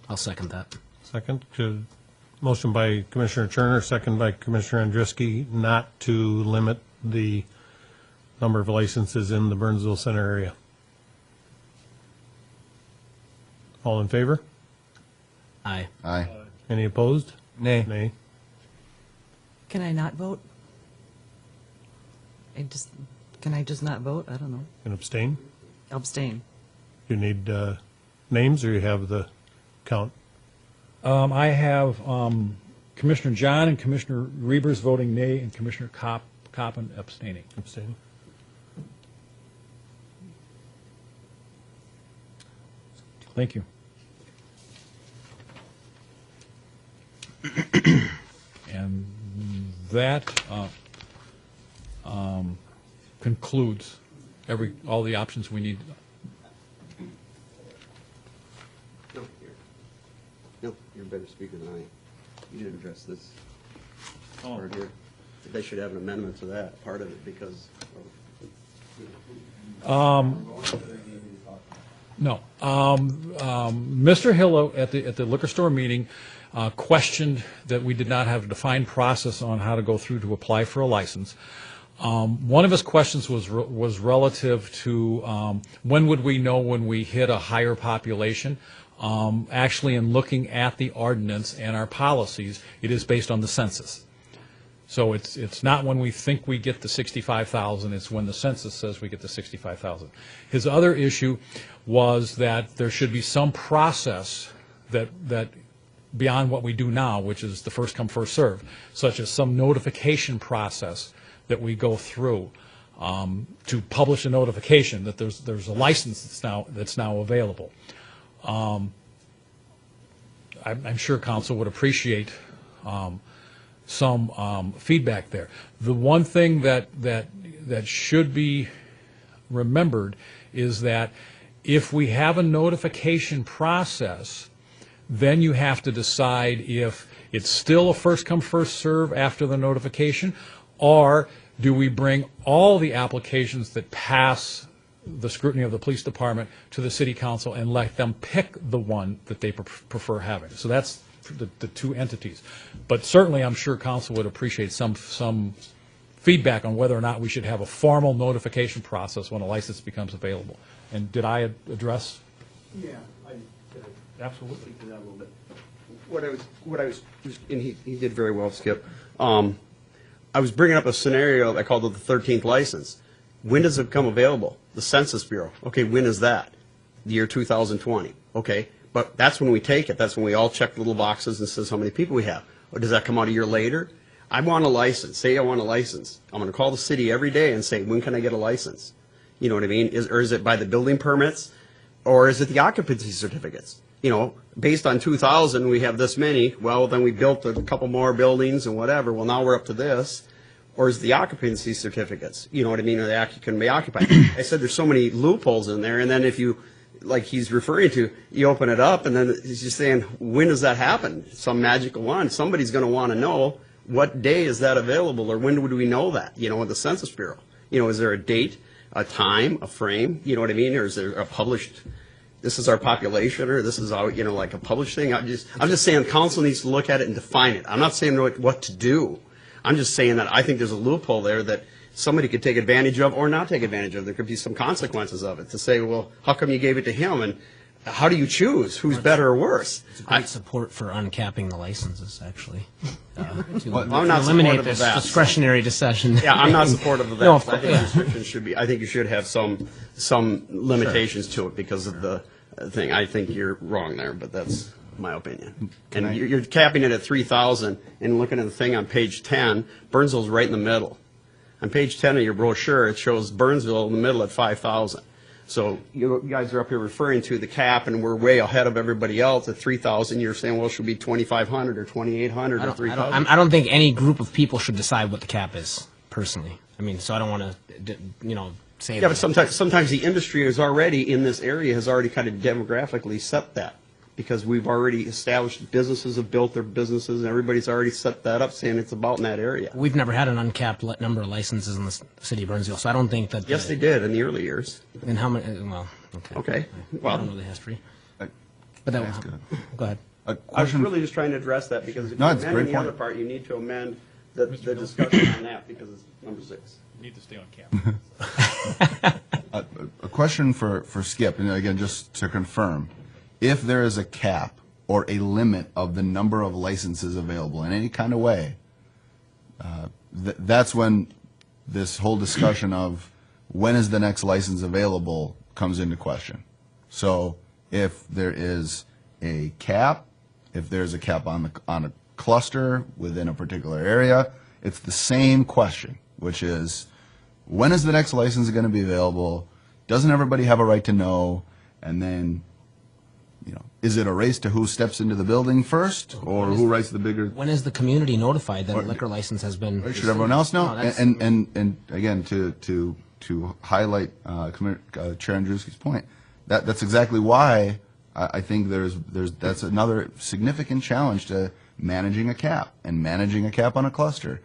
I'll second that. Second. Motion by Commissioner Turner, second by Commissioner Andriski, not to limit the number of licenses in the Burnsville Center area. All in favor? Aye. Aye. Any opposed? Nay. Nay. Can I not vote? Can I just not vote? I don't know. And abstain? Abstain. You need names, or you have the count? I have Commissioner John and Commissioner Reavers voting nay, and Commissioner Coppin abstaining. Abstaining. Thank you. And that concludes all the options we need. No, you're a better speaker than I am. You didn't address this part here. They should have an amendment to that part of it because No. Mr. Hillo at the liquor store meeting questioned that we did not have a defined process on how to go through to apply for a license. One of his questions was relative to when would we know when we hit a higher population. Actually, in looking at the ordinance and our policies, it is based on the census. So it's not when we think we get to 65,000, it's when the census says we get to 65,000. His other issue was that there should be some process that beyond what we do now, which is the first come, first serve, such as some notification process that we go through to publish a notification that there's a license that's now available. I'm sure council would appreciate some feedback there. The one thing that should be remembered is that if we have a notification process, then you have to decide if it's still a first come, first serve after the notification, or do we bring all the applications that pass the scrutiny of the police department to the city council and let them pick the one that they prefer having. So that's the two entities. But certainly I'm sure council would appreciate some feedback on whether or not we should have a formal notification process when a license becomes available. And did I address? yeah, I did Absolutely. that a little bit. What I was, and he did very well, Skip. I was bringing up a scenario I called it the 13th license. When does it become available? The Census Bureau. Okay, when is that? The year 2020. Okay, but that's when we take it. That's when we all check the little boxes and says how many people we have. Or does that come out a year later? I want a license. Say I want a license. I'm going to call the city every day and say, when can I get a license? You know what I mean? Or is it by the building permits? Or is it the occupancy certificates? You know, based on 2,000, we have this many. Well, then we built a couple more buildings and whatever. Well, now we're up to this. Or is the occupancy certificates? You know what I mean? Or they can be occupied. I said there's so many loopholes in there. And then if you, like he's referring to, you open it up and then he's just saying, when does that happen? Some magical one. Somebody's going to want to know what day is that available or when would we know that? You know, with the Census Bureau. You know, is there a date, a time, a frame? You know what I mean? Or is there a published, this is our population, or this is our, you know, like a published thing? I'm just saying council needs to look at it and define it. I'm not saying what to do. I'm just saying that I think there's a loophole there that somebody could take advantage of or not take advantage of. There could be some consequences of it to say, well, how come you gave it to him? And how do you choose who's better or worse? It's great support for uncapping the licenses, actually. To I'm not eliminate supportive of this that. discretionary decision. Yeah, I'm not supportive of that. No, I think restrictions should be. I think you should have some limitations to it because of the thing. I think you're wrong there, but that's my opinion. And you're capping it at 3,000 and looking at the thing on page 10. Burnsville's right in the middle. On page 10 of your brochure, it shows Burnsville in the middle at 5,000. So you guys are up here referring to the cap, and we're way ahead of everybody else at 3,000. You're saying, well, it should be 2,500 or 2,800 or 3,000. I don't think any group of people should decide what the cap is, personally. I mean, so I don't want to, say Yeah, but sometimes the industry is already in this area, has already kind of demographically set that. Because we've already established businesses have built their businesses, and everybody's already set that up, saying it's about in that area. We've never had an uncapped number of licenses in the city of Burnsville, so I don't think that. Yes, they did in the early years. And how many? Well, okay. Okay. I Well, don't know the history. Uh, But that that's was good. Go ahead. A I was question. really just trying to address that because if No, you it's a amend great the other point. part, you need to amend the discussion on that because it's number 6. Need to stay on cap. A question for Skip, and again, just to confirm, if there is a cap or a limit of the number of licenses available in any kind of way, that's when this whole discussion of when is the next license available comes into question. So if there is a cap, if there's a cap on a cluster within a particular area, it's the same question, which is when is the next license going to be available? Doesn't everybody have a right to know? And then, is it a race to who steps into the building first, or who writes the bigger? When is the community notified that a liquor license has been? Should everyone else know? No, that's- And again, to highlight Chair Andruski's point, that's exactly why I think that's another significant challenge to managing a cap and managing a cap on a cluster.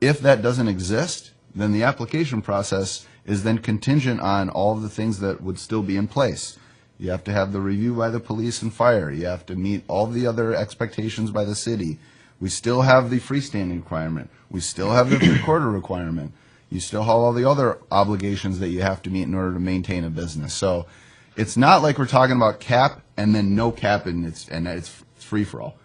If that doesn't exist, then the application process is then contingent on all of the things that would still be in place. You have to have the review by the police and fire. You have to meet all the other expectations by the city. We still have the freestanding requirement. We still have the three-quarter requirement. You still have all the other obligations that you have to meet in order to maintain a business. So it's not like we're talking about cap and then no cap and it's free for all.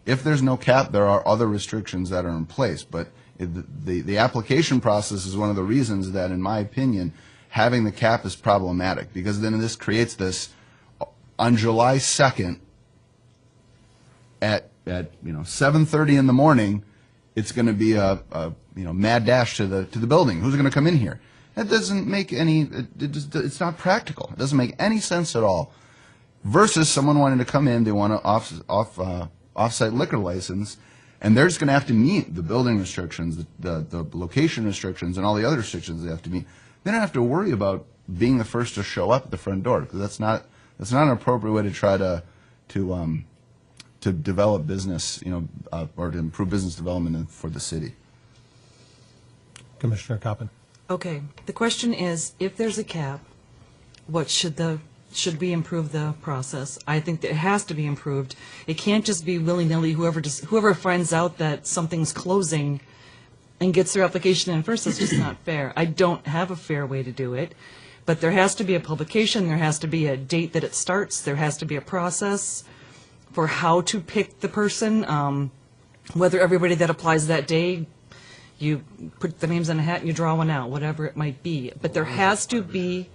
If there's no cap, there are other restrictions that are in place. But the application process is one of the reasons that, in my opinion, having the cap is problematic, because then this creates this on July 2nd at 7:30 in the morning, it's going to be a mad dash to the building. Who's going to come in here? That doesn't make any. It's not practical. It doesn't make any sense at all. Versus someone wanting to come in, they want an off-site liquor license, and they're just going to have to meet the building restrictions, the location restrictions, and all the other restrictions they have to meet. They don't have to worry about being the first to show up at the front door, because that's not an appropriate way to try to develop business, or to improve business development for the city. Commissioner Coppin. Okay, the question is, if there's a cap, what should we improve the process? I think that it has to be improved. It can't just be willy-nilly, whoever finds out that something's closing and gets their application in first. It's just not fair. I don't have a fair way to do it, but there has to be a publication, there has to be a date that it starts, there has to be a process for how to pick the person, whether everybody that applies that day, you put the names in a hat and you draw one out, whatever it might be. But there has to be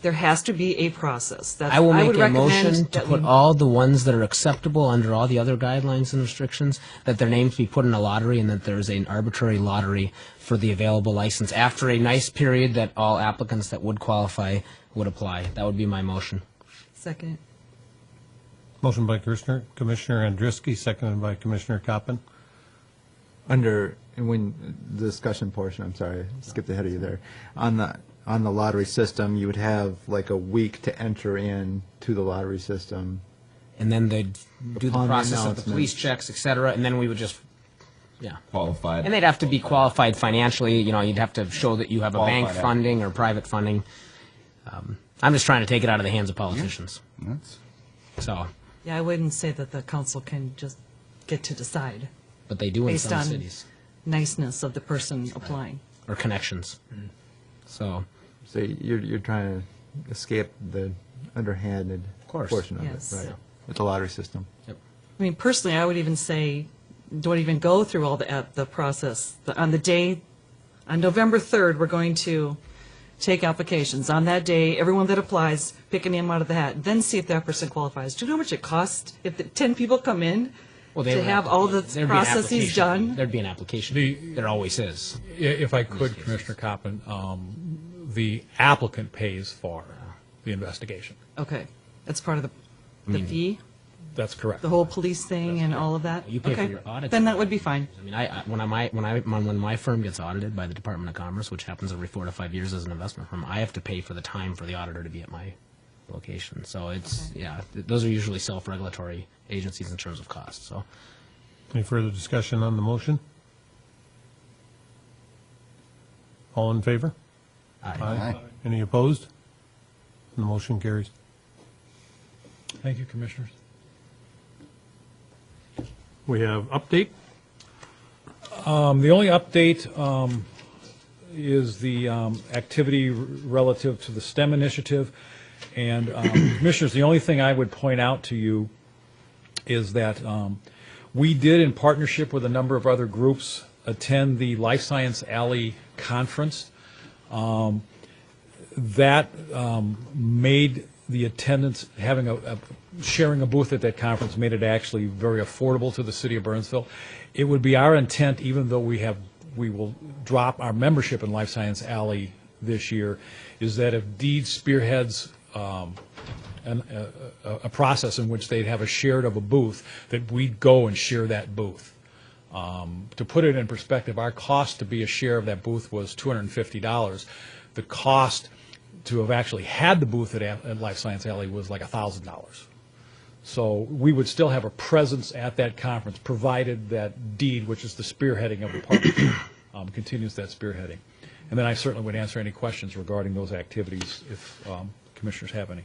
a process. I will make would a recommend motion to that put we- all the ones that are acceptable under all the other guidelines and restrictions, that their names be put in a lottery, and that there's an arbitrary lottery for the available license after a nice period that all applicants that would qualify would apply. That would be my motion. Second. Motion by Commissioner Andriski, seconded by Commissioner Coppin. When the discussion portion, I'm sorry, skipped ahead of you there. On the lottery system, you would have like a week to enter in to the lottery system. And then they'd do the Upon the process of the announcement. police checks, et cetera, and then we would just, yeah. Qualified. And they'd have to be qualified financially, you'd have to show that you have a bank Qualified. funding or private funding. I'm just trying to take it out of the hands of politicians. So, Yeah, I wouldn't say that the council can just get to decide but they do in based some on cities, niceness of the person applying. or connections. So, So you're trying to escape the underhanded course. portion of Yes. it, right? With the lottery system. I mean, personally, I would even say, don't even go through all the process. On the day, on November 3rd, we're going to take applications. On that day, everyone that applies, pick a name out of the hat, then see if that person qualifies. Do you know how much it costs if 10 people come in they to would have all the there'd be an processes application. done? There'd be an application. The- There always is. If I could, Commissioner Coppin, the applicant pays for the investigation. Okay, that's part of the fee, That's correct. the whole police thing and all of that? You pay for Okay. your audits. Then that would be fine. I mean, when my firm gets audited by the Department of Commerce, which happens every 4 to 5 years as an investment firm, I have to pay for the time for the auditor to be at my location. So it's, those are usually self-regulatory agencies in terms of cost, so. Any further discussion on the motion? All in favor? Aye. Any opposed? And the motion carries. Thank you, Commissioners. We have update. The only update is the activity relative to the STEM initiative. And Commissioners, the only thing I would point out to you is that we did, in partnership with a number of other groups, attend the Life Science Alley Conference. That made the attendance, having sharing a booth at that conference, made it actually very affordable to the city of Burnsville. It would be our intent, even though we will drop our membership in Life Science Alley this year, is that if Deed spearheads a process in which they'd have a shared of a booth, that we'd go and share that booth. To put it in perspective, our cost to be a share of that booth was $250. The cost to have actually had the booth at Life Science Alley was like $1,000. So we would still have a presence at that conference, provided that Deed, which is the spearheading of the partnership, continues that spearheading. And then I certainly would answer any questions regarding those activities if commissioners have any.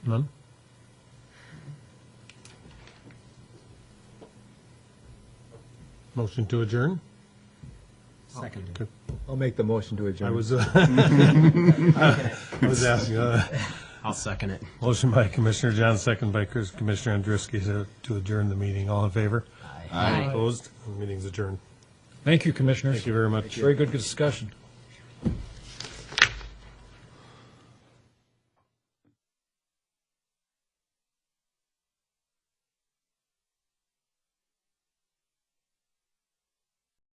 None? Motion to adjourn? Second. I'll make the motion to adjourn. I was I was asking. I'll second it. Motion by Commissioner John, second by Commissioner Andruski to adjourn the meeting. All in favor? Aye. Opposed? The meeting's adjourned. Thank you, commissioners. Thank you very much. Very good discussion.